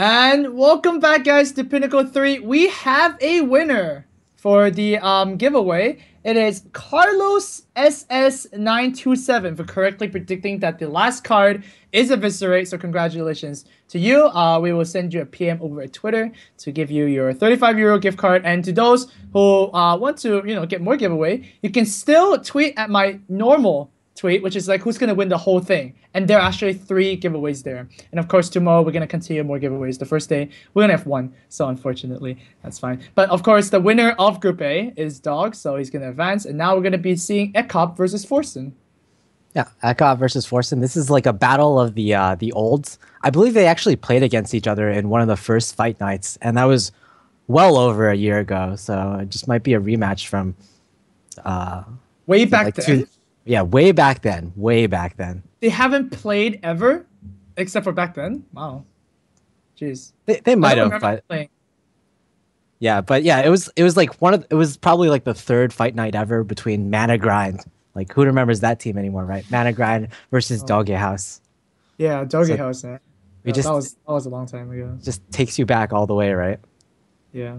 And welcome back, guys, to Pinnacle 3. We have a winner for the giveaway. It is Carlos SS927 for correctly predicting that the last card is Eviscerate. So congratulations to you. We will send you a PM over at Twitter to give you your €35 gift card. And to those who want to, get more giveaway, you can still tweet at my normal tweet, which is like who's gonna win the whole thing, and there are actually 3 giveaways there. And of course tomorrow we're gonna continue more giveaways. The first day we're gonna have 1, so unfortunately that's fine. But of course the winner of Group A is Dog, so he's gonna advance, and now we're gonna be seeing Ekop versus Forsen. Yeah, Ekop versus Forsen. This is like a battle of the olds. I believe they actually played against each other in one of the first fight nights, and that was well over a year ago. So it just might be a rematch from way back then. Yeah, way back then. Way back then. They haven't played ever, except for back then. Wow, jeez. They might have, but playing. Yeah, but yeah, it was like it was probably like the 3rd fight night ever between Mana Grind. Like who remembers that team anymore, right? Mana Grind versus Doggy House. Yeah, Doggy House. Man. That was a long time ago. Just takes you back all the way, right? Yeah.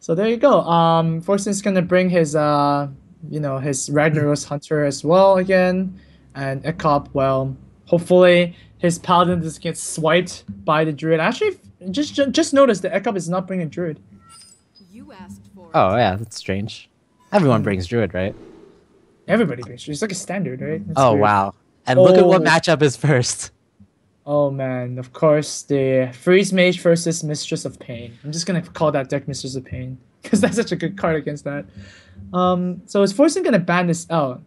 So there you go. Forsen's gonna bring his his Ragnaros Hunter as well again, and Ekop, well, hopefully his Paladin just gets swiped by the Druid. Actually, just noticed that Ekop is not bringing Druid. You asked for it. Oh yeah, that's strange. Everyone brings Druid, right? Everybody brings Druid. It's like a standard, right? That's oh weird. Wow. And look at what matchup is first. Oh man, of course the Freeze Mage versus Mistress of Pain. I'm just gonna call that deck Mistress of Pain because that's such a good card against that. So is Forsen gonna ban this out?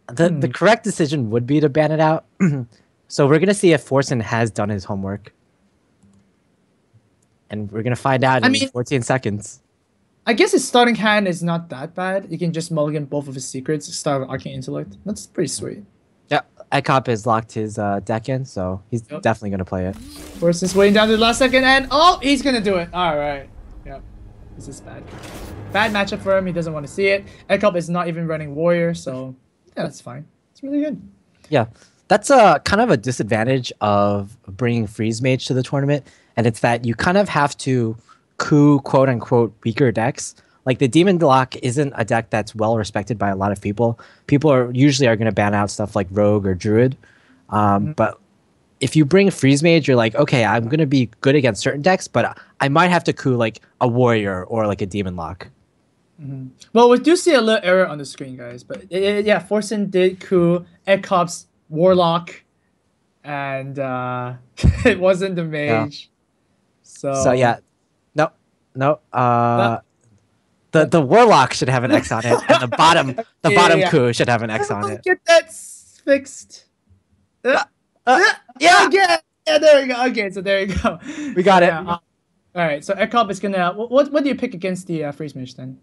The correct decision would be to ban it out. So we're gonna see if Forsen has done his homework, and we're gonna find out in 14 seconds. I guess his starting hand is not that bad. You can just mulligan both of his secrets, start with Arcane Intellect. That's pretty sweet. Yeah, Ekop has locked his deck in, so he's definitely gonna play it. Forsen's waiting down to the last second, and he's gonna do it. All right. Yep. This is bad. Bad matchup for him. He doesn't want to see it. Ekop is not even running Warrior, so yeah, that's fine. It's really good. Yeah, that's a kind of a disadvantage of bringing Freeze Mage to the tournament, and it's that you kind of have to coup quote unquote weaker decks. Like the Demon Lock isn't a deck that's well respected by a lot of people. People are usually going to ban out stuff like Rogue or Druid, but if you bring Freeze Mage, you're like, okay, I'm going to be good against certain decks, but I might have to coup like a Warrior or like a Demon Lock. Well, we do see a little error on the screen, guys. But yeah, Forsen did coup Ekop's Warlock, and it wasn't the Mage. Yeah. So yeah, no. The Warlock should have an X on it, and the bottom coup should have an X on it. Get that fixed. Yeah. Okay. Yeah, there we go. Okay, so there you go. We got it. All right, so Ekop is gonna. What do you pick against the Freeze Mage then?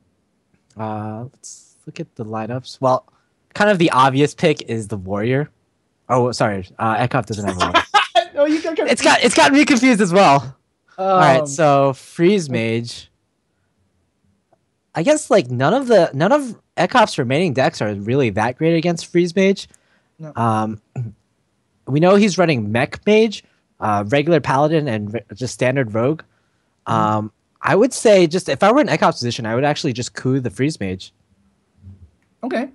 Let's look at the lineups. Well, kind of the obvious pick is the Warrior. Oh, sorry. Ekop doesn't have a Warrior. Oh, you got it's got me confused as well. All right, so Freeze Mage. I guess like none of Ekop's remaining decks are really that great against Freeze Mage. No. We know he's running Mech Mage, regular Paladin, and just standard Rogue. I would say just if I were in Ekop's position, I would actually just coup the Freeze Mage. Okay.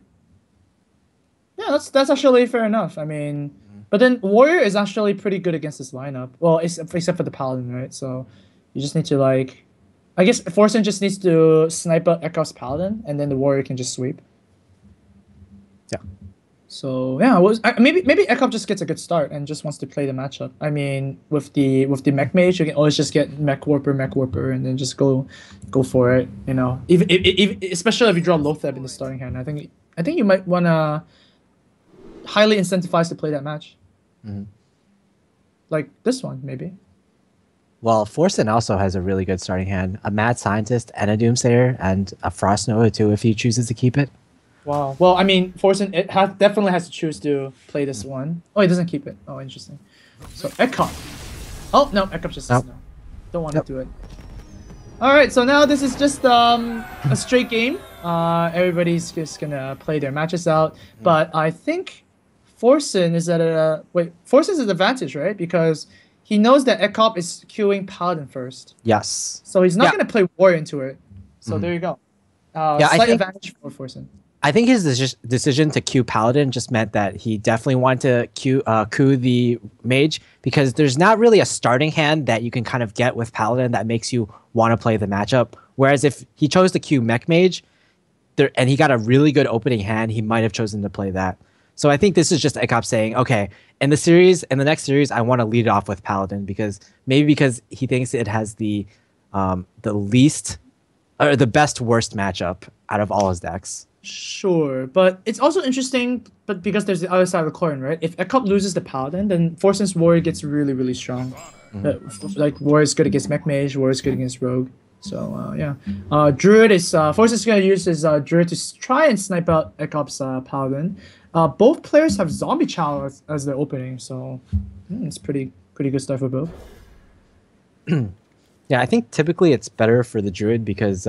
Yeah, that's actually fair enough. I mean, but then Warrior is actually pretty good against this lineup. Well, except for the Paladin, right? So you just need to like, I guess Forsen just needs to snipe out Ekop's Paladin, and then the Warrior can just sweep. Yeah. So yeah, maybe Ekop just gets a good start and just wants to play the matchup. I mean, with the Mech Mage, you can always just get Mech Warper, and then just go for it. You know, even especially if you draw Lotheb in the starting hand, I think you might wanna highly incentivize to play that match. Like this one, maybe. Well, Forsen also has a really good starting hand: a Mad Scientist and a Doomsayer, and a Frost Nova too if he chooses to keep it. Wow. Well, I mean, Forsen definitely has to choose to play this one. Oh, he doesn't keep it. Oh, interesting. So Ekop. Oh no, Ekop just says no. Don't want to do it. All right. So now this is just a straight game. Everybody's just gonna play their matches out. But I think Forsen is at Forsen's at advantage, right? Because he knows that Ekop is queuing Paladin first. Yes. So he's not Yeah. going to play Warrior into it. So there you go. Yeah, I slight think- advantage for Forsen. I think his decision to queue Paladin just meant that he definitely wanted to coup the Mage, because there's not really a starting hand that you can kind of get with Paladin that makes you want to play the matchup. Whereas if he chose to queue Mech Mage, and he got a really good opening hand, he might have chosen to play that. So I think this is just Ekop saying, okay, in the next series, I want to lead it off with Paladin, because he thinks it has the least or the best worst matchup out of all his decks. Sure, but it's also interesting, but because there's the other side of the coin, right? If Ekop loses the Paladin, then Forsen's Warrior gets really, really strong. Like, Warrior's good against Mech Mage, Warrior's good against Rogue. So, yeah. Druid is... Forsen's going to use his Druid to try and snipe out Ekop's Paladin. Both players have Zombie Chow as their opening, so it's pretty good stuff for both. Yeah, I think typically it's better for the Druid because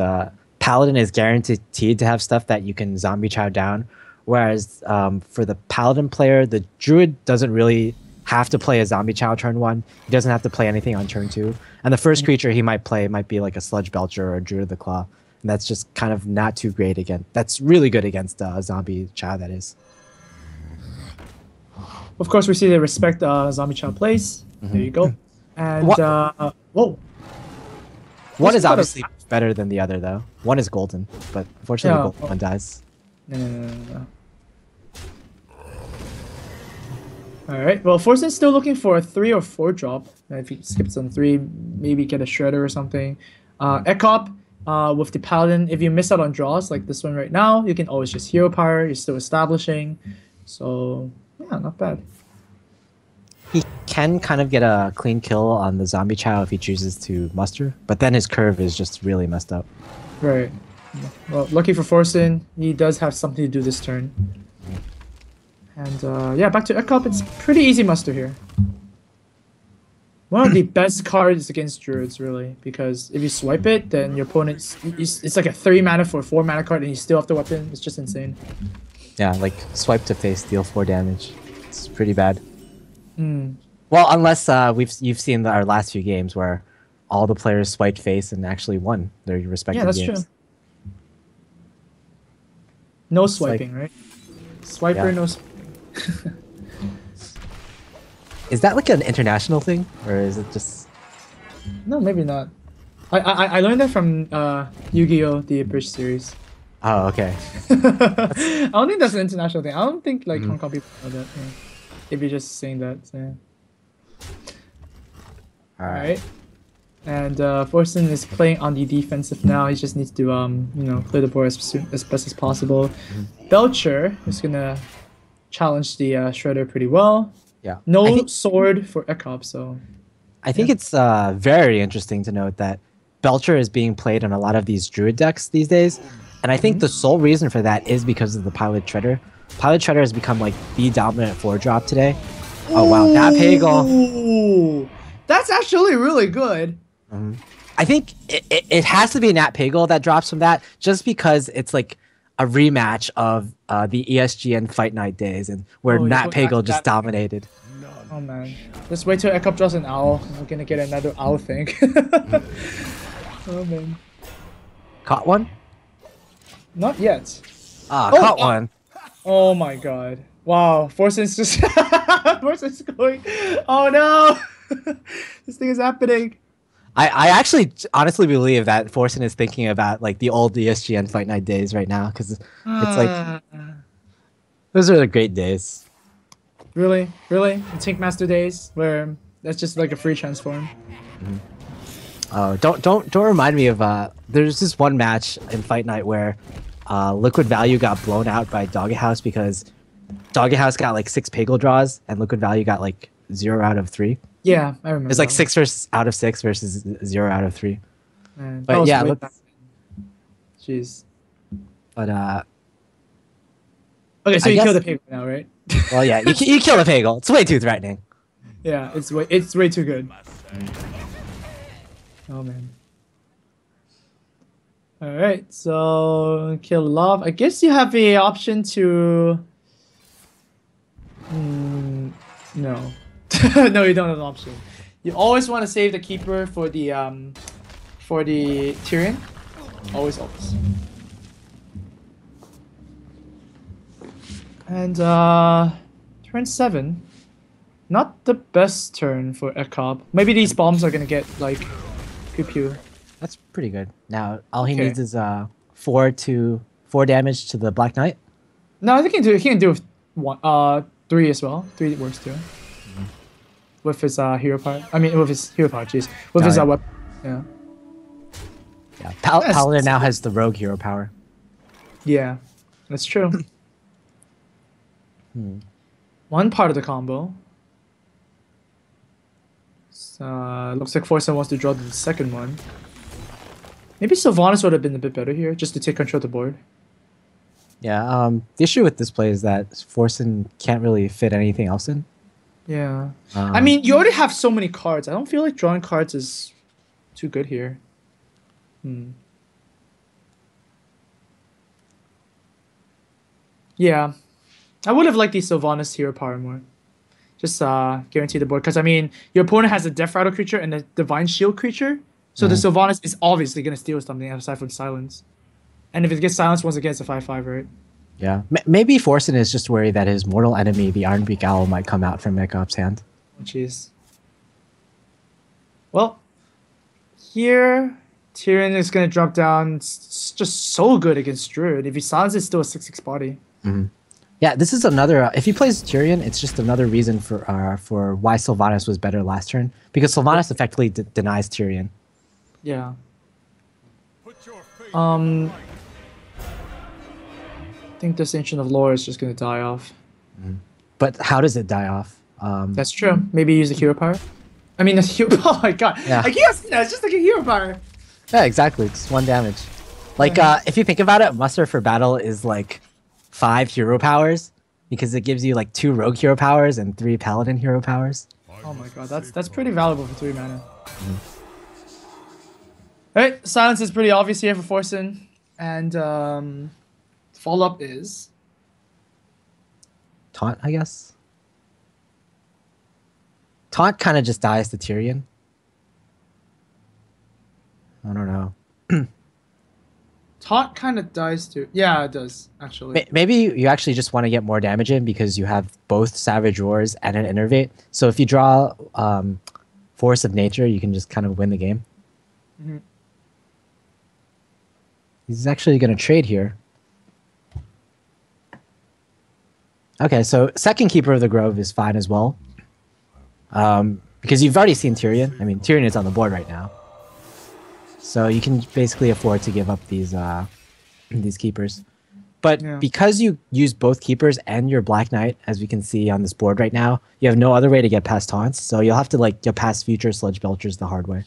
Paladin is guaranteed to have stuff that you can zombie chow down, whereas for the Paladin player, the Druid doesn't really have to play a zombie chow turn 1. He doesn't have to play anything on turn 2. And the first creature he might play might be like a Sludge Belcher or a Druid of the Claw. And that's just kind of not too great against... That's really good against zombie chow, that is. Of course, we see they respect Zombie Chow plays. There you go. And, whoa. One is obviously better than the other, though. One is golden, but unfortunately, Yeah, golden one dies. No. Alright, well, Forsen's still looking for a 3 or 4 drop. If he skips on 3, maybe get a Shredder or something. Ekop, with the Paladin, if you miss out on draws like this one right now, you can always just Hero Power. You're still establishing. So, yeah, not bad. He can kind of get a clean kill on the zombie chow if he chooses to muster, but then his curve is just really messed up. Right. Well, lucky for Forsen, he does have something to do this turn. And yeah, back to Ekop. It's pretty easy muster here. One of the best cards against Druids, really, because if you swipe it, then your opponent's... It's like a 3 mana for a 4 mana card, and you still have the weapon. It's just insane. Yeah, like swipe to face, deal 4 damage. It's pretty bad. Well, unless you've seen our last few games where all the players swiped face and actually won their respective games. Yeah, that's true. No swiping, right? Swiper, Yeah. no swiping. Is that like an international thing, or is it just... No, maybe not. I learned that from Yu-Gi-Oh! The Bridge series. Oh, okay. I don't think that's an international thing. I don't think like Hong Kong people know that. Yeah. If you're just saying that, so, yeah. Alright. And Forsen is playing on the defensive now. He just needs to clear the board as best as possible. Belcher is gonna challenge the Shredder pretty well. Yeah. No sword for Ekop, so I think it's very interesting to note that Belcher is being played on a lot of these Druid decks these days. And I think the sole reason for that is because of the Pilot Shredder. Pilot Shredder has become like the dominant 4-drop today. Oh wow, Nat Pagel. Ooh, that's actually really good. I think it has to be Nat Pagel that drops from that, just because it's like a rematch of the ESGN Fight Night days, and where Oh, Nat you're going back Pagel to just that. dominated. Oh man, just wait till Ekop draws an owl. We're gonna get another owl thing. Oh man, Caught one? not yet. Ah, Oh, caught one. Oh my god. Wow, Forsen's just Forsen's going. Oh no, this thing is happening. I actually honestly believe that Forsen is thinking about like the old ESGN Fight Night days right now, because it's like those are the great days. Really, the Tink Master days where that's just like a free transform. Oh, don't remind me of there's this one match in Fight Night where Liquid Value got blown out by Doggy House because Doggy House got like 6 Pagel draws and Liquid Value got like 0 out of 3. Yeah, I remember. It's like that 6 out of 6 versus 0 out of 3. one. Man, but that was yeah, way let's- back then. Jeez. But Okay, so I you guess- kill the pig now, right? well, yeah, you kill a Pagel. It's way too threatening. Yeah, it's way too good. Oh man. All right, so kill Love. I guess you have the option to. No, no, you don't have an option. You always want to save the keeper for the Tyrion. Always, always. And turn 7. Not the best turn for Ekop. Maybe these bombs are gonna get like pew pew. That's pretty good. Now all he Okay. needs is 4 damage to the Black Knight. No, I think he can do one, 3 as well. 3 works too. With his hero power. I mean, with his hero power. Jeez. With his Alright. weapon. Yeah. Yeah. Yes. Paladin now has the rogue hero power. Yeah, that's true. One part of the combo. Looks like Forsen wants to draw the second one. Maybe Sylvanas would have been a bit better here, just to take control of the board. Yeah. The issue with this play is that Forsen can't really fit anything else in. Yeah. I mean, you already have so many cards. I don't feel like drawing cards is too good here. Yeah. I would have liked the Sylvanas hero power more. Just guarantee the board. Because, I mean, your opponent has a Death Rattle creature and a Divine Shield creature. So the Sylvanas is obviously going to steal something aside from Silence. And if it gets Silence, once again, it's a 5/5, right? Yeah. Maybe Forsen is just worried that his mortal enemy, the Ironbeak Owl, might come out from Ekop's hand. Oh, jeez. Well, here, Tyrion is going to drop down. It's just so good against Druid. If he silences, it's still a 6/6 body. Yeah, this is another. If he plays Tyrion, it's just another reason for why Sylvanas was better last turn, because Sylvanas effectively denies Tyrion. Yeah. Put your faith I think this Ancient of Lore is just going to die off. But how does it die off? That's true. Maybe use a hero power. I mean, a hero. Oh my god! Yeah. I can't see that. It's just like a hero power. Yeah, exactly. It's 1 damage. Like, if you think about it, Muster for Battle is like 5 hero powers, because it gives you like 2 rogue hero powers and 3 paladin hero powers. Oh my god, that's pretty valuable for 3 mana. Alright, silence is pretty obvious here for Forsen. And follow-up is Taunt, I guess. Taunt kind of just dies to Tyrion. I don't know. Taunt kind of dies too. Yeah, it does, actually. Maybe you actually just want to get more damage in because you have both Savage Roars and an Innervate. So if you draw Force of Nature, you can just kind of win the game. He's actually going to trade here. Okay, so second Keeper of the Grove is fine as well. Because you've already seen Tyrion. I mean, Tyrion is on the board right now. So you can basically afford to give up these keepers. But Yeah. because you use both keepers and your Black Knight, as we can see on this board right now, you have no other way to get past taunts. So you'll have to you'll pass future Sludge Belchers the hard way.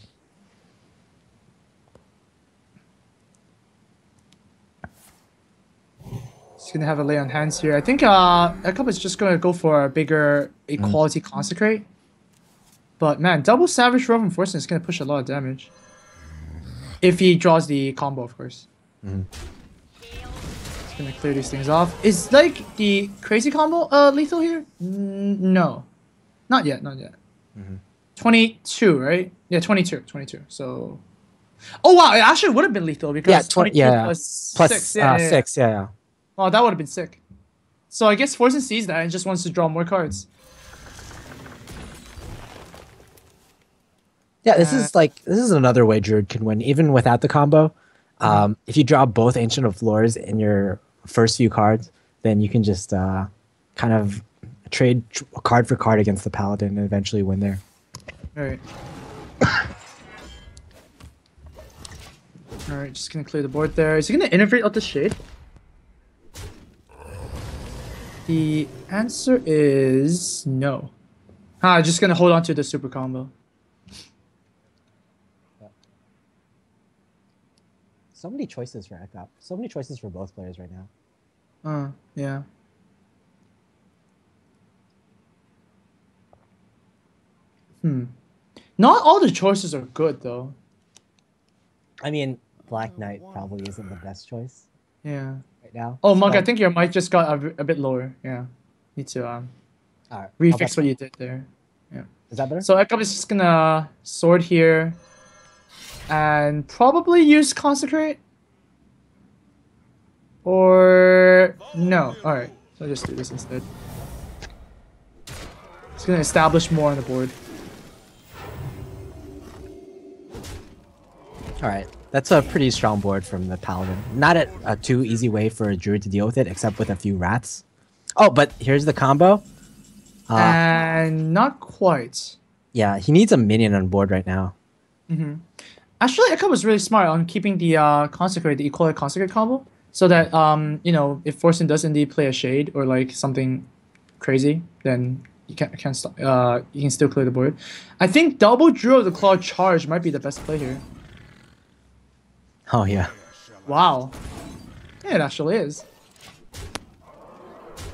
He's gonna have a lay on hands here. I think Ekop is just gonna go for a bigger Equality Consecrate. But man, double Savage Roar from Forsen is gonna push a lot of damage. If he draws the combo, of course. Just gonna clear these things off. Is like the crazy combo lethal here? No. Not yet, not yet. 22, right? Yeah, 22. So oh wow, it actually would have been lethal because Yeah, 22 yeah. plus Plus 6. Yeah. 6, yeah. Oh, that would have been sick. So I guess Forsen sees that and just wants to draw more cards. Yeah, this is another way Druid can win, even without the combo. If you draw both Ancient of Floors in your first few cards, then you can just kind of trade card for card against the Paladin and eventually win there. Alright. Alright, just gonna clear the board there. Is he gonna innovate out the shade? The answer is no. Just gonna hold on to the super combo. So many choices for Ekop. So many choices for both players right now. Yeah. Not all the choices are good though. I mean, Black Knight probably isn't the best choice Yeah. right now. Oh, Monk, So- I think your mic just got a bit lower. Yeah. Need to All right, refix what you did there. Yeah. Is that better? So Ekop is just gonna sword here, and probably use consecrate. Or no. All right. So I'll just do this instead. It's gonna establish more on the board. All right. That's a pretty strong board from the Paladin. Not a too easy way for a Druid to deal with it, except with a few Wraths. Oh, but here's the combo. And not quite. Yeah, he needs a minion on board right now. Actually, Ekop was really smart on keeping the consecrate, the equal consecrate combo, so that you know, if Forsen does indeed play a shade or like something crazy, then you can't stop. You can still clear the board. I think double Druid of the Claw charge might be the best play here. Oh, yeah. Wow. Yeah, it actually is.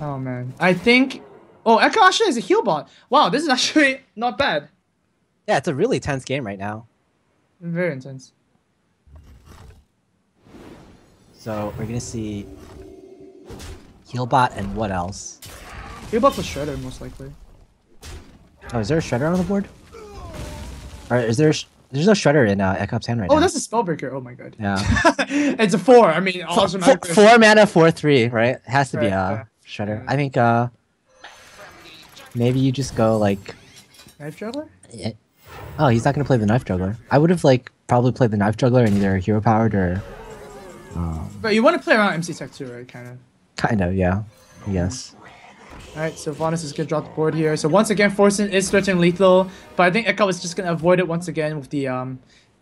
Oh man, I think. Oh, Echo actually is a heal bot. Wow, this is actually not bad. Yeah, it's a really tense game right now. Very intense. So we're gonna see Healbot and what else? Heal bot the Shredder most likely. Oh, is there a Shredder on the board? Or is there? There's no Shredder in Ekop's hand right now. Oh, that's a Spellbreaker. Oh my god. Yeah. It's a 4. I mean, awesome. 4 mana, 4/3, right? It has to be Right, a yeah. Shredder. I think maybe you just go like. Knife Juggler? Oh, he's not gonna play the Knife Juggler. I would have like probably played the Knife Juggler in either Hero Powered or. But you want to play around MC Tech too, right? Kind of. Kind of, yeah. Yes. Alright, so Vanis is gonna drop the board here. So once again, Forsen is threatening lethal, but I think Ekko is just gonna avoid it once again with the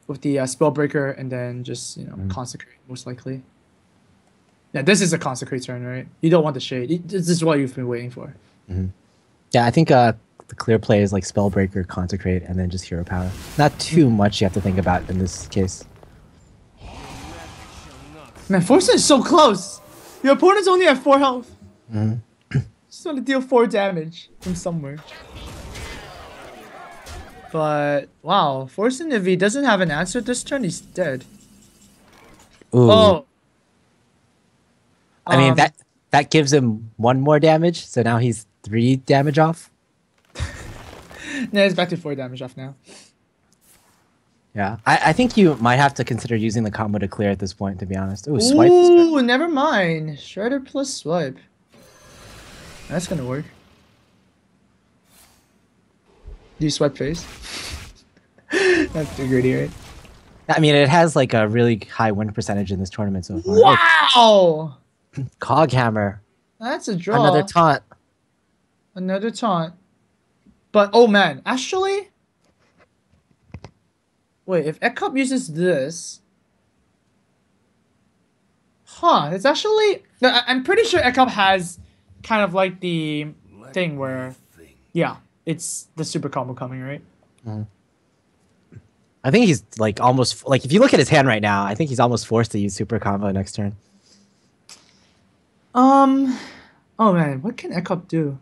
Spellbreaker and then just, you know, consecrate most likely. Yeah, this is a consecrate turn, right? You don't want the shade. This is what you've been waiting for. Yeah, I think the clear play is like Spellbreaker, Consecrate, and then just Hero Power. Not too much you have to think about in this case. Man, Forsen is so close. Your opponent's only at 4 health. Just want to deal 4 damage from somewhere. But wow, Forsen, if he doesn't have an answer this turn, he's dead. Ooh. Oh. I mean, that gives him 1 more damage, so now he's 3 damage off. Yeah, he's back to 4 damage off now. Yeah, I think you might have to consider using the combo to clear at this point, to be honest. Ooh, swipe. Ooh, never mind. Shredder plus swipe. That's gonna work. Do you swipe face? That's too greedy, right? I mean, it has like a really high win percentage in this tournament so far. Wow! Coghammer. That's a draw. Another taunt. Another taunt. But, oh man, actually... Wait, if Ekop uses this... Huh, it's actually... I'm pretty sure Ekop has kind of like the thing where... Yeah, it's the super combo coming, right? I think he's like almost... Like, if you look at his hand right now, I think he's almost forced to use super combo next turn. Oh man, what can Ekop do?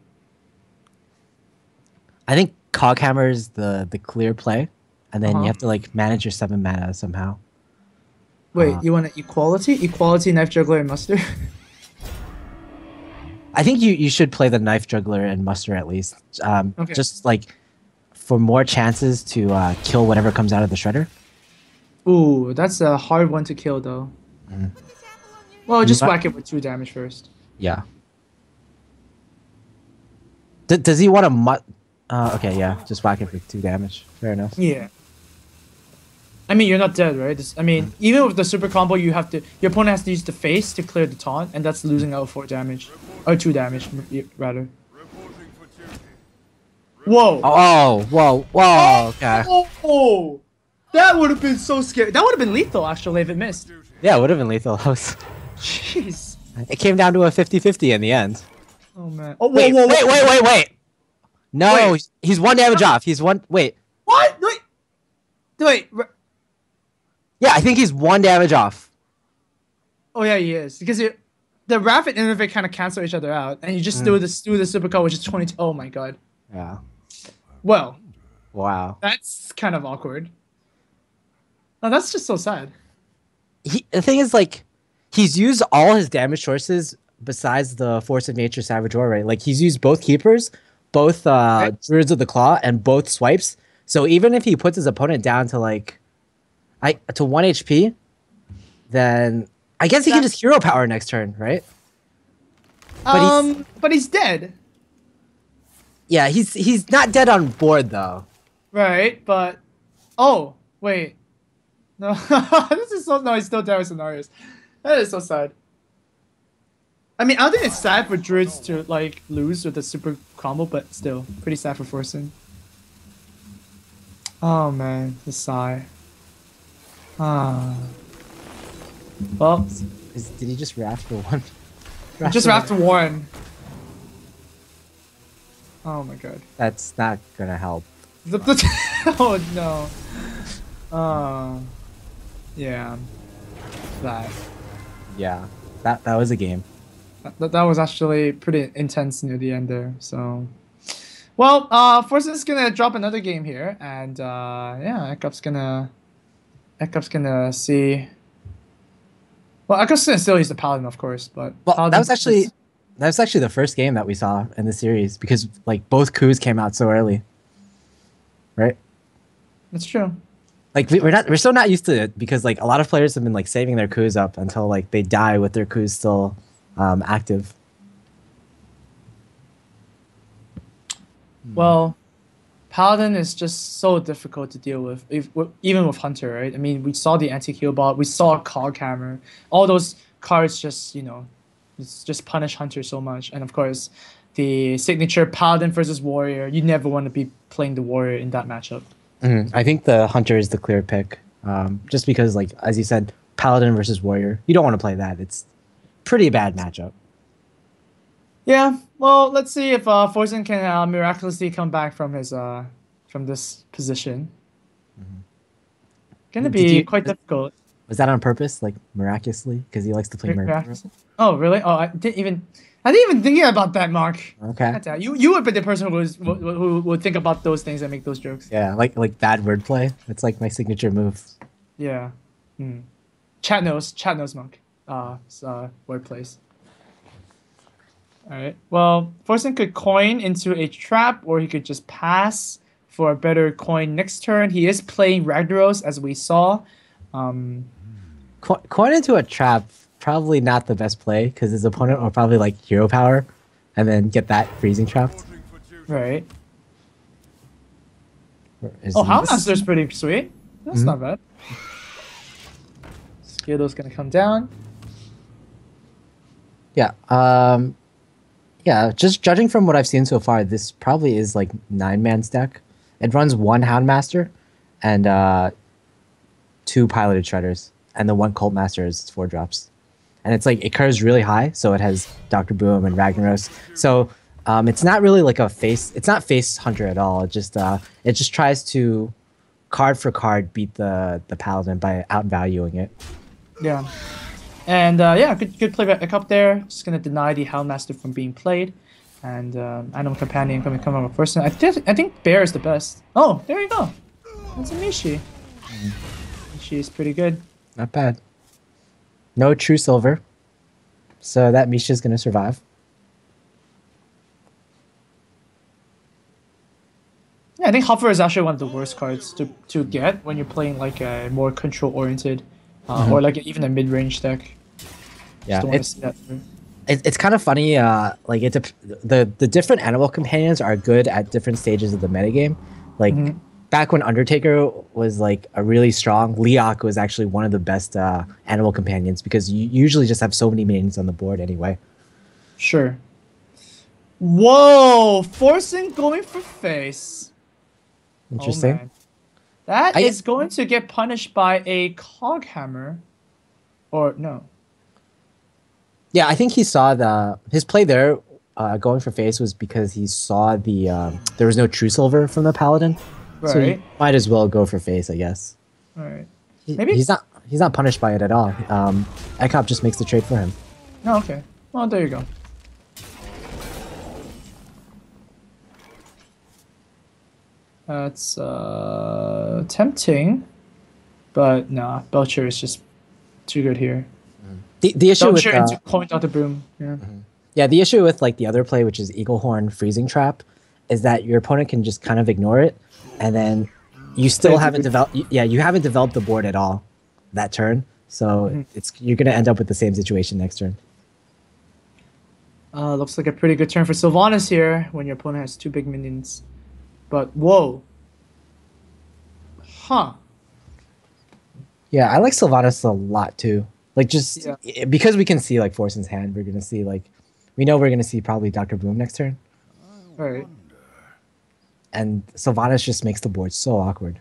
I think Coghammer is the clear play, and then you have to like manage your 7 mana somehow. Wait, you want an equality? Equality, Knife Juggler, and Muster? I think you should play the Knife Juggler and Muster at least. Okay. Just like for more chances to kill whatever comes out of the Shredder. Ooh, that's a hard one to kill though. Well, just whack it with 2 damage first. Yeah. Does he want to okay, yeah, just whack it with 2 damage. Fair enough. Yeah. I mean, you're not dead, right? I mean, even with the super combo, your opponent has to use the face to clear the taunt, and that's losing out 4 damage. Or 2 damage, rather. Whoa! Oh, whoa, okay. Oh! That would have been so scary. That would have been lethal, actually, if it missed. Yeah, it would have been lethal. Jeez. It came down to a 50-50 in the end. Oh, man. Oh, Wait. No, Wait. he's 1 damage off. He's 1... Wait. What? Wait. Yeah, I think he's 1 damage off. Oh, yeah, he is. Because the Wrath and Innovate kind of cancel each other out, and you just do the super card, which is 22. Oh, my God. Yeah. Well. Wow. That's kind of awkward. Oh, that's just so sad. The thing is, like, he's used all his damage sources besides the Force of Nature Savage War, right? Like, he's used both Keepers, both Druids of the Claw and both swipes. So even if he puts his opponent down to like to 1 HP, then I guess he can just hero power next turn, right? But he's dead. Yeah, he's not dead on board though. Right, but oh wait, no, this is so no. He's still dead with Scenarios. That is so sad. I mean, I don't think it's sad for Druids to like lose with a super combo, but still pretty sad for Forsen. Oh man, the sigh. Ah. Well, Did he just raft for one? just after one. Oh my god. That's not gonna help. Oh no. Yeah. That. Yeah, that was a game. That was actually pretty intense near the end there. So, well, Forsen's gonna drop another game here, and yeah, Ekop's gonna see. Well, Ekop's gonna still use the Paladin, of course, but Well, that was actually the first game that we saw in the series because like both coups came out so early, right? That's true. Like we're still not used to it because like a lot of players have been like saving their coups up until like they die with their coups still active. Well, Paladin is just so difficult to deal with, even with Hunter, right? I mean, we saw the anti-heal bot, we saw Coghammer, all those cards just, you know, just punish Hunter so much. And of course, the signature Paladin versus Warrior, you never want to be playing the Warrior in that matchup. I think the Hunter is the clear pick, just because like as you said, Paladin versus Warrior, you don't want to play that. It's pretty bad matchup. Yeah, well, let's see if Forsen can miraculously come back from his from this position. Gonna be quite difficult. Was that on purpose, like miraculously, because he likes to play miraculously? Oh, really? Oh, I didn't even think about that, Mark. Okay. You would be the person who would think about those things and make those jokes. Yeah, like bad wordplay. It's like my signature move. Yeah. Chat knows, Mark. Wordplays. All right. Well, Forsen could coin into a trap, or he could just pass for a better coin next turn. He is playing Ragnaros, as we saw. Coin into a trap, probably not the best play because his opponent will probably like hero power, and then get that freezing trapped. Right. Oh, Houndmaster's pretty sweet. That's not bad. Skiddo's gonna come down. Yeah. Yeah, just judging from what I've seen so far, this probably is like 9-man's deck. It runs 1 Houndmaster and 2 piloted shredders, and the 1 Cult Master is 4 drops. And it's like it curves really high, so it has Dr. Boom and Ragnaros. So it's not really like it's not face hunter at all. It just tries to card for card beat the paladin by outvaluing it. Yeah. And yeah, good play by Ekop there. Just gonna deny the Houndmaster from being played, and Animal Companion coming come up first. I think Bear is the best. Oh, there you go. That's a Mishi. Mishi is pretty good. Not bad. No true silver, so that Mishi is gonna survive. Yeah, I think Hover is actually one of the worst cards to get when you're playing like a more control oriented, or like even a mid range deck. Yeah, it's kind of funny. Like the different animal companions are good at different stages of the metagame. Like back when Undertaker was like a really strong, Leok was actually one of the best animal companions because you usually just have so many minions on the board anyway. Sure. Whoa, Forsen going for face. Interesting. Oh, that is going to get punished by a Coghammer, or no? Yeah, I think he saw his play there, going for face was because he saw there was no true silver from the paladin, right. So he might as well go for face, I guess. All right. Maybe he's not punished by it at all. Ekop just makes the trade for him. Oh, okay. Well, there you go. That's tempting, but nah, Belcher is just too good here. The issue Belcher with into point out the boom. Yeah. Yeah, the issue with like the other play, which is Eaglehorn freezing trap, is that your opponent can just kind of ignore it, and then you still haven't developed. Yeah, you haven't developed the board at all that turn. So you're gonna end up with the same situation next turn. Looks like a pretty good turn for Sylvanas here when your opponent has 2 big minions. But whoa. Huh. Yeah, I like Sylvanas a lot too. Like just because we can see like Forsen's hand, we're gonna see like we know we're gonna see probably Dr. Boom next turn. Alright. And Sylvanas just makes the board so awkward.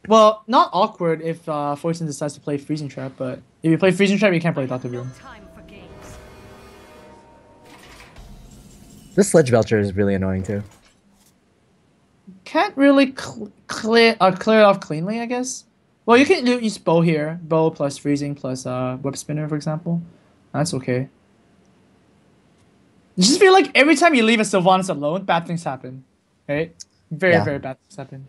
Well, not awkward if Forsen decides to play Freezing Trap, but if you play Freezing Trap, you can't play Dr. Boom. Time for games. This Sledge Belcher is really annoying too. Can't really clear it off cleanly, I guess. Well, you can use Bow here. Bow plus Freezing plus Web Spinner, for example. That's okay. I just feel like every time you leave a Sylvanas alone, bad things happen. Right? Very, very bad things happen.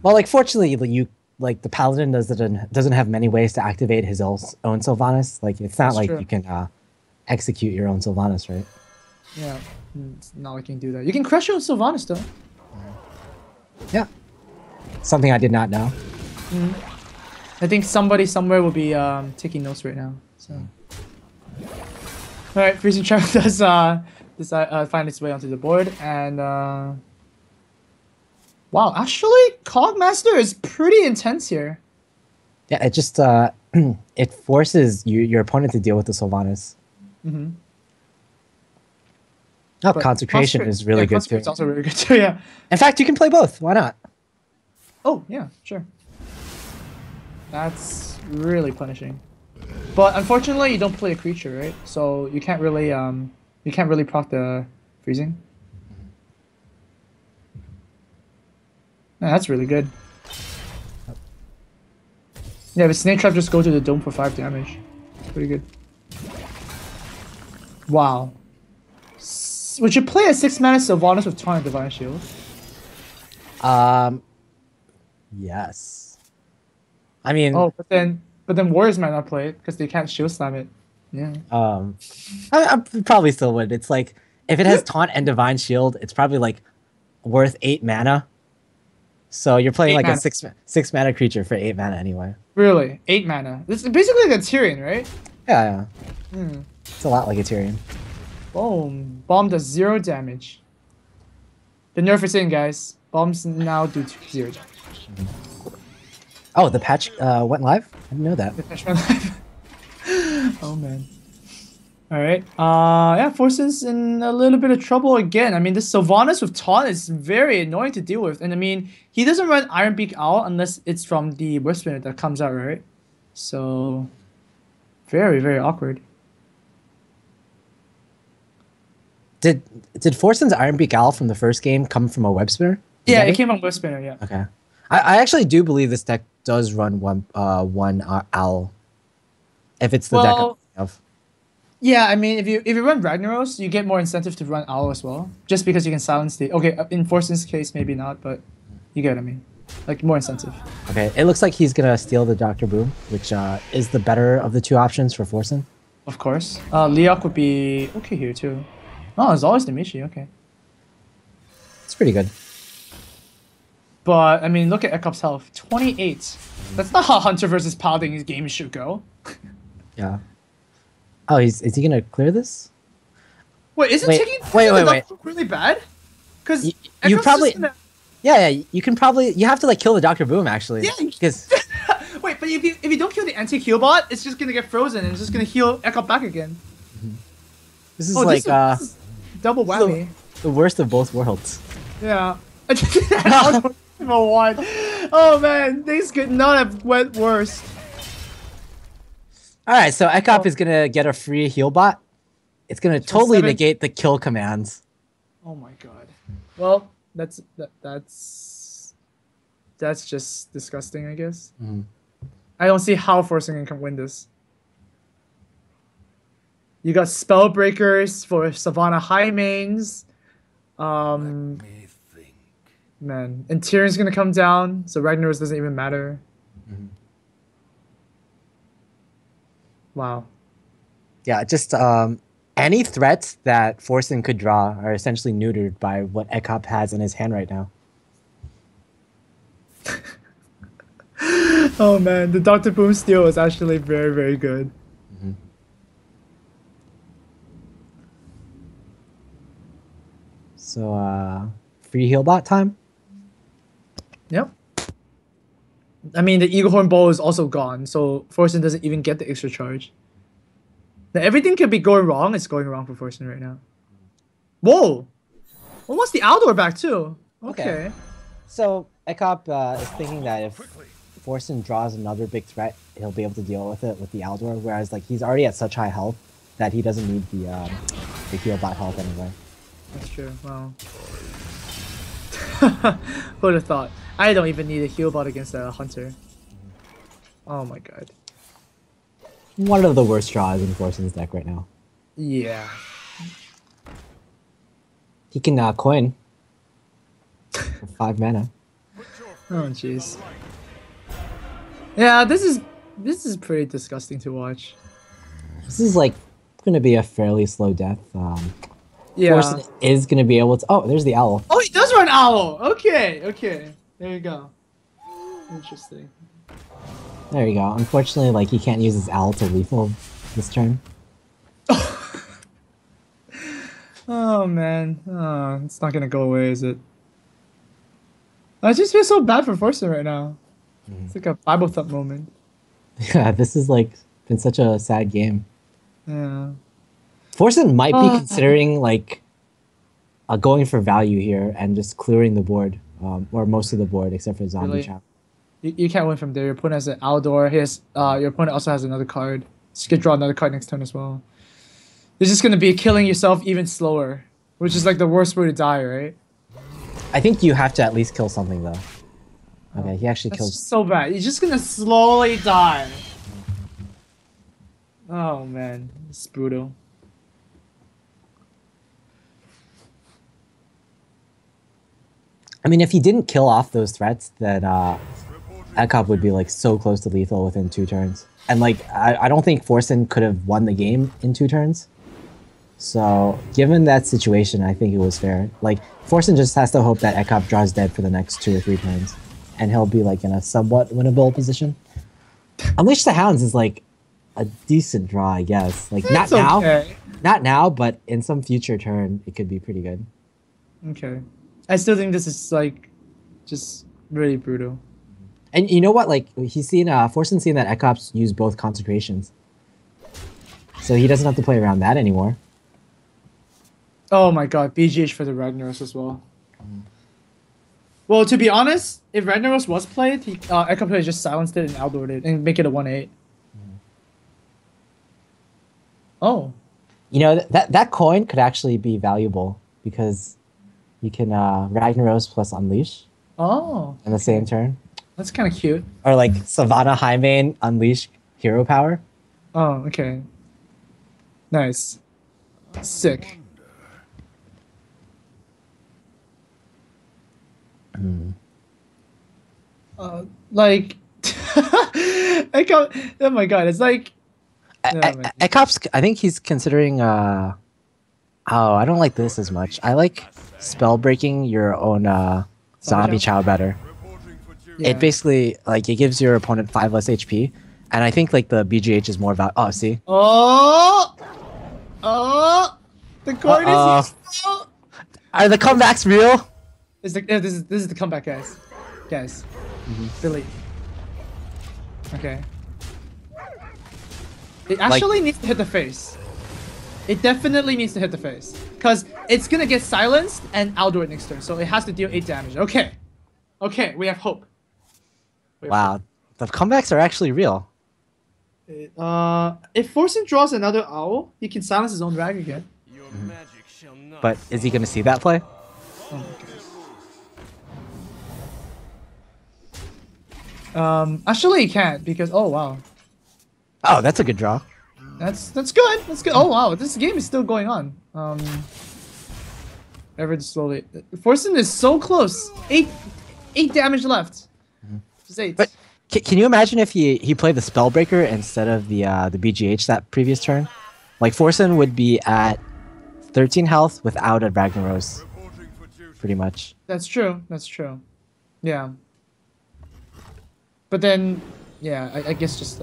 Well, like fortunately, like the Paladin doesn't have many ways to activate his own Sylvanas. Like it's not That's like true. you can execute your own Sylvanas, right? Yeah. It's not like you can do that. You can crush your own Sylvanas, though. Yeah. Something I did not know. I think somebody somewhere will be taking notes right now. So, all right, Freezing Trap does find its way onto the board, and wow, actually, Cogmaster is pretty intense here. Yeah, it just it forces your opponent to deal with the Sylvanas. Mm-hmm. Oh, Consecration is really good too. It's also really good too. Yeah. In fact, you can play both. Why not? Oh yeah, sure. That's really punishing. But unfortunately, you don't play a creature, right? So you can't really proc the freezing. Yeah, that's really good. Yeah, but Snake Trap just go to the dome for 5 damage. Pretty good. Wow. Would you play a 6-mana Sylvanas with Taunt and Divine Shield? Yes. I mean, Oh, but then Warriors might not play it because they can't Shield Slam it. Yeah. I probably still would. It's like if it has Taunt and Divine Shield, it's probably like worth 8 mana. So you're playing 8 like mana. a six mana creature for 8 mana anyway. Really? 8 mana. It's basically like a Tyrion, right? Yeah. It's a lot like a Tyrion. Boom. Bomb does 0 damage. The nerf is in, guys. Bombs now do 0 damage. Oh, the patch went live? I didn't know that. Oh man. Alright. Yeah, Forsen's in a little bit of trouble again. I mean, this Sylvanas with Taunt is very annoying to deal with. And I mean, he doesn't run Iron Beak Owl unless it's from the Web Spinner that comes out, right? So, very, very awkward. Did Forsen's Iron Beak Owl from the first game come from a Web Spinner? Yeah, it came from Web Spinner, yeah. Okay. I actually do believe this deck does run one owl. If it's the deck of. Yeah, I mean, if you run Ragnaros, you get more incentive to run Owl as well. Just because you can silence the... Okay, in Forsen's case, maybe not, but you get what I mean. Like, more incentive. Okay, it looks like he's going to steal the Dr. Boom, which is the better of the 2 options for Forsen. Of course. Leok would be okay here, too. Oh, it's always Demichi, okay. It's pretty good. But, I mean, look at Ekop's health. 28. That's not how Hunter versus Paladin games should go. Yeah. Oh, is he gonna clear this? Wait, is it taking wait. really bad? Because you probably yeah, you can probably you have to like kill the Dr. Boom actually. Yeah, because wait, but if you don't kill the anti-heal bot, it's just gonna get frozen and it's just gonna heal Ekop back again. this is like this is double whammy. The worst of both worlds. Yeah. Oh man, things could not have went worse. All right, so Ekop is gonna get a free heal bot. It's gonna totally negate the kill commands. Oh my god. Well, that's just disgusting, I guess. I don't see how Forsen can win this. You got Spellbreakers for Savannah High mains. Man, and Tyrion's gonna come down, so Ragnaros doesn't even matter. Wow. Yeah, just Any threats that Forsen could draw are essentially neutered by what Ekop has in his hand right now. Oh man, the Dr. Boom steal was actually very, very good. So, free heal bot time? Yep. I mean, the Eagle Horn Ball is also gone, so Forsen doesn't even get the extra charge. Now, everything could be going wrong. It's going wrong for Forsen right now. Whoa! Almost the Aldor back too. Okay. So, Ekop is thinking that if Forsen draws another big threat, he'll be able to deal with it with the Aldor, whereas like he's already at such high health that he doesn't need the heal bot health anyway. That's true. Wow. Who'd have thought? I don't even need a heal bot against a hunter. Oh my god. One of the worst draws in Forsen's deck right now. Yeah. He can coin for 5 mana. Oh jeez. Yeah, this is pretty disgusting to watch. This is like gonna be a fairly slow death. Yeah. Forsen is gonna be able to. Oh, there's the owl. Oh, he does run owl. Okay, okay. There you go. Interesting. There you go. Unfortunately, like he can't use his owl to lethal this turn. Oh man. Oh, it's not gonna go away, is it? I just feel so bad for Forsen right now. It's like a Bible thump moment. Yeah, this is like been such a sad game. Yeah. Forsen might be considering like going for value here and just clearing the board, or most of the board except for Zombie Really? Chap. You can't win from there. Your opponent has an Aldor. Your opponent also has another card. You could draw another card next turn as well. You're just gonna be killing yourself even slower, which is like the worst way to die, right? I think you have to at least kill something though. Okay, he actually That's kills. so bad. You're just gonna slowly die. Oh man, it's brutal. I mean, if he didn't kill off those threats, that Ekop would be like so close to lethal within 2 turns. And like, I don't think Forsen could have won the game in 2 turns. So, given that situation, I think it was fair. Like, Forsen just has to hope that Ekop draws dead for the next 2 or 3 turns, and he'll be like in a somewhat winnable position. Unleash the Hounds is like a decent draw, I guess. Like It's okay. not now, but in some future turn, it could be pretty good. Okay. I still think this is like just really brutal. And you know what? Like he's seen Forsen's seen that Ekop's use both concentrations, so he doesn't have to play around that anymore. Oh my god, BGH for the Ragnaros as well. Well, to be honest, if Ragnaros was played, Ekop could have just silenced it and Aldored it and make it a 1/8. Oh. You know that coin could actually be valuable because you can Ragnaros plus Unleash Oh. in the same turn, That's kind of cute. or like Savannah Highmane Unleash Hero Power. Oh, okay. Nice. Sick. Like, oh my god, it's like. Ekop's, I think he's considering. Oh, I don't like this as much. I like spell breaking your own zombie chow better. Yeah. It basically like it gives your opponent 5 less HP, and I think like the BGH is more about. Oh, see. Oh! Oh! The card is useful! Are the comebacks real? This is the comeback, guys. Guys. Billy. Okay. It actually needs to hit the face. It definitely needs to hit the face. Because it's going to get silenced and Aldor it next turn. So it has to deal 8 damage. Okay. Okay, we have hope. Wow, the comebacks are actually real. If Forsen draws another owl, he can silence his own drag again. Your magic shall not. But is he going to see that play? Oh my god. Actually he can't because oh wow. Oh, that's a good draw. That's good. That's good. Oh wow, this game is still going on. Ever slowly. Forsen is so close. 8 damage left. Just 8. But can you imagine if he played the Spellbreaker instead of the BGH that previous turn? Like Forsen would be at 13 health without a Ragnaros, pretty much. That's true. That's true. Yeah. But then, yeah, I guess just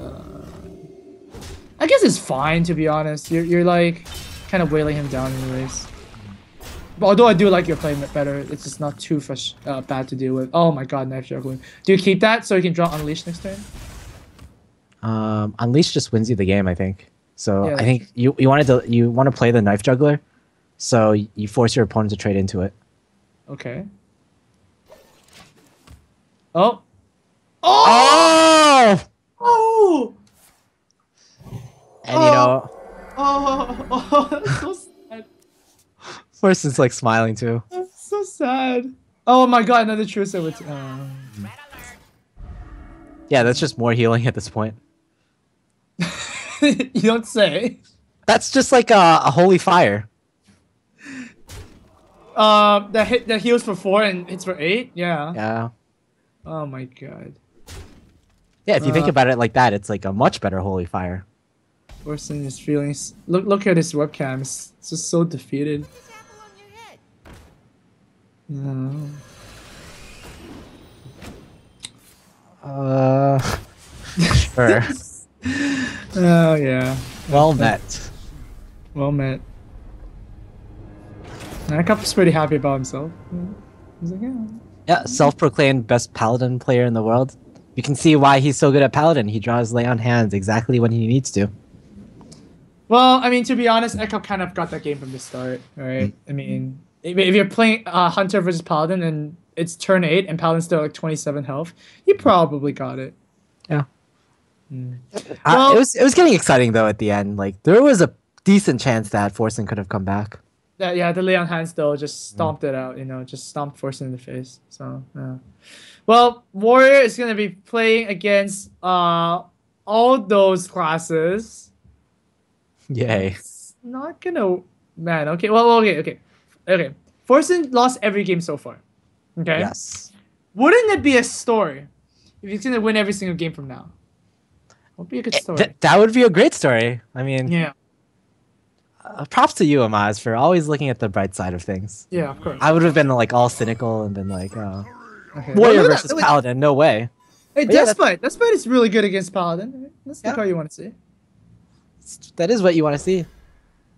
I guess it's fine, to be honest. You're like kind of wailing him down anyways. But although I do like your play better, it's just not too bad to deal with. Oh my god, knife juggling. Do you keep that so you can draw Unleash next turn? Unleash just wins you the game, I think. So Yeah, I think you want to play the knife juggler, so you force your opponent to trade into it. Okay. Oh. Oh! Oh! And you know, Oh, that's so sad. Forsen's like smiling too. That's so sad. Oh my god, another Truce with. Yeah, that's just more healing at this point. You don't say. That's just like a holy fire. That heals for 4 and hits for 8. Yeah. Yeah. Oh my god. Yeah, if you think about it like that, it's like a much better holy fire. Forsen his feelings. Look at his webcam. It's just so defeated. No. Sure. Oh yeah. Well met. Well met. Nakap's pretty happy about himself. He's like, yeah. Yeah, self-proclaimed best paladin player in the world. You can see why he's so good at paladin. He draws lay on hands exactly when he needs to. Well, I mean, to be honest, Echo kind of got that game from the start, right? I mean, if you're playing Hunter versus Paladin and it's turn 8 and Paladin's still like 27 health, you probably got it. Yeah. Well- it was getting exciting though at the end. Like there was a decent chance that Forsen could have come back. Yeah, the Leon Hands though just stomped it out, just stomped Forsen in the face. So, yeah. Well, Warrior is going to be playing against all those classes. Yay. It's not gonna, man. Okay, well, okay. Forsen lost every game so far. Okay. Yes. Wouldn't it be a story if he's gonna win every single game from now? Would be a good story. That would be a great story. I mean, Yeah. Props to you, Amaz, for always looking at the bright side of things. Yeah, of course. I would have been like all cynical and been like, oh, Okay. Warrior Well, look at versus that. Paladin, no way. Hey, But yeah, Despite is really good against Paladin. That's the Yeah. card you want to see. That is what you want to see.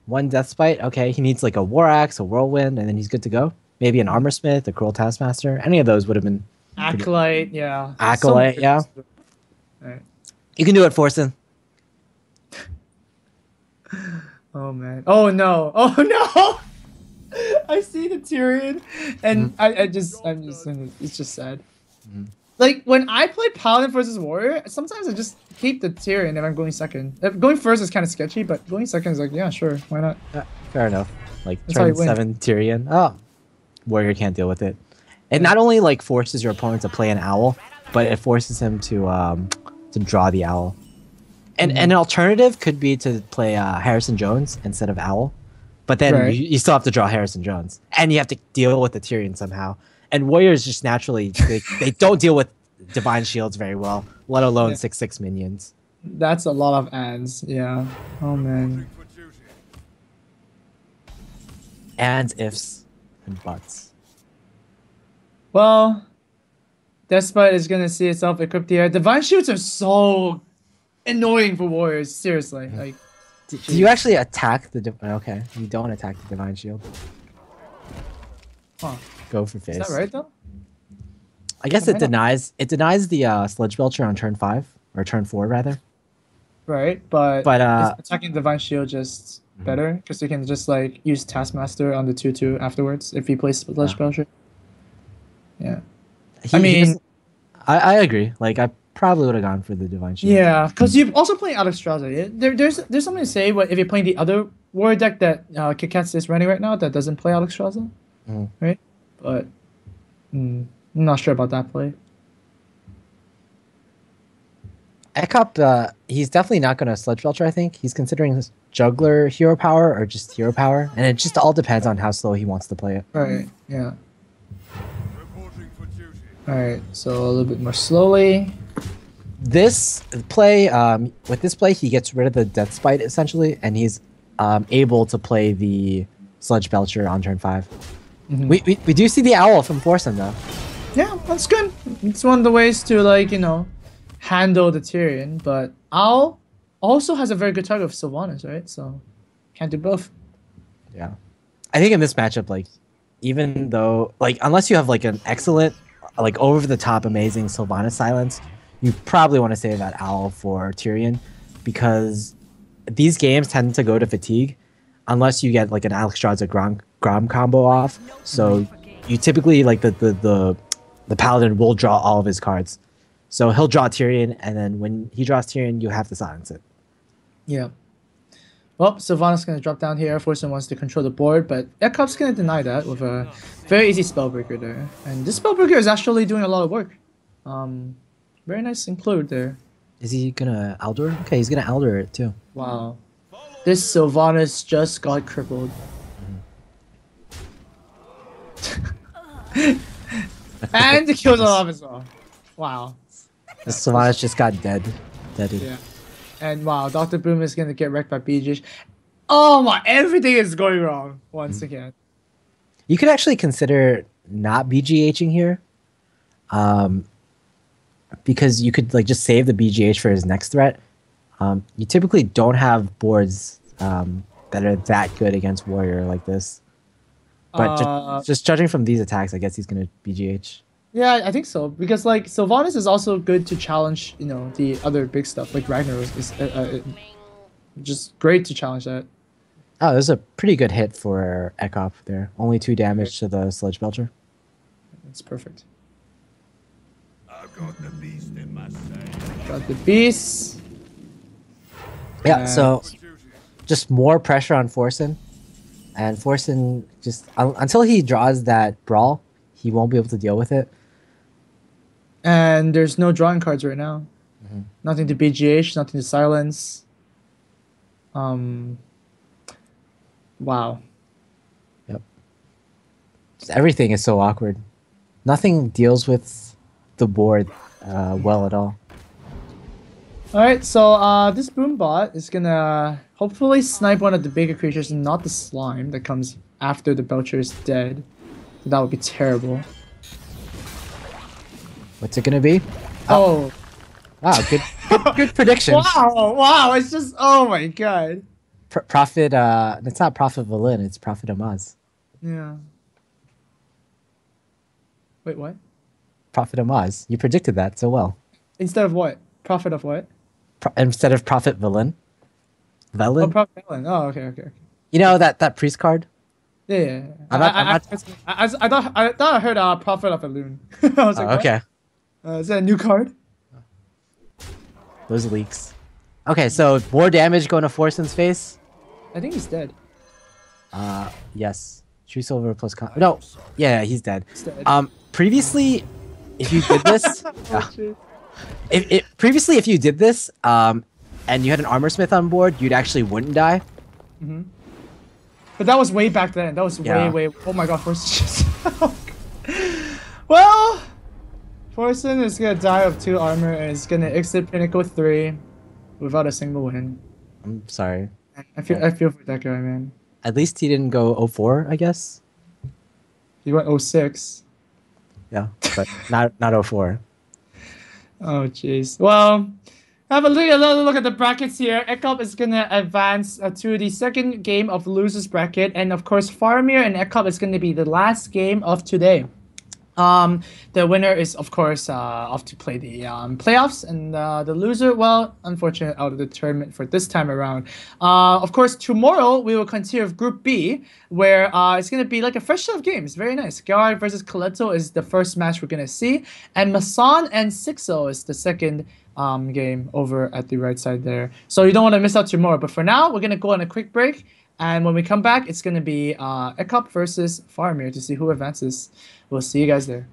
One Deathbite, okay, he needs like a War Axe, a Whirlwind, and then he's good to go. Maybe an Armor Smith, a Cruel Taskmaster. Any of those would have been Acolyte, yeah. Acolyte, So- yeah. Alright. You can do it, Forsen. Oh man. Oh no. Oh no. I see the Tyrion, and I'm just, it's just sad. Like when I play Paladin versus Warrior, sometimes I just keep the Tyrion if I'm going second. Going first is kind of sketchy, but going second is like, yeah, sure, why not? Fair enough. Like That's how turn you win. 7 Tyrion. Oh, Warrior can't deal with it. It not only like forces your opponent to play an owl, but it forces him to draw the owl. And an alternative could be to play Harrison Jones instead of owl, but then Right. you still have to draw Harrison Jones, and you have to deal with the Tyrion somehow. And Warriors just naturally they don't deal with divine shields very well, let alone 6/6 minions. That's a lot of ads, yeah. Oh man. And ifs and buts. Well, Despite is gonna see itself equipped here. Divine Shields are so annoying for Warriors, seriously. Like, Do you actually attack the okay? You don't attack the divine shield. huh. Go for face. Is that right though? I guess it denies the Sludge Belcher on turn 5 or turn 4 rather. Right, but But, is attacking Divine Shield just better? Because you can just like use Taskmaster on the 2/2 afterwards if he plays Sludge Belcher. Yeah. I mean- doesn't- I agree. Like I probably would have gone for the divine shield. Yeah, because you're also playing Alexstrasza. There's something to say what if you're playing the other warrior deck that Kikats is running right now that doesn't play Alexstrasza, right? But I'm not sure about that play. Ekop, he's definitely not going to Sludge Belcher. I think he's considering his Juggler hero power or just hero power, and it just all depends on how slow he wants to play it. Right. Yeah. All right. So a little bit more slowly. This play, with this play, he gets rid of the Death Spite essentially, and he's able to play the Sludge Belcher on turn 5. We do see the Owl from Forsen though. Yeah, that's good. It's one of the ways to, like, you know, handle the Tyrion. But Owl also has a very good target of Sylvanas, right? So can't do both. Yeah. I think in this matchup, like, even though, like, unless you have, like, an excellent, like, over-the-top amazing Sylvanas silence, you probably want to save that Owl for Tyrion, because these games tend to go to fatigue unless you get, like, an Alexstrasza Grom combo off. So you typically, like, the Paladin will draw all of his cards. So he'll draw Tyrion, and then when he draws Tyrion, you have to silence it. Yeah. Well, Sylvanas going to drop down here. Forsen wants to control the board, but Ekop's going to deny that with a very easy Spellbreaker there. And this Spellbreaker is actually doing a lot of work. Very nice include there. Is he gonna Aldor? Okay, he's gonna Aldor it too. Wow. This Sylvanas just got crippled. And the kills are off as well. Wow. This Sylvanas just got deaded. Yeah. And wow, Dr. Boom is going to get wrecked by BGH. Oh my, everything is going wrong once again. You could actually consider not BGHing here. Because you could, like, just save the BGH for his next threat. You typically don't have boards that are that good against Warrior like this. But just judging from these attacks, I guess he's going to BGH. Yeah, I think so. Because, like, Sylvanas is also good to challenge, you know, the other big stuff. Like, Ragnaros is just great to challenge that. Oh, there's a pretty good hit for Ekop there. Only 2 damage to the Sludge Belcher. That's perfect. I've got the beast in my sight. Got the beast. Yeah, so just more pressure on Forsen. And Forsen, just until he draws that Brawl, he won't be able to deal with it. And there's no drawing cards right now. Nothing to BGH, nothing to silence. Wow. Yep. Just everything is so awkward. Nothing deals with the board well at all. Alright, so this Boombot is gonna hopefully snipe one of the bigger creatures and not the slime that comes after the Belcher is dead. So that would be terrible. What's it gonna be? Oh. Wow, good prediction. Wow, it's just, oh my god. Prophet, it's not Prophet Valin, it's Prophet Amaz. Yeah. Wait, what? Prophet Amaz. You predicted that so well. Instead of what? Prophet of what? Instead of Prophet Valin. Velin? Oh, Prophet Ellen. Oh, okay. You know that priest card? Yeah. I'm I thought I heard Prophet of a Loon. I was like, okay. Is that a new card? Those leaks. Okay, so more damage going to Forsen's face. I think he's dead. Yes. True Silver plus no. Yeah, he's dead. He's dead. Previously, if you did this, previously if you did this, and you had an Armor Smith on board, you'd actually wouldn't die. But that was way back then. That was Yeah. way. Oh my god, Forsen just. Well, Forsen is gonna die of 2 armor and is gonna exit Pinnacle 3 without a single win. I'm sorry. I feel for that guy, man. At least he didn't go 0-4, I guess. He went 06. Yeah, but not 0-4. Oh jeez. Well, have a look at the brackets here. Ekop is gonna advance to the second game of the losers bracket, and of course, Faramir and Ekop is gonna be the last game of today. The winner is of course off to play the playoffs, and the loser, well, unfortunately, out of the tournament for this time around. Of course, tomorrow we will continue with Group B, where it's gonna be like a fresh set of games. Very nice. Garag versus Coletto is the first match we're gonna see, and Masan and Sixo is the second game over at the right side there. So you don't want to miss out tomorrow. But for now, we're gonna go on a quick break, and when we come back, it's gonna be Ekop versus Faramir to see who advances. We'll see you guys there.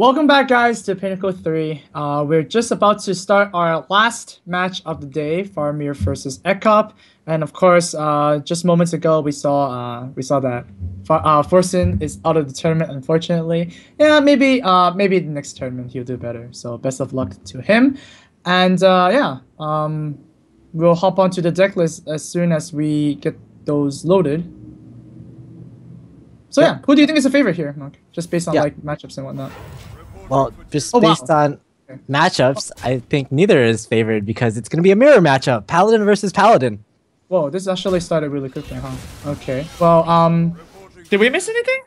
welcome back, guys, to Pinnacle 3. We're just about to start our last match of the day, Faramir versus Ekop. And of course, just moments ago, we saw that Forsen is out of the tournament, unfortunately. Yeah, maybe the next tournament he'll do better. So best of luck to him. And we'll hop onto the deck list as soon as we get those loaded. So yeah, who do you think is a favorite here, Mark? Just based on like matchups and whatnot. Well, just based on matchups, I think neither is favored because it's going to be a mirror matchup, Paladin versus Paladin. Whoa, this actually started really quickly, huh? Okay. Well, did we miss anything?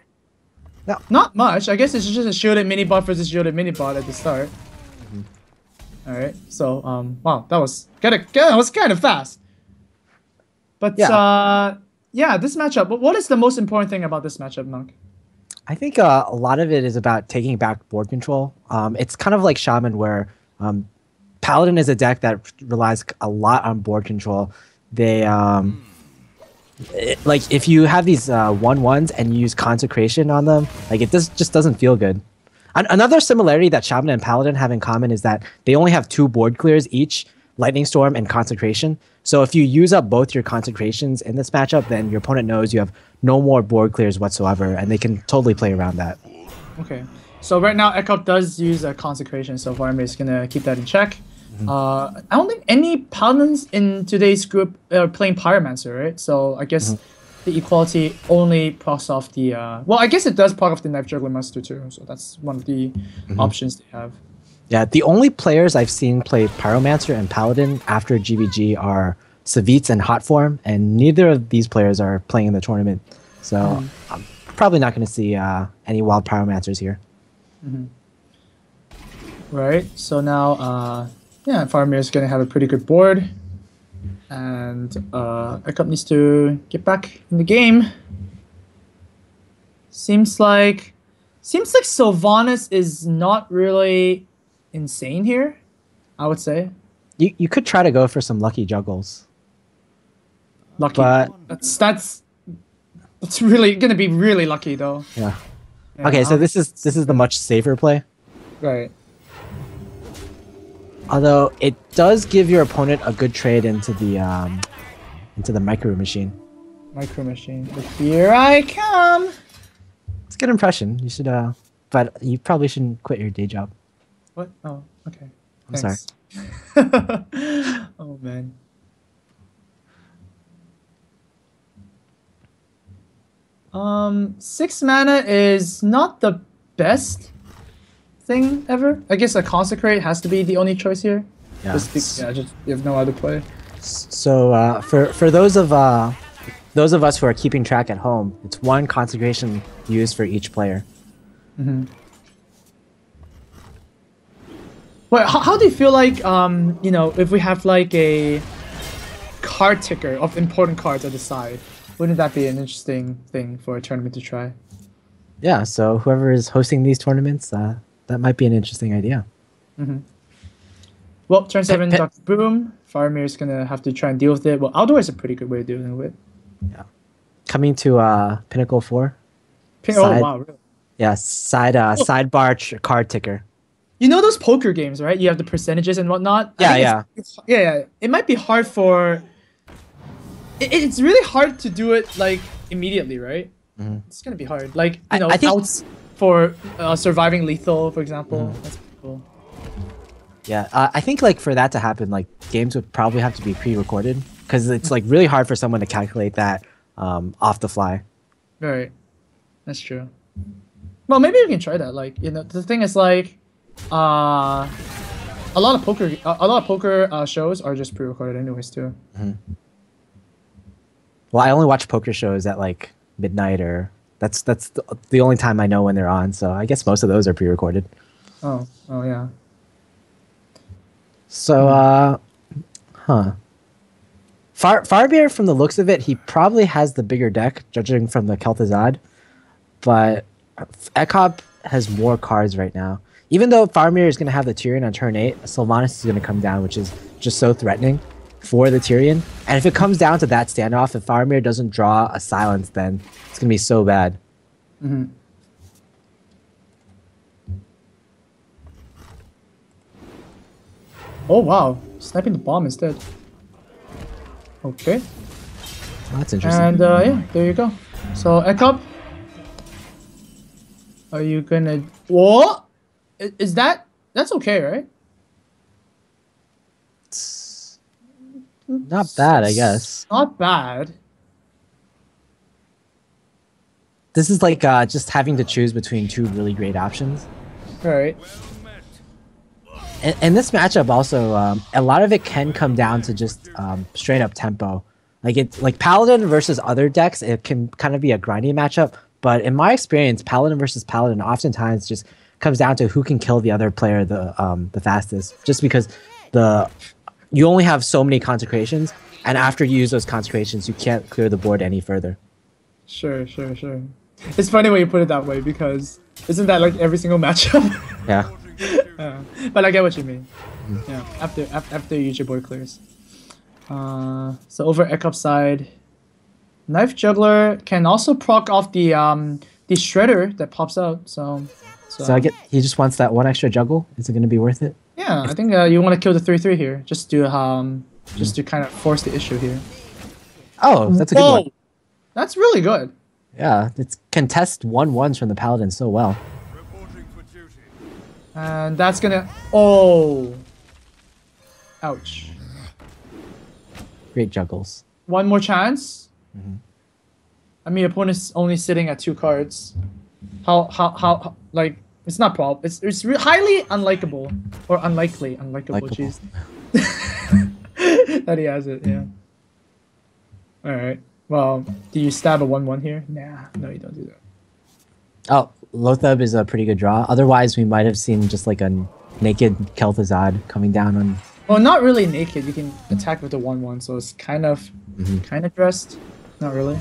No. Not much. I guess it's just a shielded mini bot versus shielded mini bot at the start. All right. So, wow, that was kind of fast. But yeah, this matchup. But what is the most important thing about this matchup, Monk? I think a lot of it is about taking back board control. It's kind of like Shaman, where Paladin is a deck that relies a lot on board control. They like if you have these 1/1s and you use Consecration on them, like it just doesn't feel good. Another similarity that Shaman and Paladin have in common is that they only have 2 board clears each, Lightning Storm and Consecration. So if you use up both your Consecrations in this matchup, then your opponent knows you have no more board clears whatsoever, and they can totally play around that. Okay. So right now, Ekop does use a Consecration, so Faramir is going to keep that in check. I don't think any Paladins in today's group are playing Pyromancer, right? So I guess the equality only procs off the... well, I guess it does proc off the Knife Juggler Master too, so that's one of the options they have. Yeah, the only players I've seen play Pyromancer and Paladin after GVG are Savitz and Hotform, and neither of these players are playing in the tournament. So I'm probably not going to see any wild Pyromancers here. Right, so now, yeah, Faramir is going to have a pretty good board. And Ekop needs to get back in the game. Seems like Sylvanas is not really insane here, I would say. You could try to go for some lucky juggles. Lucky, but that's really gonna be really lucky though. Yeah. Okay, so this is the much safer play. Right. Although it does give your opponent a good trade into the Micro Machine. Micro Machine. Here I come. It's a good impression. You should but you probably shouldn't quit your day job. What? Oh, okay. I'm sorry. Oh man. Six mana is not the best thing ever. I guess a Consecrate has to be the only choice here. Yeah. Just you have no other play. So for those of us who are keeping track at home, it's 1 Consecration used for each player. Wait, how do you feel like you know, if we have like a card ticker of important cards at the side? Wouldn't that be an interesting thing for a tournament to try? Yeah, so whoever is hosting these tournaments, that might be an interesting idea. Well, turn 7, Dr. Boom. Faramir is going to have to try and deal with it. Well, outdoor is a pretty good way of dealing with it. Yeah. Coming to Pinnacle 4. Oh, wow, really? Yeah, sidebar card ticker. You know those poker games, right? You have the percentages and whatnot? Yeah. Yeah. It might be hard for... It's really hard to do it, like, immediately, right? It's going to be hard. Like, you know, I think... outs for surviving lethal, for example. That's cool. Yeah, I think, like, for that to happen, like, games would probably have to be pre-recorded because it's, like, really hard for someone to calculate that off the fly. Right. That's true. Well, maybe we can try that. Like, you know, the thing is, like, a lot of poker shows are just pre-recorded anyways, too. Well, I only watch poker shows at like midnight, or that's the only time I know when they're on. So I guess most of those are pre-recorded. Oh yeah. So Farbear, from the looks of it, he probably has the bigger deck, judging from the Kel'Thuzad. But Ekop has more cards right now. Even though Faramir is going to have the Tyrion on turn 8, Sylvanas is going to come down, which is just so threatening for the Tyrion. And if it comes down to that standoff, if Faramir doesn't draw a silence, then it's going to be so bad. Oh wow, sniping the bomb instead. Okay. Oh, that's interesting. And yeah, there you go. So Ekop, are you gonna? What? Is that's okay, right? It's not bad, I guess. Not bad. This is like just having to choose between two really great options. All right. And this matchup also, a lot of it can come down to just straight up tempo. Like Paladin versus other decks, it can kind of be a grindy matchup. But in my experience, Paladin versus Paladin oftentimes just comes down to who can kill the other player the fastest. Just because you only have so many consecrations, and after you use those consecrations, you can't clear the board any further. Sure. It's funny when you put it that way because isn't that like every single matchup? Yeah. But I get what you mean. Yeah. After you use your board clears. So over Ekop side, Knife Juggler can also proc off the shredder that pops out. So I get he just wants that one extra juggle. Is it going to be worth it? yeah, I think you want to kill the 3/3 here, just to kind of force the issue here. Oh, that's a good one. That's really good. Yeah, it can test 1/1s from the Paladin so well. And that's gonna. Oh. Ouch. Great juggles. One more chance. I mean, opponent's only sitting at 2 cards. How like it's not prob. It's highly unlikable or unlikely. Unlikable. Jeez. That he has it. Yeah. All right. Well, do you stab a 1/1 here? Nah. No, you don't do that. Oh, Lothab is a pretty good draw. Otherwise, we might have seen just like a naked Kel'Thuzad coming down on. Well, not really naked. You can attack with the 1/1, so it's kind of dressed. Not really.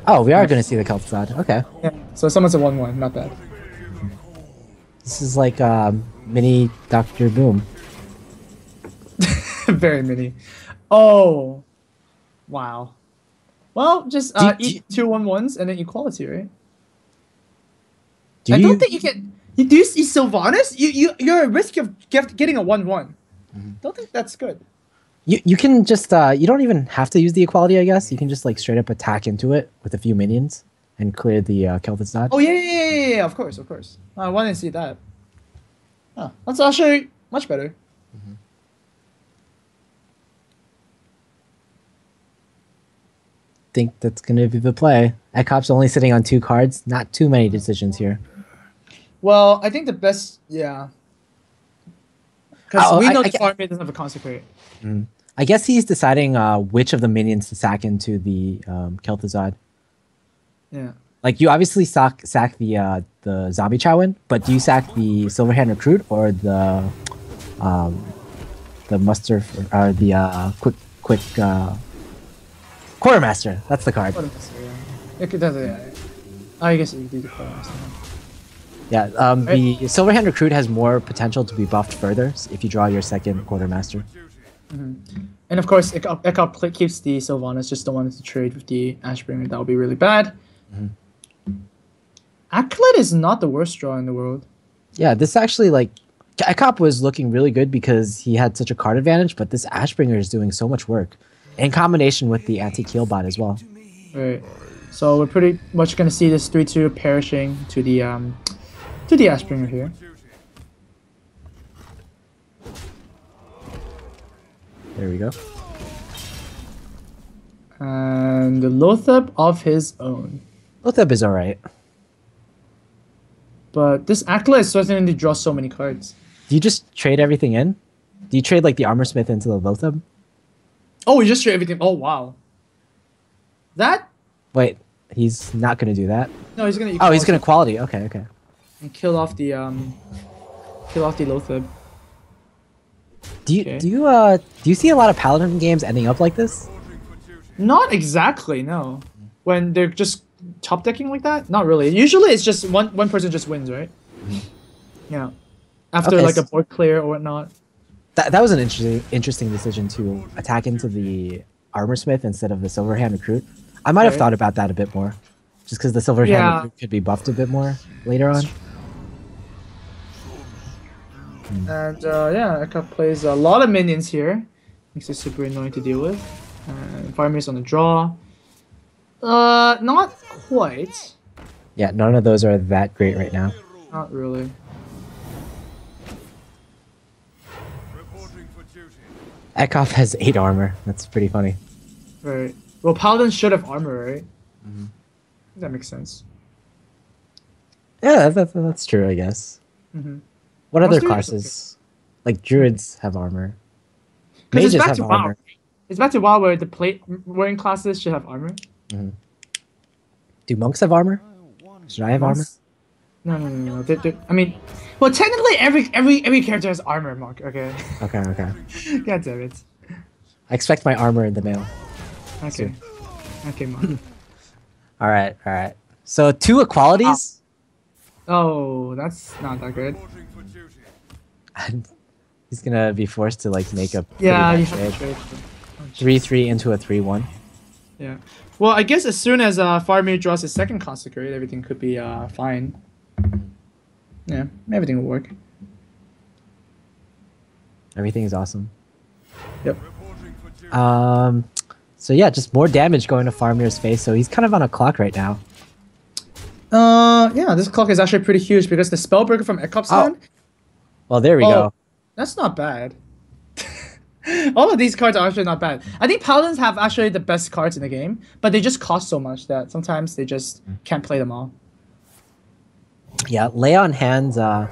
Oh, we are going to see the Kel'Thuzad. Okay. Yeah. So someone's a 1/1. Not bad. This is like mini Dr. Boom. Very mini. Oh. Wow. Well, just eat 2 1/1s and then equality, right? I don't think you can. Do you see Sylvanas? You're at risk of getting a 1/1. Don't think that's good. You can just you don't even have to use the equality, I guess. You can just like straight up attack into it with a few minions and clear the Kel'Thuzad. Oh yeah, of course. I want to see that. Oh, that's actually much better. Think that's gonna be the play. Ekop's only sitting on 2 cards. Not too many decisions here. Well, I think the best, yeah. Because we know the farm doesn't have a consecrate. I guess he's deciding which of the minions to sack into the Kel'Thuzad. Yeah. Like you obviously sack the zombie Chowin, but do you sack the Silverhand Recruit or the muster or the quick Quartermaster? That's the card. Quartermaster, yeah. I guess you can do the Quartermaster. Yeah, the Silverhand Recruit has more potential to be buffed further if you draw your second Quartermaster. And of course, Ekop keeps the Sylvanas, just don't want it to trade with the Ashbringer. That would be really bad. Acolyte is not the worst draw in the world. Yeah, this actually, like, Ekop was looking really good because he had such a card advantage, but this Ashbringer is doing so much work. In combination with the anti-Keel bot as well. Right. So we're pretty much going to see this 3/2 perishing to the Ashbringer here. There we go. And the Lothab of his own. Lothab is alright. But this Acolyte is starting to draw so many cards. Do you just trade everything in? Do you trade like the Armor Smith into the Lothab? Oh, you just trade everything. Oh, wow. That? Wait, he's not going to do that? No, he's going to... Oh, he's going to quality. Okay. And kill off the Lothab. Do you see a lot of Paladin games ending up like this? Not exactly, no. When they're just top decking like that? Not really. Usually it's just one person just wins, right? Yeah. After like a board clear or whatnot. That was an interesting decision to attack into the Armor Smith instead of the Silverhand Recruit. I might have thought about that a bit more. Just because the Silverhand Recruit could be buffed a bit more later on. And yeah, Eka plays a lot of minions here. Makes it super annoying to deal with. Farmer's on the draw. Not quite. Yeah, none of those are that great right now. Not really. Reporting for duty. Ekov has 8 armor. That's pretty funny. Right. Well, Paladins should have armor, right? That makes sense. Yeah, that's true, I guess. What other Monster- classes? Like druids have armor. 'Cause it's Mages back have to armor. WoW. It's back to WoW where the plate wearing classes should have armor. Do monks have armor? Should I have armor? No. I mean, well, technically every character has armor, Mark. Okay. Okay. God damn it. I expect my armor in the mail. Okay. Okay, Mark. All right. So 2 equalities. Oh, that's not that good. Reporting for duty. And he's gonna be forced to like make a Yeah, you pretty bad have to trade. trade. 3-3 into a 3-1. Yeah. Well, I guess as soon as Faramir draws his second consecrate, everything could be fine. Yeah, everything will work. Everything is awesome. Yep. Reporting for duty. So yeah, just more damage going to Farmir's face. So he's kind of on a clock right now. Yeah, this clock is actually pretty huge because the Spellbreaker from Ekop's Oh. hand. Well, there we go. That's not bad. All of these cards are actually not bad. I think Paladins have actually the best cards in the game, but they just cost so much that sometimes they just can't play them all. Yeah, lay on hands. The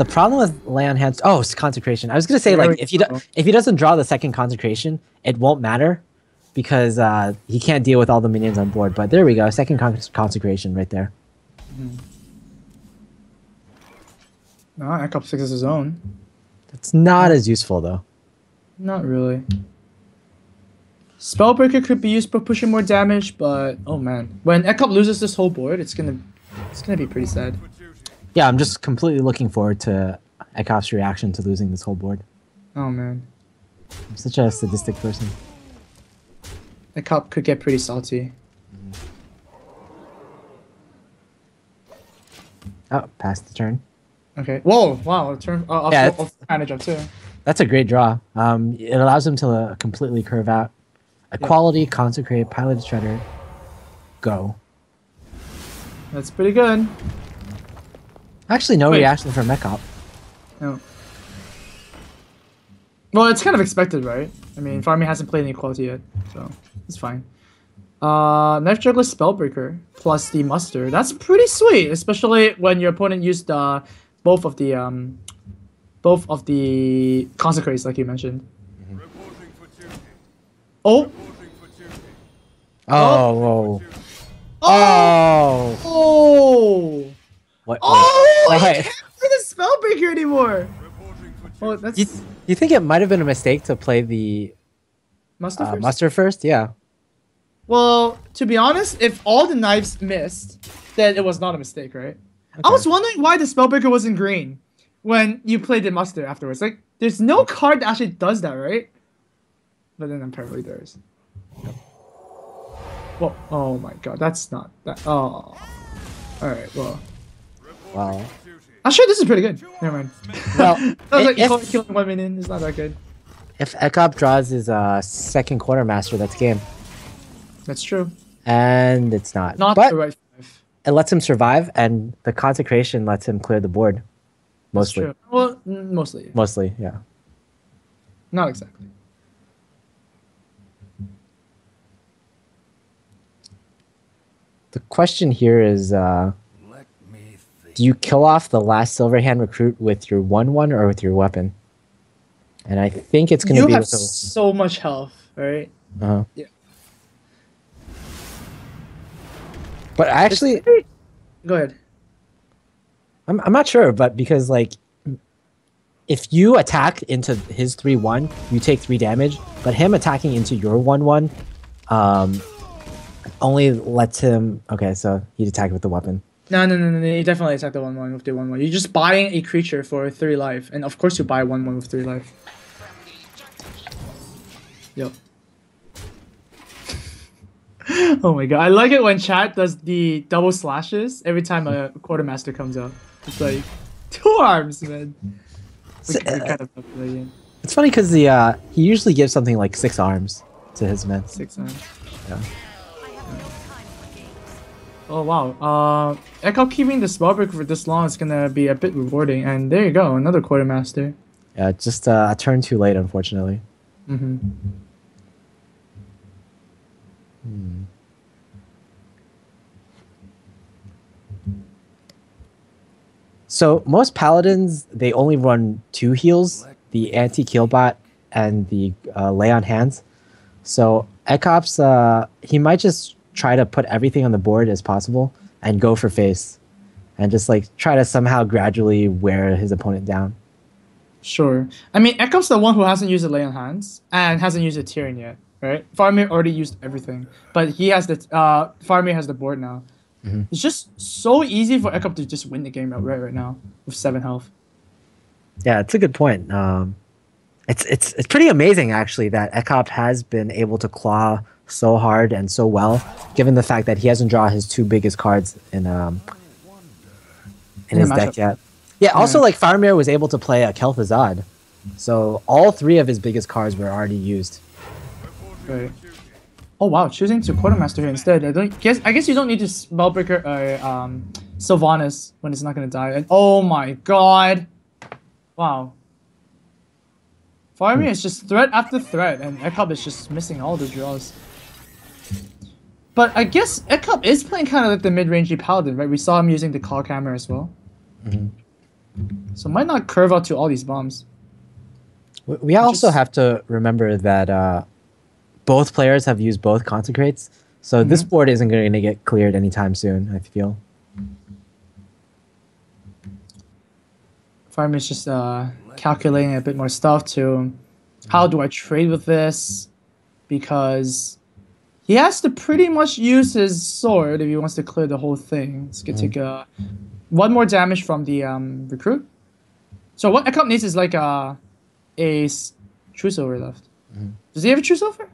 problem with lay on hands. Oh, it's consecration. I was gonna say There like we if he go. if he doesn't draw the second consecration, it won't matter because he can't deal with all the minions on board. But there we go, second consecration right there. No, Ekop fixes his own. It's not as useful though. Not really. Spellbreaker could be used for pushing more damage, but oh man, when Ekop loses this whole board, it's gonna be pretty sad. Yeah, I'm just completely looking forward to Ekov's reaction to losing this whole board. Oh man, I'm such a sadistic person. Ekop could get pretty salty. Oh, past the turn. Okay. Whoa! Wow. Turn. Yeah, I'll manage up too. That's a great draw. It allows him to completely curve out. Equality, consecrate, pilot shredder, go. That's pretty good. Actually, no Wait. reaction from Ekop. No. Well, it's kind of expected, right? I mean, Farming hasn't played any equality yet, so it's fine. Knife Juggler Spellbreaker plus the Muster. That's pretty sweet, especially when your opponent used both of the consecrates, like you mentioned. Reporting for duty. Oh, Reporting for duty. Oh, whoa. Oh! oh, What? oh! Wait. I can't play the Spellbreaker anymore. Reporting for duty. Oh, that's You think it might have been a mistake to play the Muster first. muster first? Yeah. Well, to be honest, if all the knives missed, then it was not a mistake, right? I Okay. was wondering why the Spellbreaker wasn't green when you played the Muster afterwards. Like, there's no card that actually does that, right? But then apparently there is. Well, oh my god, that's not that. Oh. Alright, well. Wow. Actually, this is pretty good. Never mind. Well, I was like, if, killing 1 minion is not that good. if Ekop draws his second quartermaster, that's game. That's true. And it's not. Not but the right 5. it lets him survive, and the consecration lets him clear the board. Mostly. True. Well, mostly. Mostly, yeah. Not exactly. The question here is, Let me think. do you kill off the last Silverhand recruit with your 1/1 or with your weapon? And I think it's going to You be have with the... so much health, right? Uh-huh. Yeah. But actually, Go ahead. I'm not sure, but because like, if you attack into his 3/1, you take 3 damage. But him attacking into your 1/1, only lets him. Okay, so he'd attack with the weapon. No. You definitely attack the 1/1 with the 1/1. You're just buying a creature for 3 life, and of course you buy 1/1 with 3 life. Yep. Oh my god, I like it when chat does the double slashes every time a quartermaster comes out. It's like 2 arms, man. We kind of yeah. It's funny because he usually gives something like 6 arms to his men. 6 arms. Yeah. Oh wow. Echo keeping the Spellbreaker for this long is gonna be a bit rewarding. And there you go, another Quartermaster. Yeah, just a turn too late, unfortunately. Mm-hmm. So most paladins, they only run 2 heals, the anti-Keelbot and the lay on hands. So Ekop's, he might just try to put everything on the board as possible and go for face. And just like try to somehow gradually wear his opponent down. Sure. I mean, Ekop's the one who hasn't used the Lay on Hands and hasn't used the Tyrion yet, right? Faramir already used everything, but he has the Faramir has the board now. Mm-hmm. It's just so easy for Ekop to just win the game right now with 7 health. Yeah, it's a good point. It's pretty amazing actually that Ekop has been able to claw so hard and so well, given the fact that he hasn't drawn his 2 biggest cards in his deck yet. Yeah, also like Faramir was able to play a Kel'Thuzad, so all 3 of his biggest cards were already used. Right. Oh wow, choosing to Quartermaster here instead. I guess you don't need to Spellbreaker Sylvanas when it's not gonna die. And oh my god, wow. Faramir is just threat after threat, and Ekop is just missing all the draws. But I guess Ekop is playing kind of like the mid-rangey paladin, right? We saw him using the Claw Hammer as well. Mm-hmm. So might not curve out to all these bombs. We also have to remember that both players have used both Consecrates, so this board isn't going to get cleared anytime soon, I feel. Faramir is just calculating a bit more stuff to how do I trade with this, because he has to pretty much use his sword if he wants to clear the whole thing. It's gonna take 1 more damage from the recruit. So what Ekop needs is like a True Silver left. Does he have a True Silver?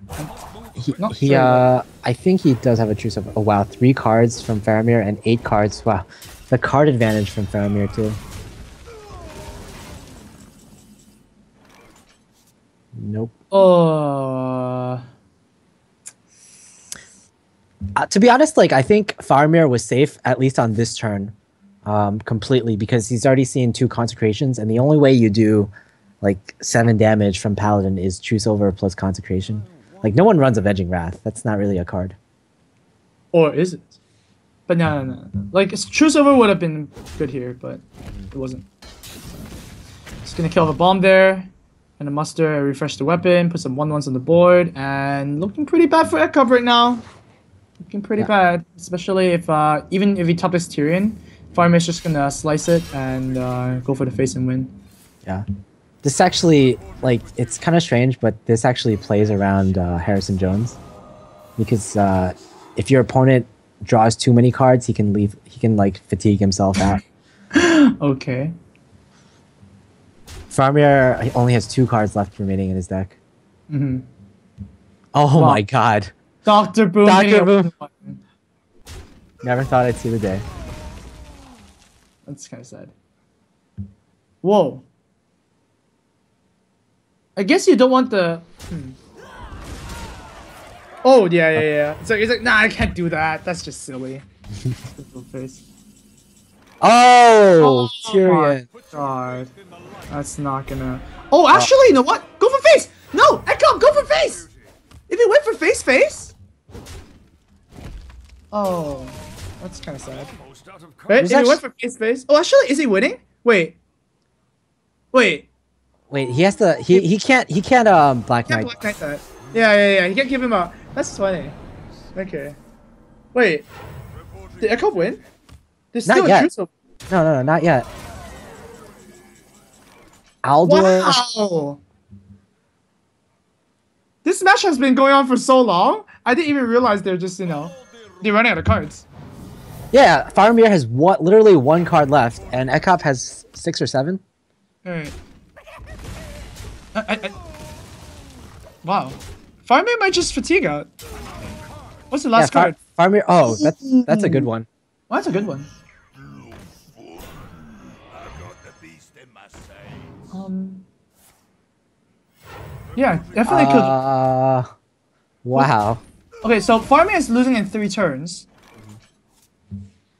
I think he does have a True Silver. Oh wow, 3 cards from Faramir and 8 cards. Wow, the card advantage from Faramir too. Nope. To be honest, like I think Faramir was safe at least on this turn, completely, because he's already seen 2 consecrations, and the only way you do like 7 damage from Paladin is True Silver plus Consecration. Like no one runs Avenging Wrath. That's not really a card. Or is it? But no. Like True Silver would have been good here, but it wasn't. Just gonna kill the bomb there. Gonna muster, refresh the weapon, put some 1/1s on the board, and looking pretty bad for Ekop right now. Looking pretty bad, especially if even if he top this Tyrion, Faramir's just gonna slice it and go for the face and win. Yeah, this actually, like, it's kind of strange, but this actually plays around Harrison Jones, because if your opponent draws too many cards, he can leave. He can like fatigue himself out. Okay. Faramir only has 2 cards left remaining in his deck. Mm-hmm. Oh my god. Dr. Boom. Dr. Boom. Never thought I'd see the day. That's kind of sad. Whoa. I guess you don't want the... Oh, yeah. So he's like, nah, I can't do that. That's just silly. Oh, Tyrion. God. That's not gonna... Oh, actually, you know what? Go for face! No! Ekop, go for face! If he went for face? Oh. That's kind of sad. Right? If he went for face? Oh, actually, is he winning? Wait, he has to... He can't Black Knight. Black Knight that. Yeah. He can't give him a... That's funny. Okay. Wait. Did Ekop win? There's still Not yet. a No, not yet. Aldor. Wow! This match has been going on for so long, I didn't even realize they're just, they're running out of cards. Yeah, Faramir has literally 1 card left, and Ekop has 6 or 7. Alright. Wow. Faramir might just fatigue out. What's the last card? Faramir. Oh, that's a good one. Well, that's a good one. I've got the beast in my sights. Yeah, definitely could. Wow. Okay, so Farming is losing in 3 turns.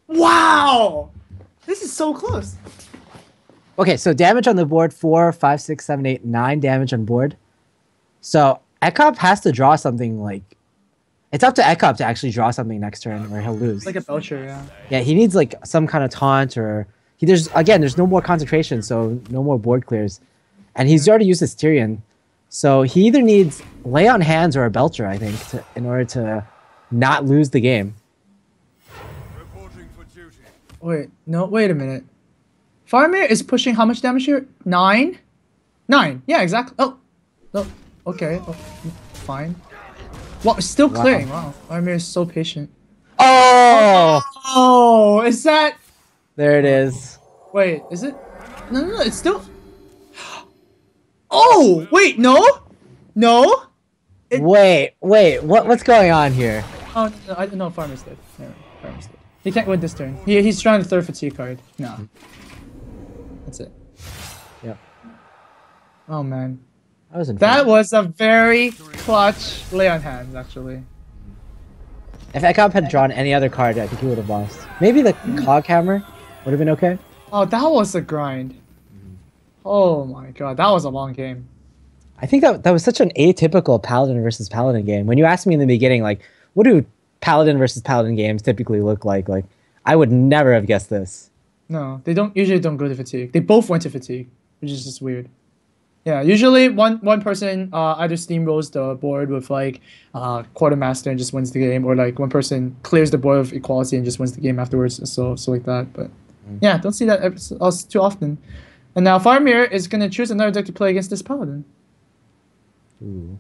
Wow! This is so close. Okay, so damage on the board 4, 5, 6, 7, 8, 9 damage on board. So Ekop has to draw something like. It's up to Ekop to actually draw something next turn, or he'll lose. Like a Belcher, yeah. Yeah, he needs like some kind of taunt, or there's no more concentration, so no more board clears, and he's already used his Tyrion, so he either needs Lay on Hands or a Belcher, I think, in order to not lose the game. Reporting for duty. Wait, no, wait a minute. Faramir is pushing how much damage here? 9? 9, yeah, exactly. Oh, no, okay, oh, fine. Well, it's still clearing. Wow, Faramir is so patient. Oh! Oh, is that? There it is. Wait, is it? No, no, no, it's still. Oh, wait, no, no. Wait, what's going on here? Oh, no, I don't know. Farmer's dead. Yeah, Farmer's dead. He can't win this turn. He's trying to third fatigue card. No, that's it. Yep. Oh man, That was a very clutch lay on hands, actually. If Ekop had drawn any other card, I think he would have lost. Maybe the Cog Hammer would have been okay. Oh, that was a grind. Oh my god, that was a long game. I think that was such an atypical Paladin versus Paladin game. When you asked me in the beginning, like, what do Paladin versus Paladin games typically look like? Like, I would never have guessed this. No, they usually don't go to fatigue. They both went to fatigue, which is just weird. Yeah, usually one person either steamrolls the board with like Quartermaster and just wins the game, or like one person clears the board of equality and just wins the game afterwards. So like that. But yeah, don't see that else too often. And now Faramir is gonna choose another deck to play against this Paladin. Ooh.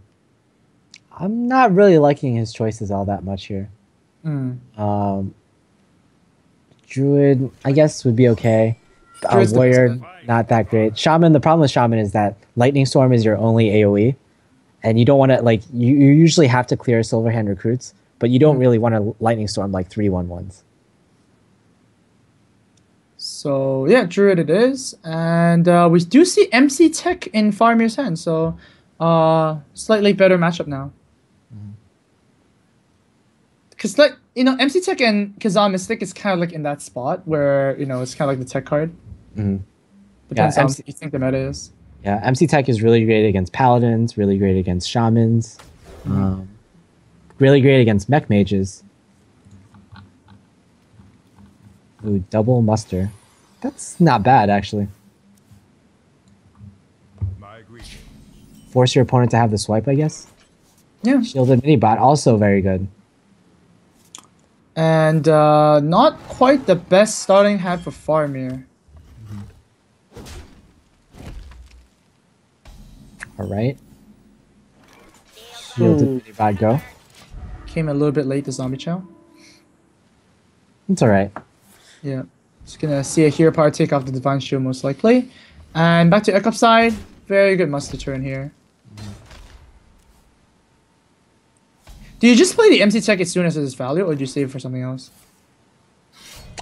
I'm not really liking his choices all that much here. Druid, I guess, would be okay. Warrior, not that great. Shaman, the problem with Shaman is that Lightning Storm is your only AoE. And you don't want to, like, you usually have to clear Silverhand recruits, but you don't really want to Lightning Storm like 3/1/1s. So yeah, Druid it is. And we do see MC Tech in Faramir's hand, so slightly better matchup now. Because, like, you know, MC Tech and Kazan Mystic is kind of like in that spot where, you know, it's kind of like the tech card. Depends on what you think the meta is. Yeah, MC Tech is really great against Paladins, really great against Shamans, really great against Mech Mages. Ooh, double muster. That's not bad, actually. My greetings. Force your opponent to have the swipe, I guess. Yeah. Shielded Minibot, also very good. And not quite the best starting hand for Faramir. All right. Shielded Minibot, go. Came a little bit late to Zombie Chow. It's all right. Yeah. Just gonna see a hero power take off the Divine Shield most likely. And back to Ekop side. Very good muster turn here. Do you just play the MC Tech as soon as it's value, or do you save it for something else?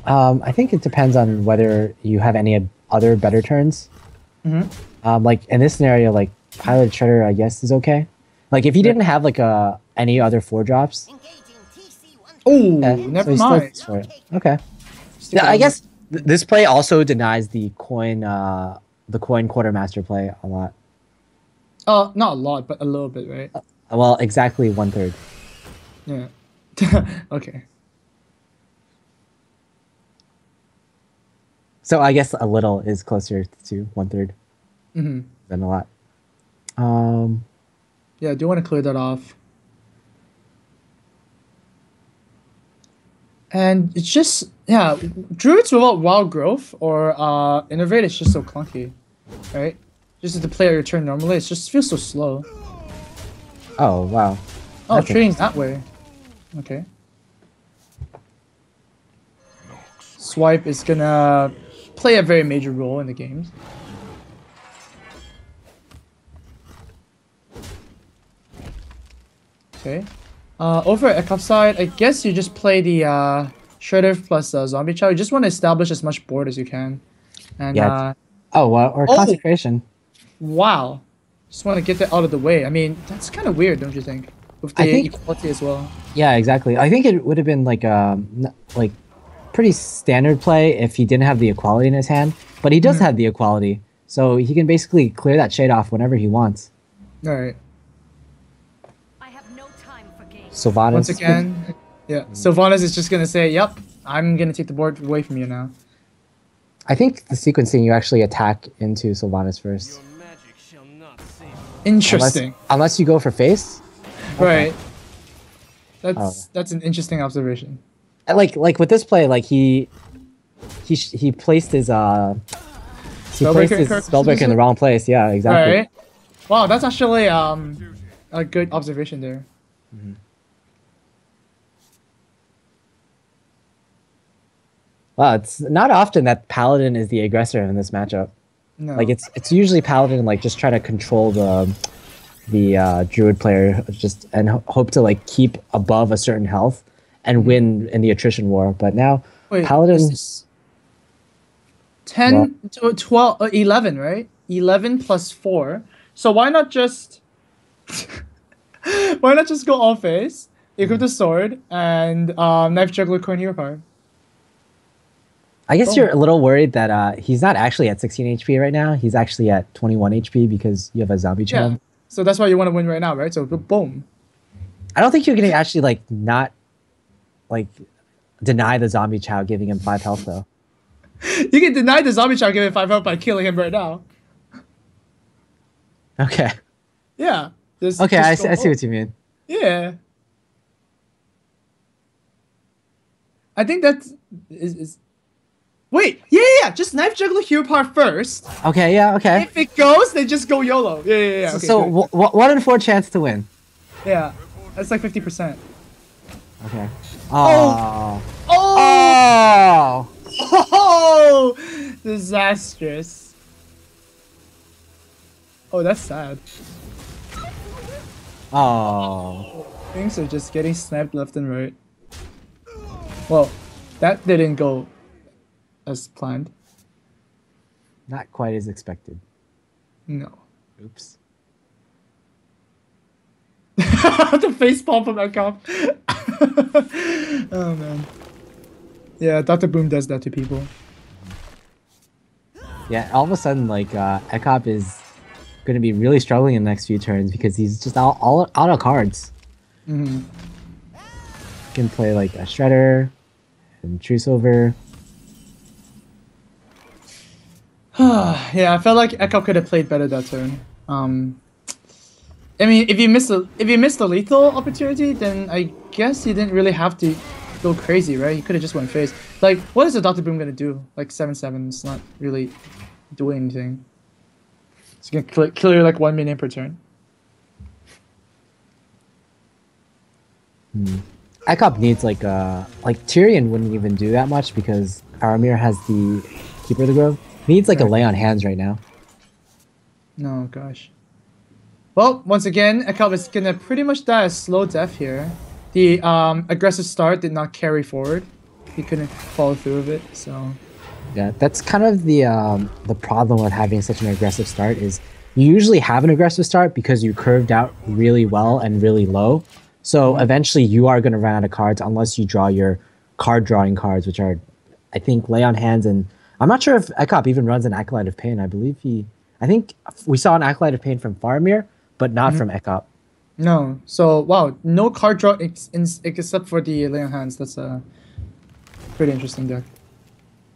I think it depends on whether you have any other better turns. Like in this scenario, like Pilot Shredder, I guess, is okay. Like if you didn't have like any other 4-drops. Oh, never mind. Okay. Yeah, I guess this play also denies the coin Quartermaster play a lot. Not a lot, but a little bit, right? Well, exactly 1/3. Yeah. Okay. So I guess a little is closer to 1/3 than a lot. Yeah, I do want to clear that off. And it's just, yeah, Druids without Wild Growth or Innovate is just so clunky, right? Just to play your turn normally, it just feels so slow. Oh, wow. Oh, trading that way. Okay. Swipe is gonna play a very major role in the games. Okay. Over at Ekop side, I guess you just play the Shredder plus Zombie Chow. You just want to establish as much board as you can. And yeah. Or concentration. Wow. Just want to get that out of the way. I mean, that's kind of weird, don't you think? With the I think- equality as well. Yeah, exactly. I think it would have been like like pretty standard play if he didn't have the equality in his hand, but he does have the equality, so he can basically clear that shade off whenever he wants. All right. I have no time for games. Sylvanas. Once again, yeah. Sylvanas is just gonna say, "Yep, I'm gonna take the board away from you now." I think the sequencing you actually attack into Sylvanas first. Magic shall not save. Interesting. Unless you go for face. Right. That's an interesting observation. Like with this play, like he placed his spellbreaker in the wrong place. Yeah, exactly. Right. Wow, that's actually a good observation there. Wow, it's not often that Paladin is the aggressor in this matchup. No. Like it's usually Paladin like just try to control the Druid player just and hope to like keep above a certain health and win in the attrition war. But now Paladin is this 10 to 12 11, right? 11 plus 4. So why not just go all face, equip the sword, and knife juggler coin hero card? I guess you're a little worried that he's not actually at 16 HP right now. He's actually at 21 HP because you have a zombie child. Yeah. So that's why you want to win right now, right? So boom. I don't think you're gonna actually like not like deny the zombie child giving him 5 health though. You can deny the zombie child giving 5 health by killing him right now. Okay. Yeah. Okay, I see what you mean. Yeah. I think that is wait, yeah. Just knife juggler hero part first. Okay, yeah, okay. If it goes, they just go YOLO. Yeah. Okay, so good. 1 in 4 chance to win. Yeah, that's like 50%. Okay. Oh! Oh! Oh! Disastrous. Oh, that's sad. Oh. Things are just getting sniped left and right. Well, that didn't go as planned. Not quite as expected. No. Oops. The face palm from Ekop. Oh man. Yeah, Dr. Boom does that to people. Yeah, all of a sudden, like, Ekop is going to be really struggling in the next few turns because he's just all out of cards. Mm-hmm. Can play, like, a Shredder and True Silver. Yeah, I felt like Ekop could have played better that turn. I mean, if you missed the lethal opportunity, then I guess you didn't really have to go crazy, right? You could have just went face. Like, what is the Dr. Boom gonna do? Like 7/7, it's not really doing anything. It's gonna kill you like 1 minion per turn. Ekop needs like Tyrion wouldn't even do that much because Aramir has the Keeper of the Grove. He needs like a lay on hands right now. No, gosh. Well, once again, Ekop is gonna pretty much die a slow death here. The aggressive start did not carry forward. He couldn't follow through with it, so. Yeah, that's kind of the problem with having such an aggressive start is you usually have an aggressive start because you curved out really well and really low. So eventually you are going to run out of cards unless you draw your card drawing cards, which are, I think, lay on hands. And I'm not sure if Ekop even runs an Acolyte of Pain. I think we saw an Acolyte of Pain from Faramir, but not from Ekop. No. So, wow, no card draw except for the lay on hands. That's a pretty interesting deck.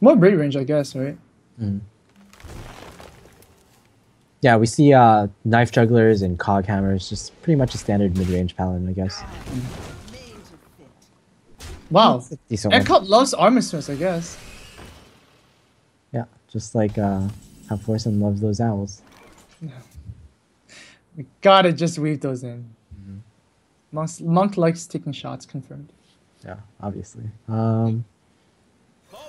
More braid range, I guess, right? Yeah, we see Knife Jugglers and Cog Hammers, just pretty much a standard mid-range Paladin, I guess. Wow. Decent one. Ekop loves Armor Smiths, I guess. Yeah, just like how Forsen loves those owls. We gotta just weave those in. Monk likes taking shots, confirmed. Yeah, obviously.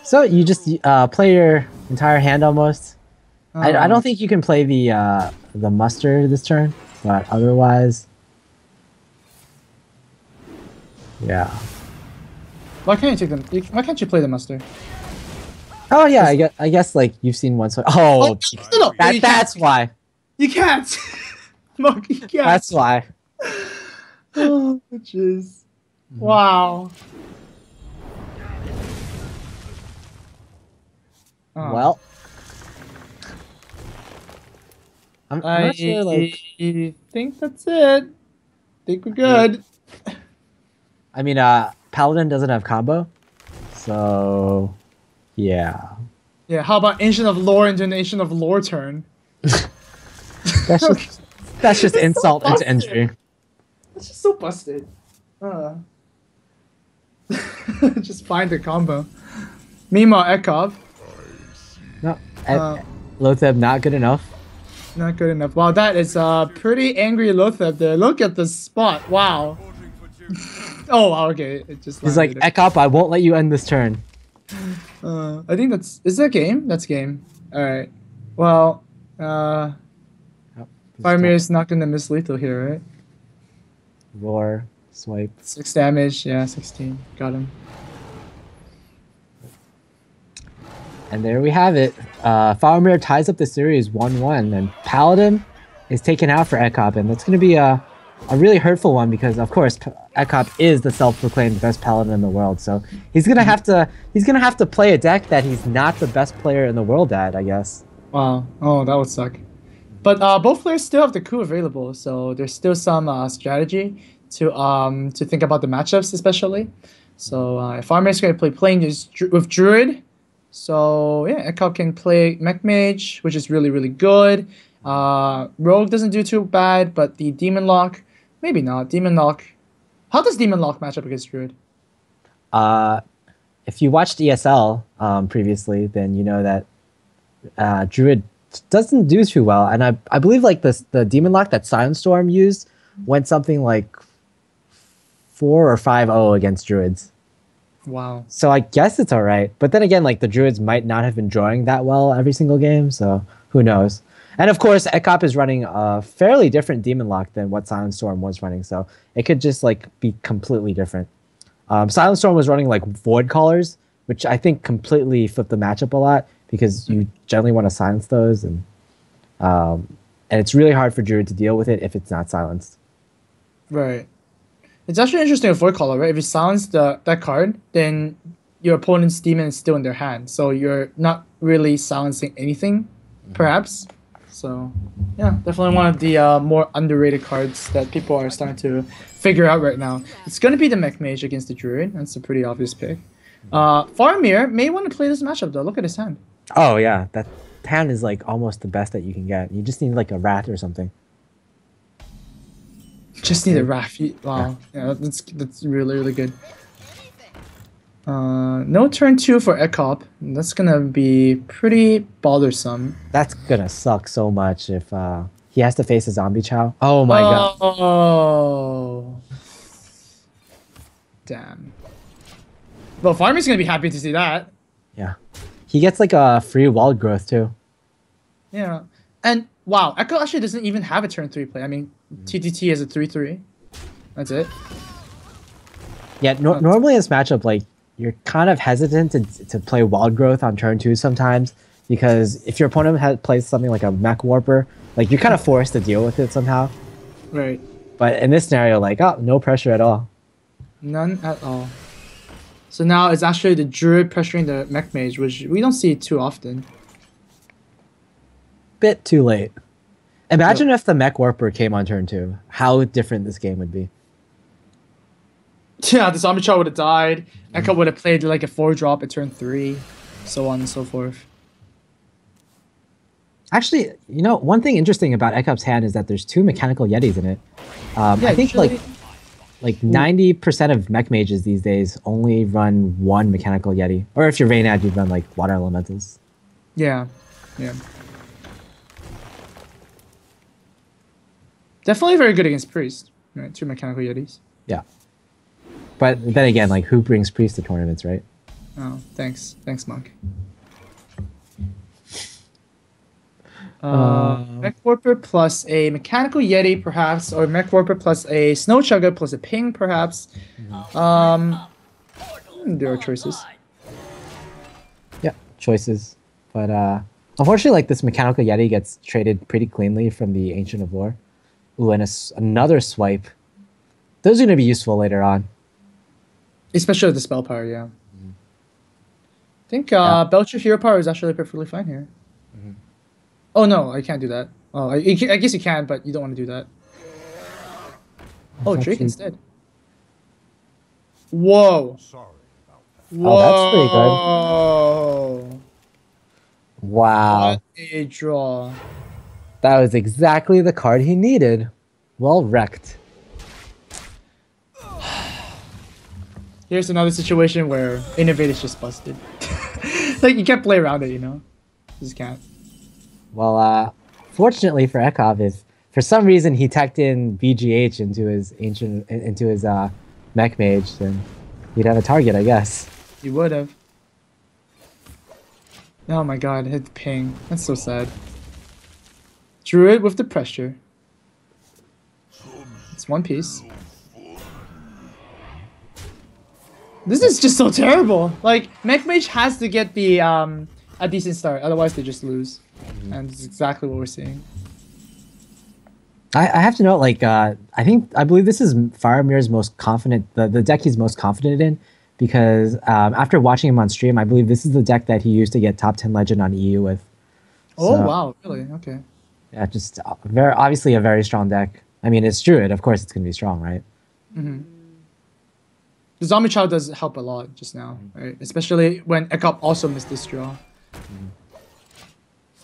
So you just play your entire hand almost. I don't think you can play the muster this turn, but otherwise, yeah. Why can't you take them? Why can't you play the muster? Oh yeah, I guess like you've seen one. So no, that's why. You can't. Mark, you can't. That's why. Oh, jeez. Wow. Oh. Well, I'm not sure. Like, think that's it. Think we're good. I mean, Paladin doesn't have combo, so yeah. Yeah, how about Ancient of Lore into an Ancient of Lore turn? That's just insult into injury. It's just so busted. Just find the combo. Meanwhile, Ekov, No, Lotheb not good enough. not good enough. Wow, that is pretty angry Lotheb there. Look at the spot. Wow. Oh, wow, okay. It just He's like, landed. Ekop, I won't let you end this turn. I think is that game? That's game. Alright. Well, Firemere is not gonna miss lethal here, right? Roar, swipe. 6 damage, yeah, 16. Got him. And there we have it. Firemere ties up the series 1-1, and Paladin is taken out for Ekop, and that's going to be a really hurtful one because, of course, Ekop is the self-proclaimed best Paladin in the world. So he's gonna have to play a deck that he's not the best player in the world at, I guess. Wow. Oh, that would suck. But both players still have the coup available, so there's still some strategy to think about the matchups, especially. So Firemere is going to be playing this with Druid. So yeah, Ekop can play Mech Mage, which is really, really good. Rogue doesn't do too bad, but the Demon Lock, maybe not. Demon Lock. How does Demon Lock match up against Druid? If you watched ESL previously, then you know that Druid doesn't do too well, and I believe like the Demon Lock that Silent Storm used went something like 4 or 5-0 against Druids. Wow. So I guess it's all right. But then again, like the Druids might not have been drawing that well every single game, so who knows? And of course, Ekop is running a fairly different Demon Lock than what Silent Storm was running, so it could just like be completely different. Silent Storm was running like Void Callers, which I think completely flipped the matchup a lot because you generally want to silence those, and it's really hard for Druid to deal with it if it's not silenced. Right. It's actually interesting with Void Caller, right? If you silence that card, then your opponent's demon is still in their hand, so you're not really silencing anything, perhaps. So, yeah, definitely one of the more underrated cards that people are starting to figure out right now. It's going to be the Mech Mage against the Druid. That's a pretty obvious pick. Faramir may want to play this matchup, though. Look at his hand. Oh, yeah. That hand is like almost the best that you can get. You just need like a rat or something. Just need a Wrath. Wow. Yeah, that's really, really good. No turn 2 for Ekop. That's gonna be pretty bothersome. That's gonna suck so much if he has to face a zombie chow. Oh my god. Oh. Damn. Well, Farmer's gonna be happy to see that. Yeah. He gets like a free wall growth too. Yeah. And wow, Echo actually doesn't even have a turn 3 play. I mean, TTT has a 3/3. That's it. Yeah, normally in this matchup, like, you're kind of hesitant to play wild growth on turn 2 sometimes, because if your opponent plays something like a Mech Warper, like, you're kind of forced to deal with it somehow. Right. But in this scenario, like, oh, no pressure at all. None at all. So now it's actually the Druid pressuring the Mech Mage, which we don't see too often. Bit too late. Imagine if the Mech Warper came on turn 2. How different this game would be. Yeah, the Zombie Chow would have died. Echo would have played like a 4-drop at turn 3, so on and so forth. Actually, you know, one thing interesting about Ekop's hand is that there's 2 Mechanical Yetis in it. Yeah, I think usually- like 90% of Mech Mages these days only run 1 Mechanical Yeti. Or if you're Reynad, you'd run like Water Elementals. Yeah, yeah. Definitely very good against Priest. Right, 2 Mechanical Yetis. Yeah. But then again, like, who brings Priest to tournaments, right? Oh, thanks. Thanks, Monk. Mech Warper plus a Mechanical Yeti, perhaps, or Mech Warper plus a Snow Chugger plus a Ping, perhaps. There are choices. Yeah, choices. But, Unfortunately, like this Mechanical Yeti gets traded pretty cleanly from the Ancient of War. Ooh, and another swipe. Those are going to be useful later on. Especially with the spell power, yeah. I think Yeah. Belcher Hero Power is actually perfectly fine here. Oh no, I can't do that. Oh, I guess you can, but you don't want to do that. Oh, Drake actually- instead. Whoa. Sorry about that. Whoa. Oh, that's pretty good. Wow. What a draw. That was exactly the card he needed. Well wrecked. Here's another situation where Innovate is just busted. Like, you can't play around it, you know? You just can't. Well, fortunately for Ekov, if for some reason he tacked in VGH into his Mech Mage, then he'd have a target, I guess. You would have. Oh my god, hit the ping. That's so sad. Druid with the pressure. It's one piece. This is just so terrible. Like, Mech Mage has to get the a decent start, otherwise they just lose. And it's exactly what we're seeing. I have to note, like, I believe this is Faramir's most confident, the deck he's most confident in, because after watching him on stream, I believe this is the deck that he used to get top 10 legend on EU with. Oh So, wow, really? Okay. Yeah, just obviously a very strong deck. I mean, it's Druid, of course it's going to be strong, right? The Zombie Child does help a lot just now, right? Especially when Ekop also missed this draw.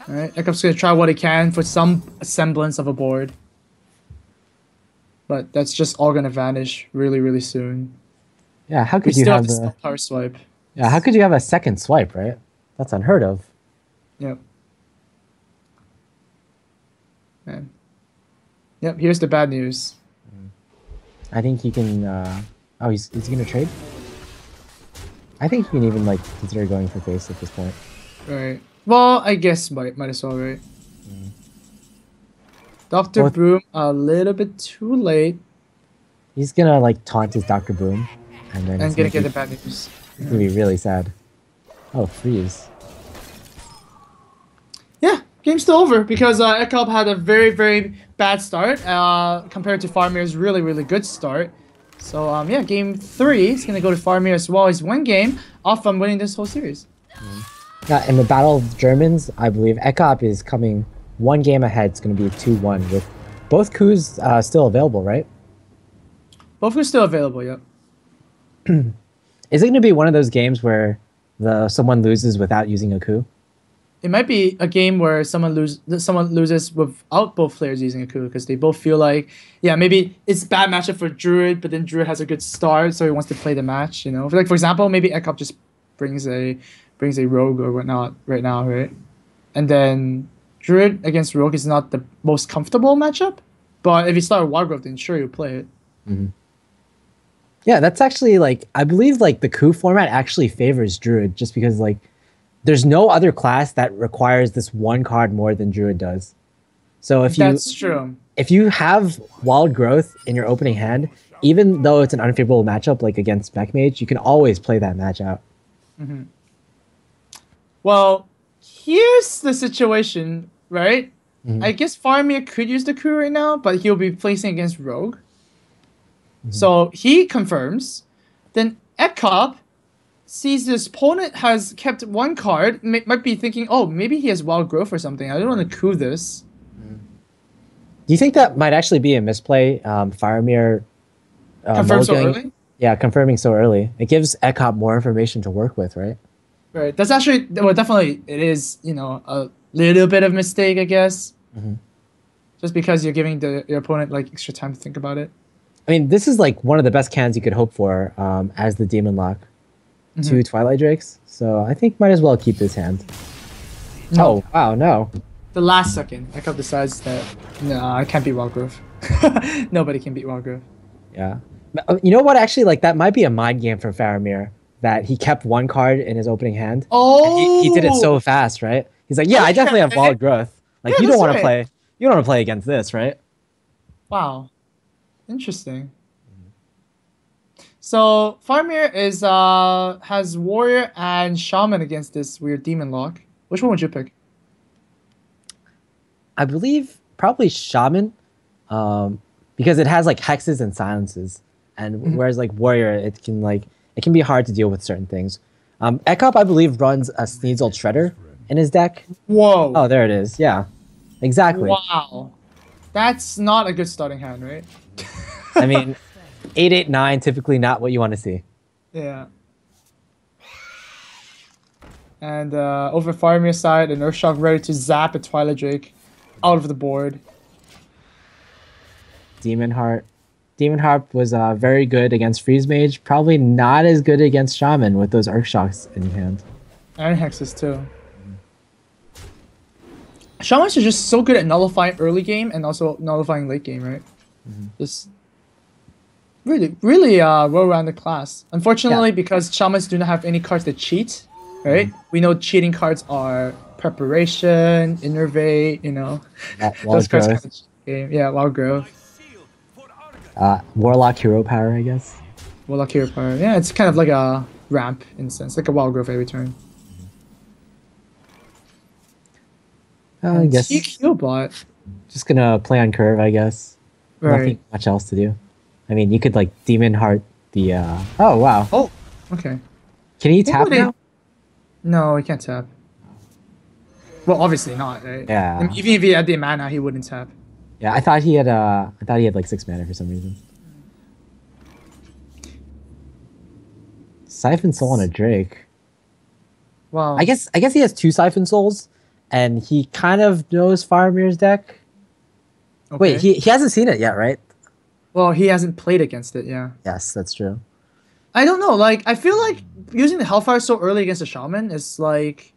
Alright, Ekop's gonna try what he can for some semblance of a board. But that's just all gonna vanish really, really soon. Yeah, how We could you still have have to the... spell power swipe. Yeah, how could you have a second swipe, right? That's unheard of. Yep. Man. Yep, here's the bad news. I think he can... Oh, is he going to trade? I think he can even, like, consider going for face at this point. Right. Well, I guess might as well, right? Dr. Well, Broom a little bit too late. He's going to, like, taunt his Dr. Boom. And then And it's gonna going get the bad news. to be really sad. Oh, freeze. Yeah, game's still over because Ekop had a very, very bad start compared to Farmir's really, really good start. So, yeah, game 3 is going to go to Farmir as well. He's one game off from winning this whole series. Yeah, in the Battle of the Germans, I believe Ekop is coming one game ahead. It's going to be a 2-1 with both coups still available, right? Both are still available, yep. Is it going to be one of those games where someone loses without using a coup? It might be a game where someone loses without both players using a coup because they both feel like, yeah, maybe it's a bad matchup for Druid, but then Druid has a good start, so he wants to play the match, you know? Like, for example, maybe Ekop just brings a rogue or whatnot right now, right? And then Druid against rogue is not the most comfortable matchup, but if you start with Wargrove, then sure, you'll play it. Yeah, that's actually, like, I believe, like, the coup format actually favors Druid just because, like, there's no other class that requires this one card more than Druid does. So That's true. if you have Wild Growth in your opening hand, even though it's an unfavorable matchup like against Mech Mage, you can always play that match out. Well, here's the situation, right? I guess Faramir could use the coup right now, but he'll be placing against Rogue. So he confirms. Then Ekop sees his opponent has kept one card, might be thinking, oh, maybe he has Wild Growth or something. I don't want to coup this. Do you think that might actually be a misplay? Faramir Confirm so mulliganing- early? Yeah, confirming so early. It gives Ekop more information to work with, right? Right. That's actually, well, definitely, it is, you know, a little bit of mistake, I guess. Just because you're giving your opponent, like, extra time to think about it. I mean, this is like one of the best cans you could hope for as the Demon Lock. 2 Twilight Drakes. So I think might as well keep this hand. No. Oh, wow, no. The last second, Ekop decides that, no, I can't beat Wild Growth. Nobody can beat Wild Growth. Yeah. You know what? Actually, like, that might be a mind game for Faramir. That he kept one card in his opening hand. Oh! He did it so fast, right? He's like, yeah, I definitely have Wild Growth. Like, Yeah, you don't that's want to right. play. You don't want to play against this, right? Wow. Interesting. So Faramir is has Warrior and Shaman against this weird Demon Lock. Which one would you pick? I believe probably Shaman, because it has like hexes and silences, and whereas like Warrior, it can be hard to deal with certain things. Ekop, I believe, runs a Sneasel Shredder in his deck. Whoa. Oh, there it is. Yeah, exactly. Wow. That's not a good starting hand, right? I mean, 8-8-9 typically not what you want to see. Yeah. And over Faramir's side, an Earthshock ready to zap a Twilight Drake out of the board. Demon Heart. Demon Heart was very good against Freeze Mage. Probably not as good against Shaman with those Earthshocks in hand. And Hexes too. Shamans are just so good at nullifying early game and also nullifying late game, right? Just really well-rounded class. Unfortunately, because Shamans do not have any cards that cheat, right? We know cheating cards are Preparation, Innervate, you know. Those cards kind of cheat game. Yeah, Wild Growth. Warlock Hero Power, I guess. Warlock Hero Power. Yeah, it's kind of like a ramp in a sense, like a Wild Growth every turn. I guess Healbot. just gonna play on curve, I guess. Right. Nothing much else to do. I mean, you could like Demon Heart the. Oh wow. Oh, okay. Can he tap now? No, he can't tap. Well, obviously not, right? Yeah. And even if he had the mana, he wouldn't tap. Yeah, I thought he had. I thought he had like 6 mana for some reason. Siphon Soul on a Drake. Wow. I guess he has 2 Siphon Souls, and he kind of knows Faramir's deck. Okay. Wait, he hasn't seen it yet, right? Well, he hasn't played against it, yeah. Yes, that's true. I don't know, like, I feel like using the Hellfire so early against a Shaman is, like,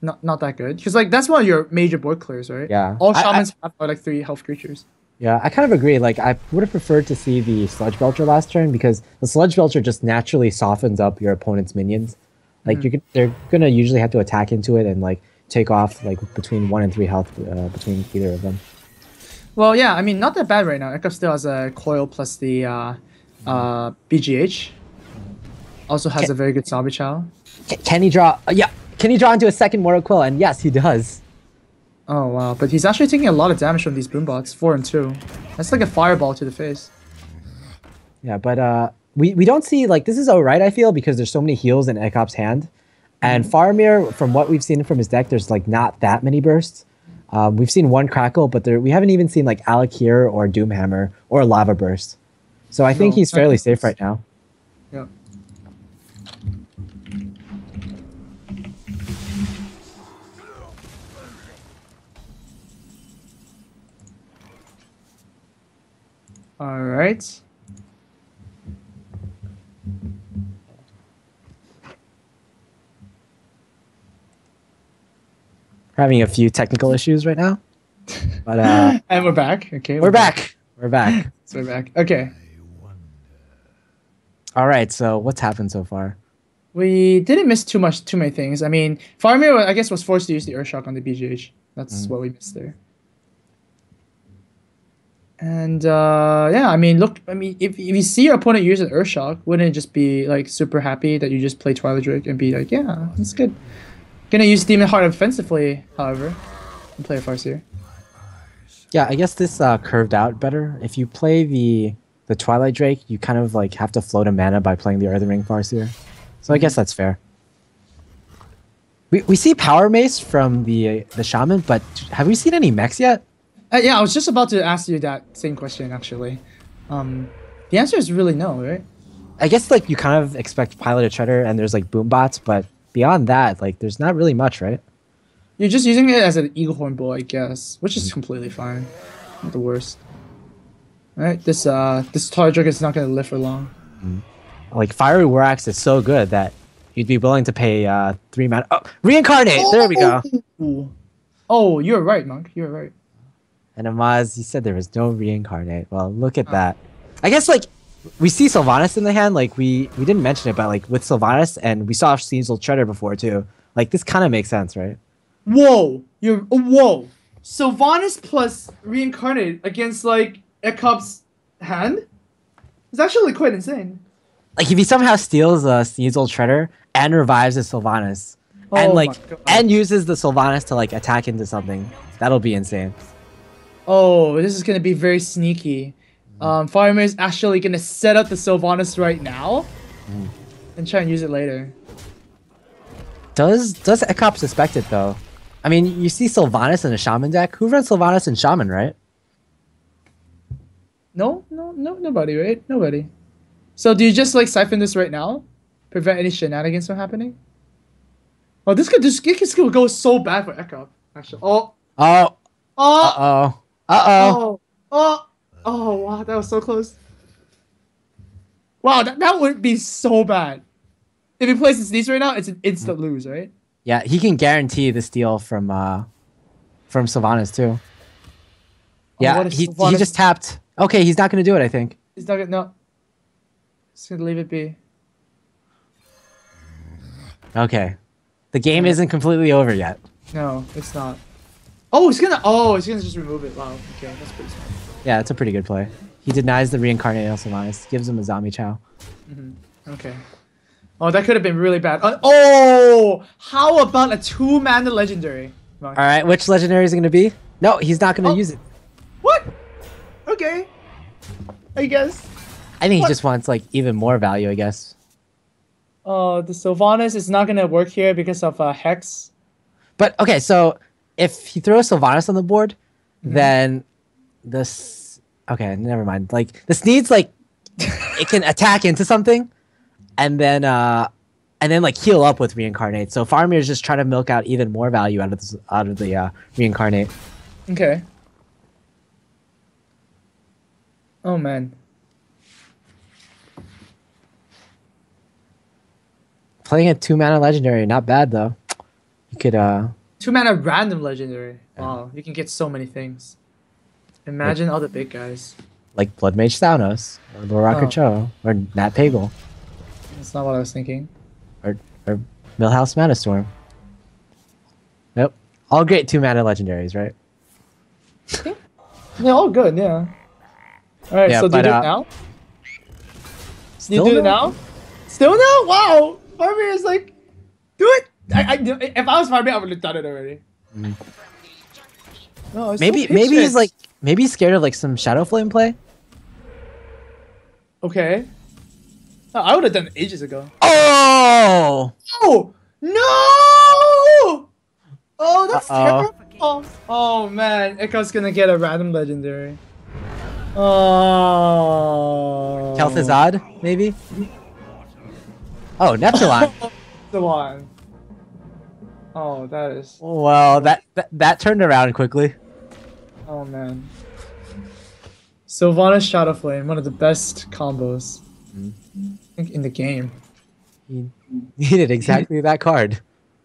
not that good. Because, like, that's one of your major board clears, right? Yeah. All Shamans have, like, 3 health creatures. Yeah, I kind of agree. Like, I would have preferred to see the Sludge Belcher last turn because the Sludge Belcher just naturally softens up your opponent's minions. Like, they're gonna usually have to attack into it and like take off like between 1 and 3 health between either of them. Well, yeah, I mean, not that bad right now. Ekop still has a Coil plus the BGH. Also has a very good Zombie Chow. Can he draw? Yeah. Can he draw into a second Mortal Quill? And yes, he does. Oh, wow. But he's actually taking a lot of damage from these Boombots. 4 and 2. That's like a fireball to the face. Yeah, but we don't see, like, this is alright, I feel, because there's so many heals in Ekop's hand. And Faramir, from what we've seen from his deck, there's, like, not that many bursts. We've seen 1 Crackle, but we haven't even seen, like, Alakir or Doomhammer or Lava Burst. So I think he's fairly safe right now. Yeah. All right. We're having a few technical issues right now. But And we're back. Okay. we're back. We're back. So we're back. Okay. All right, so what's happened so far? We didn't miss too many things. I mean, Faramir, I guess, was forced to use the Earthshock on the BGH. That's what we missed there. And yeah, I mean, look, I mean, if you see your opponent use an Earthshock, wouldn't it just be like super happy that you just play Twilight Drake and be like, yeah, that's good. Gonna use Demon Heart offensively, however, and play a Farseer. Yeah, I guess this curved out better. If you play the Twilight Drake, you kind of like have to float a mana by playing the Earthen Ring Farseer. So I guess that's fair. We see Power Mace from the Shaman, but have we seen any mechs yet? Yeah, I was just about to ask you that same question, actually. The answer is really no, right? I guess like you kind of expect Pilot Shredder and there's like boom bots, but beyond that, like there's not really much, right? You're just using it as an Eagle Horn Bull, I guess, which is completely fine. Not the worst. Alright, this Twilight Drake is not gonna live for long. Like Fiery War Axe is so good that you'd be willing to pay 3 mana. Oh, Reincarnate! There we go. Oh, you're right, Monk. You're right. And Amaz, you said there was no Reincarnate. Well, look at that. I guess like we see Sylvanas in the hand. Like we didn't mention it, but like with Sylvanas, and we saw Sneasel Shredder before too. Like this kind of makes sense, right? Whoa! Whoa! Sylvanas plus Reincarnate against like Ekop's hand? It's actually quite insane. Like if he somehow steals a Sneasel Shredder and revives a Sylvanas, Oh and my like God. and uses the Sylvanas to like attack into something, That'll be insane. Oh, this is gonna be very sneaky. Farmer is actually gonna set up the Sylvanas right now and try and use it later. Does Ekop suspect it though? I mean, you see Sylvanas in a Shaman deck. Who runs Sylvanas in Shaman, right? No, nobody, right? Nobody. So do you just like siphon this right now? Prevent any shenanigans from happening? Oh, this could go so bad for Ekop, actually. Oh. Oh. Oh. Uh-oh. Oh, wow, that was so close. Wow, that would be so bad. If he plays these right now, it's an instant lose, right? Yeah, he can guarantee the steal from Sylvanas too. Yeah, he just tapped. Okay, he's not gonna do it, I think. He's not gonna, no. Just gonna leave it be. Okay. The game isn't completely over yet. No, it's not. Oh, he's gonna just remove it. Wow, okay, that's pretty smart. Yeah, it's a pretty good play. He denies the reincarnated Sylvanas, gives him a zombie chow. Okay. Oh, that could have been really bad. Oh, how about a 2-mana legendary? All right, which legendary is it going to be? No, he's not going to use it. What? Okay. I guess. I think he just wants like even more value, I guess. Oh, the Sylvanas is not going to work here because of Hex. But okay, so if he throws Sylvanas on the board, then this... Okay, never mind. Like, this needs like... it can attack into something, and then like heal up with reincarnate. So Farmir is just trying to milk out even more value out of the reincarnate. Okay. Oh man. Playing a 2-mana legendary, not bad though. You could 2-mana random legendary. Wow, you can get so many things. Imagine all the big guys. like Blood Mage Thanos, or Loraker Cho, or Nat Pagle. That's not what I was thinking. Or Millhouse Manastorm. Nope. All great 2-mana legendaries, right? They're all good, yeah. Alright, Yeah, so do you but, do it now? Do you Still do it no? now? Still no? Wow! Farmir is like, do it! If I was Farmir, I would have done it already. No, it's Maybe so maybe he's patient. like he's scared of like some Shadow Flame play. Okay. Oh, I would have done it ages ago. Oh! Oh! No! Oh, that's Uh-oh. terrible. Oh man, Echo's gonna get a random legendary. Oh. Kel'Thuzad, maybe? Oh, Neptulon. The one. Oh, that is. Well, that turned around quickly. Oh man. Sylvanas Shadow Flame, one of the best combos I think in the game. He needed exactly that card.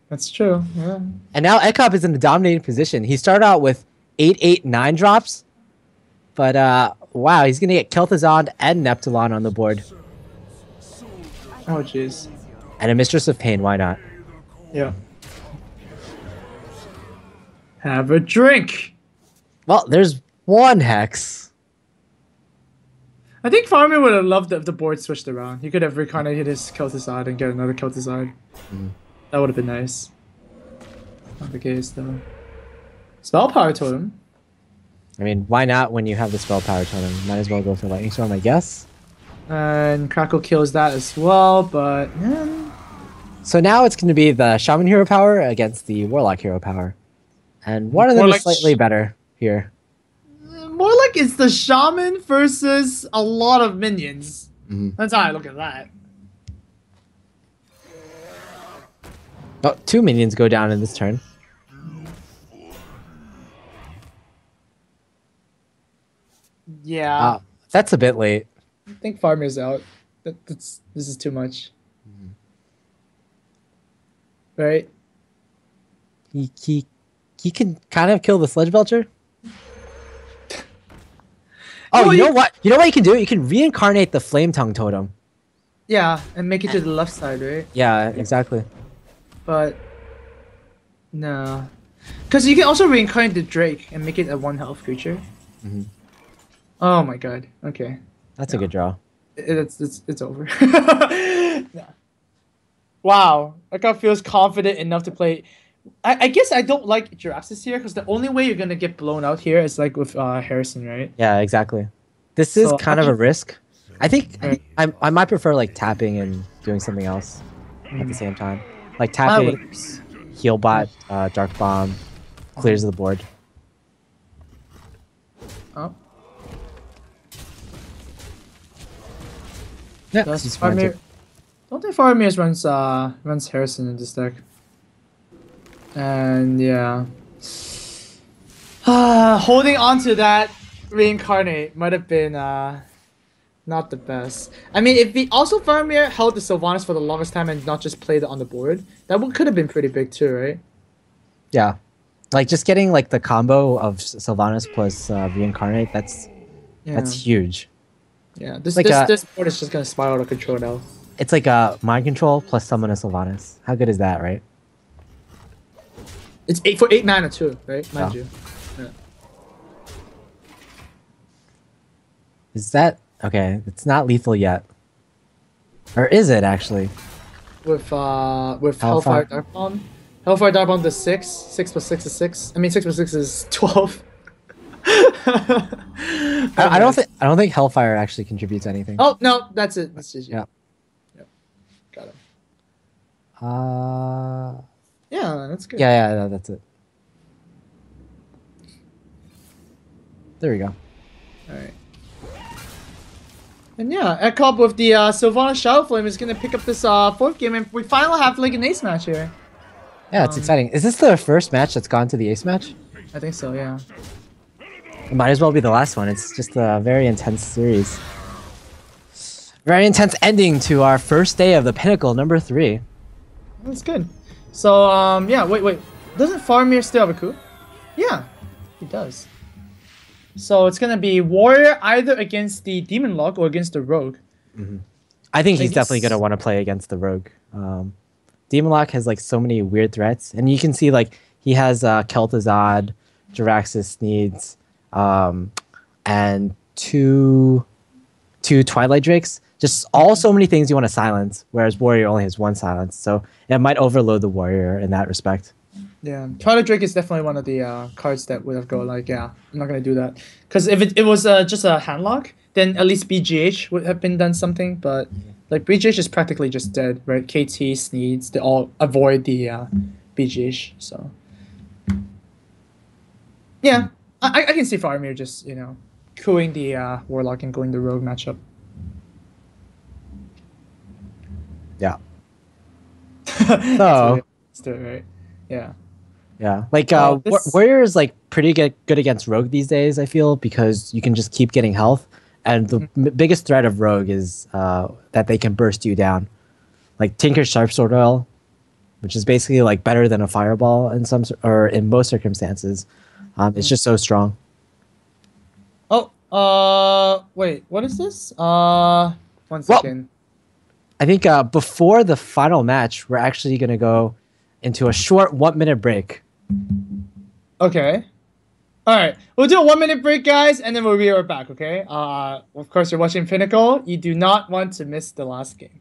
That's true. Yeah. And now Ekop is in a dominating position. He started out with 8/8/9 drops, but wow, he's gonna get Kel'Thuzad and Neptulon on the board, Oh jeez. and a Mistress of Pain. Why not? Yeah. Have a drink. Well, there's one hex. I think Farmir would have loved if the board switched around. He could have reincarnated his Kel'Thuzad and get another Kel'Thuzad. That would have been nice. Not the case though. Spell Power Totem. I mean, why not when you have the spell power totem? Might as well go for Lightning Storm, I guess. And Crackle kills that as well, but So now it's going to be the Shaman hero power against the Warlock hero power. And one of them is Warlock slightly better here. more like it's the Shaman versus a lot of minions. That's how I look at that. Oh, 2 minions go down in this turn. Yeah. That's a bit late. I think Farmir's out. This is too much. Right? He can kind of kill the Sledge Belcher. Oh, Well, you know what? You know what you can do? You can reincarnate the Flame Tongue Totem. Yeah, and make it to the left side, right? Yeah, exactly. But no, because you can also reincarnate the Drake and make it a 1 health creature. Oh my god. Okay, That's a good draw. it's over. No. Wow, Eka feels confident enough to play I guess I don't like Jiraxis here because the only way you're gonna get blown out here is like with Harrison, right? Yeah, exactly. This is So, kind I of a mean- risk. I think Right. I might prefer like tapping and doing something else at the same time. Like I tapping, would. heal bot, dark bomb, clears the board. Oh, Yeah, does he's fine Faramir? too. Don't think Faramir runs Harrison in this deck. And yeah, holding on to that reincarnate might have been not the best. I mean, if he also Faramir held the Sylvanas for the longest time and not just played it on the board, that could have been pretty big too, right? Yeah, like just getting like the combo of Sylvanas plus reincarnate. That's Yeah. huge. Yeah. This Like, this board is just gonna spiral out of control now. It's like a mind control plus summon a Sylvanas. How good is that, right? It's 8 mana too, right? Mind Oh. you. Yeah. Is that okay? It's not lethal yet, or is it actually? With Hellfire. Hellfire Dark Bomb. Hellfire Dark Bomb does 6. 6 plus 6 is 6. I mean 6 plus 6 is 12. I don't think Hellfire actually contributes anything. Oh no, that's it. That's just Yeah. Yep. Got him. Yeah, Yeah, that's good. yeah, that's it. There we go. Alright. And yeah, Ekop with the Sylvana Shadow Flame is gonna pick up this fourth game, and we finally have like an ace match here. Yeah, it's exciting. Is this the first match that's gone to the ace match? I think so, yeah. It might as well be the last one. It's just a very intense series. Very intense ending to our first day of the Pinnacle number 3. That's good. So yeah, wait. Doesn't Faramir still have a coup? Yeah, he does. So it's gonna be Warrior either against the Demon Lock or against the Rogue. I think he's guess- definitely going to want to play against the Rogue. Demon Lock has like so many weird threats, and you can see like he has Kel'Thuzad, Jiraxis Sneeds, and two Twilight Drakes. Just all so many things you want to silence, whereas Warrior only has one silence, so it might overload the Warrior in that respect. Yeah, Twilight Drake is definitely one of the cards that would have go like, yeah, I'm not gonna do that. Because if it was just a handlock, then at least BGH would have been done something. But like BGH is practically just dead, right? KT, Sneeds, they all avoid the BGH. So yeah, I can see Faramir just cooing the Warlock and going the Rogue matchup. Yeah. Let's do it, right? Yeah. Yeah, like this- Warrior is like pretty good against Rogue these days. I feel because you can just keep getting health, and the biggest threat of Rogue is that they can burst you down, like Tinker's Sharp Sword Oil, which is basically like better than a Fireball in in most circumstances. It's just so strong. Oh, wait, what is this? 1 second. I think before the final match, we're actually gonna go into a short 1-minute break. Okay. All right. We'll do a 1-minute break, guys, and then we'll be right back, okay? Of course, you're watching Pinnacle. You do not want to miss the last game.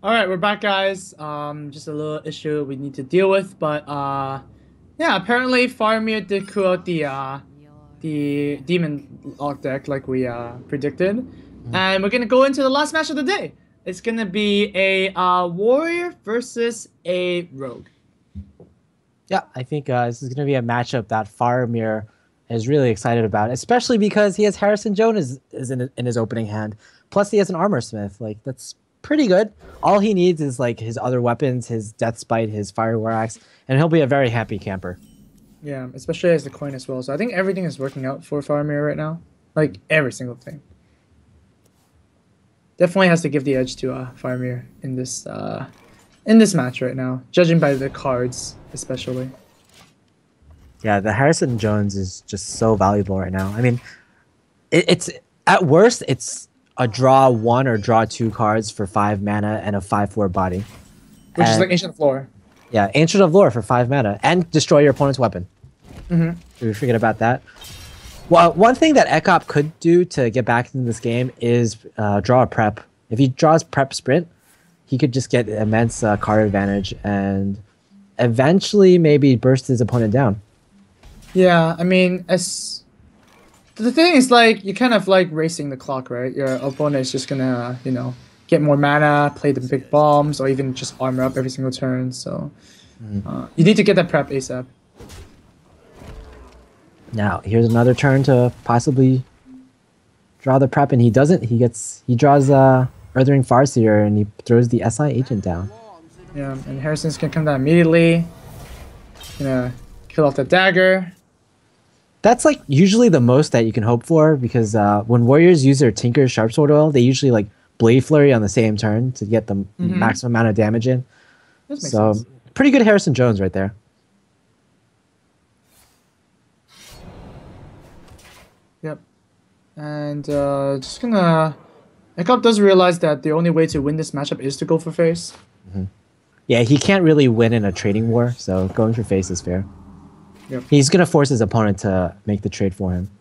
All right, we're back, guys. Just a little issue we need to deal with, but yeah, apparently Faramir did clear out the demon lock deck like we predicted, and we're gonna go into the last match of the day. It's gonna be a warrior versus a rogue. Yeah, I think this is going to be a matchup that Faramir is really excited about, especially because he has Harrison Jones is in his opening hand. Plus, he has an armor smith. Like, that's pretty good. All he needs is like his other weapons, his Death Spite, his Fire War Axe, and he'll be a very happy camper. Yeah, especially as the coin as well. So I think everything is working out for Faramir right now. Like, every single thing. Definitely has to give the edge to Faramir in this match right now, judging by the cards especially. Yeah, the Harrison Jones is just so valuable right now. I mean, it's at worst, it's a draw 1 or draw 2 cards for 5 mana and a 5/4 body. Which is like Ancient of Lore. Yeah, Ancient of Lore for 5 mana and destroy your opponent's weapon. Mm-hmm. Did we forget about that? Well, one thing that Ekop could do to get back into this game is draw a prep. If he draws prep sprint, he could just get immense card advantage and eventually maybe burst his opponent down. Yeah, I mean, as the thing is, like, you're kind of like racing the clock, right? Your opponent is just gonna, you know, get more mana, play the big bombs, or even just armor up every single turn. So you need to get that prep ASAP. Now, here's another turn to possibly draw the prep, and he doesn't. He draws Earthring Farseer, and he throws the SI agent down. Yeah, and Harrison's gonna come down immediately. Gonna kill off the dagger. That's like usually the most that you can hope for, because when warriors use their Tinker Sharpsword Oil, they usually like Blade Flurry on the same turn to get the maximum amount of damage in. So sense. pretty good Harrison Jones right there. Yep. And just gonna... Ekop does realize that the only way to win this matchup is to go for face. Yeah, he can't really win in a trading war, so going for face is fair. Yep. He's going to force his opponent to make the trade for him.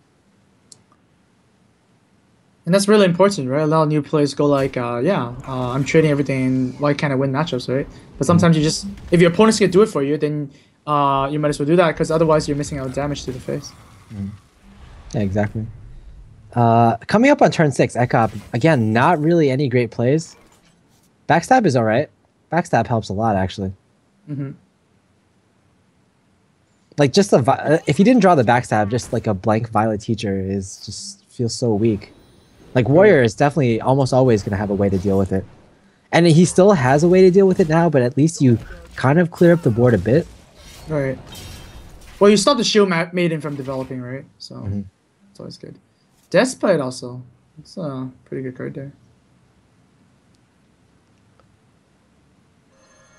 And that's really important, right? A lot of new players go like, I'm trading everything, why can't I win matchups, right? But sometimes you just... If your opponent's gonna do it for you, then you might as well do that, because otherwise you're missing out damage to the face. Yeah, exactly. Coming up on turn 6, Ekop, again, not really any great plays. Backstab is alright. Backstab helps a lot, actually. Like, just if you didn't draw the backstab, just like a blank Violet Teacher is just feels so weak. Like, Warrior is definitely almost always going to have a way to deal with it. And he still has a way to deal with it now, but at least you kind of clear up the board a bit. Right. Well, you stop the Shield Maiden from developing, right? So, it's always good. Despite also. It's a pretty good card there.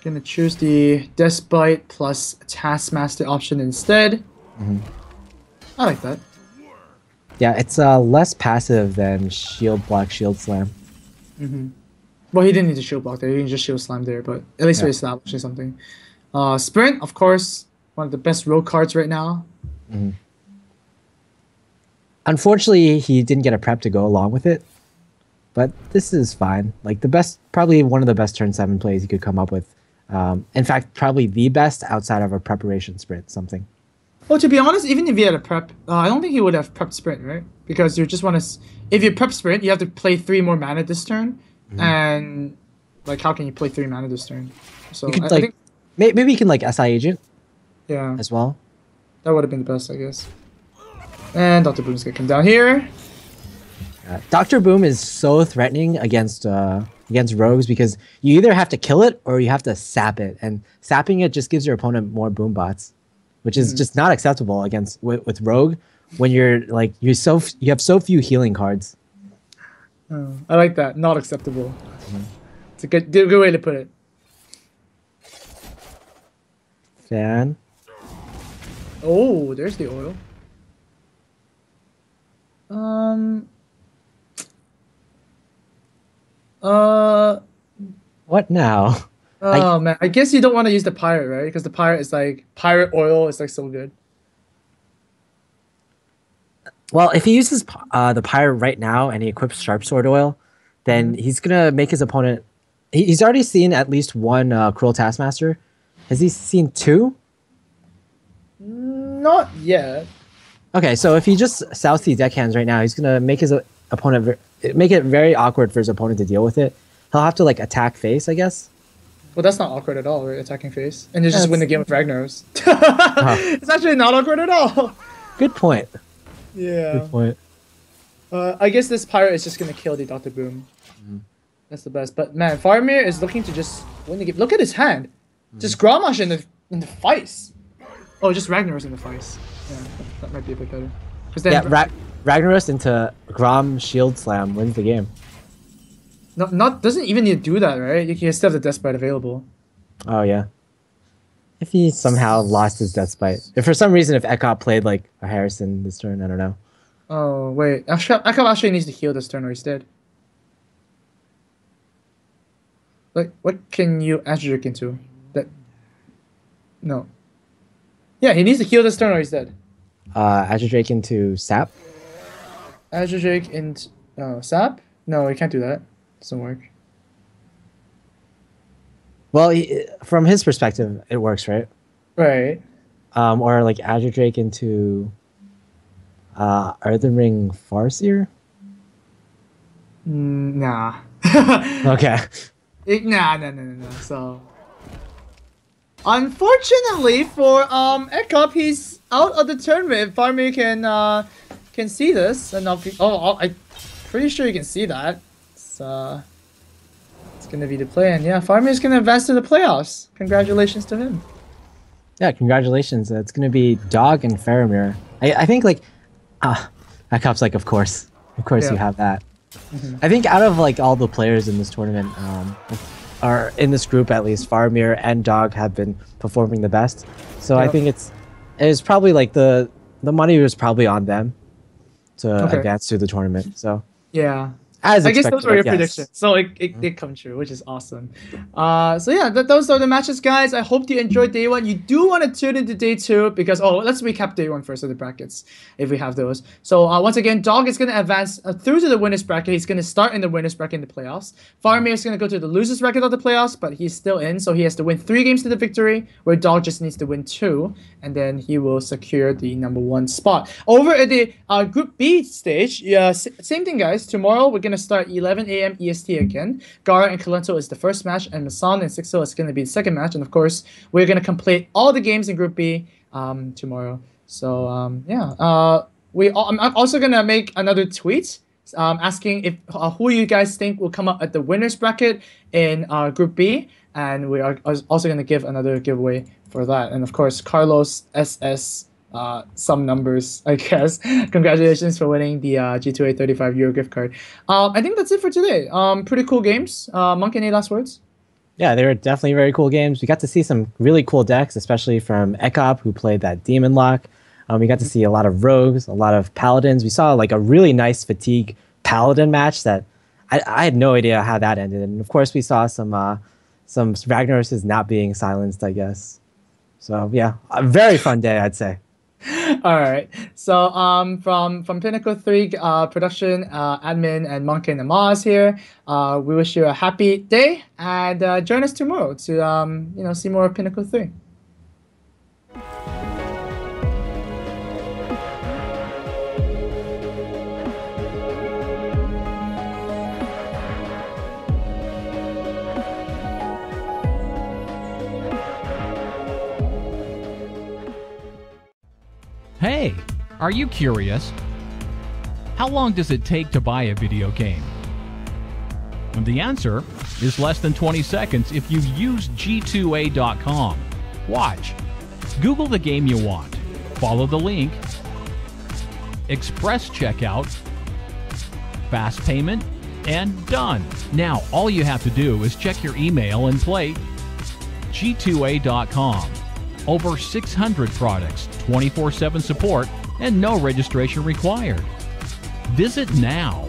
Gonna choose the Despite plus Taskmaster option instead. I like that. Yeah, it's less passive than Shield Block, Shield Slam. Well, he didn't need to shield block there. He can just shield slam there, but at least we're establishing something. Sprint, of course, one of the best rogue cards right now. Unfortunately, he didn't get a prep to go along with it, but this is fine. Like, probably one of the best turn 7 plays you could come up with. In fact, probably the best outside of a preparation sprint, something. Well, to be honest, even if he had a prep, I don't think he would have prepped sprint, right? Because you just want to... If you prep sprint, you have to play 3 more mana this turn. And, like, how can you play 3 mana this turn? So, Could, I like, think... maybe you can, like, SI Agent as well. That would have been the best, I guess. And Dr. Boom's going to come down here. Dr. Boom is so threatening against rogues because you either have to kill it or you have to sap it. And sapping it just gives your opponent more boom bots, which is just not acceptable with rogue when you're like you have so few healing cards. I like that. Not acceptable. It's a good way to put it. Fan. Oh, there's the oil. What now? Oh man, I guess you don't want to use the pirate, right? Because the pirate is like pirate oil is like so good. Well, if he uses the pirate right now and he equips Sharp Sword Oil, then he's gonna make his opponent He's already seen at least one Cruel Taskmaster. Has he seen two? Not yet. Okay, so if he just South Sea deckhands right now, he's gonna make his opponent make it very awkward for his opponent to deal with it. He'll have to like attack face, I guess. Well, that's not awkward at all, right? Attacking face. And you just That's- win the game with Ragnaros. Uh-huh. It's actually not awkward at all. Good point. Yeah. Good point. I guess this pirate is just gonna kill the Dr. Boom. That's the best. But man, Faramir is looking to just win the game. Look at his hand. Just Grommash in the face. Oh, just Ragnaros in the face. Yeah, that might be a bit better. 'Cause then Ragnaros into Grom Shield Slam wins the game. not doesn't even need to do that, right? You can still have the Death Bite available. Oh yeah. If he somehow lost his Death Bite. If for some reason if Ekop played like a Harrison this turn, I don't know. Oh wait, Akab actually needs to heal this turn or he's dead. Like, what can you Azure into? That. No. Yeah, he needs to heal this turn or he's dead. Azure Drake into Sap. Azure Drake into Sap? No, he can't do that. Doesn't work. Well, from his perspective, it works, right? Right. Or like Azure Drake into Earthen Ring Farseer? Nah. Okay. Nah. So, unfortunately for Ekop, he's out of the tournament. If Farmir can see this, and I'm pretty sure you can see that. It's gonna be the play, and yeah, Farmir's gonna advance to the playoffs. Congratulations to him. Yeah, congratulations. It's going to be Dog and Faramir. I think like, Ekop's like, of course Yeah. you have that. I think out of like all the players in this tournament, or in this group at least, Faramir and Dog have been performing the best. So I Yep. think it's probably like the money was probably on them to Okay. advance to the tournament. So Yeah. as I guess expected, those were your yes. predictions. So it did come true, which is awesome. So yeah, those are the matches, guys. I hope you enjoyed day one. You do want to tune into day two because, let's recap day one first of the brackets, if we have those. So once again, Dog is going to advance through to the winners bracket. He's going to start in the winners bracket in the playoffs. Faramir is going to go to the losers bracket of the playoffs, but he's still in. So he has to win 3 games to the victory, where Dog just needs to win 2, and then he will secure the #1 spot. Over at the Group B stage, same thing, guys. Tomorrow we're going to start 11 a.m. EST again. Gara and Kalento is the first match, and Masan and Sixo is going to be the second match. And of course, we're going to complete all the games in Group B tomorrow. So I'm also going to make another tweet asking if who you guys think will come up at the winners bracket in Group B, and we are also going to give another giveaway for that. And of course, Carlos SS. Some numbers, I guess. Congratulations for winning the G2A 35 Euro gift card. I think that's it for today. Pretty cool games. Monk, any last words? Yeah, they were definitely very cool games. We got to see some really cool decks, especially from Ekop, who played that Demon Lock. We got to see a lot of rogues, a lot of paladins. We saw like a really nice fatigue paladin match that I had no idea how that ended. And of course, we saw some Ragnaros's not being silenced, I guess. So yeah, a very fun day, I'd say. All right. So from Pinnacle 3 production, admin and Monk and Amaz here. We wish you a happy day, and join us tomorrow to see more of Pinnacle 3. Hey, are you curious? How long does it take to buy a video game? And the answer is less than 20 seconds if you use G2A.com. Watch. Google the game you want. Follow the link. Express checkout. Fast payment. And done. Now, all you have to do is check your email and play. G2A.com. Over 600 products, 24/7 support, and no registration required. Visit now.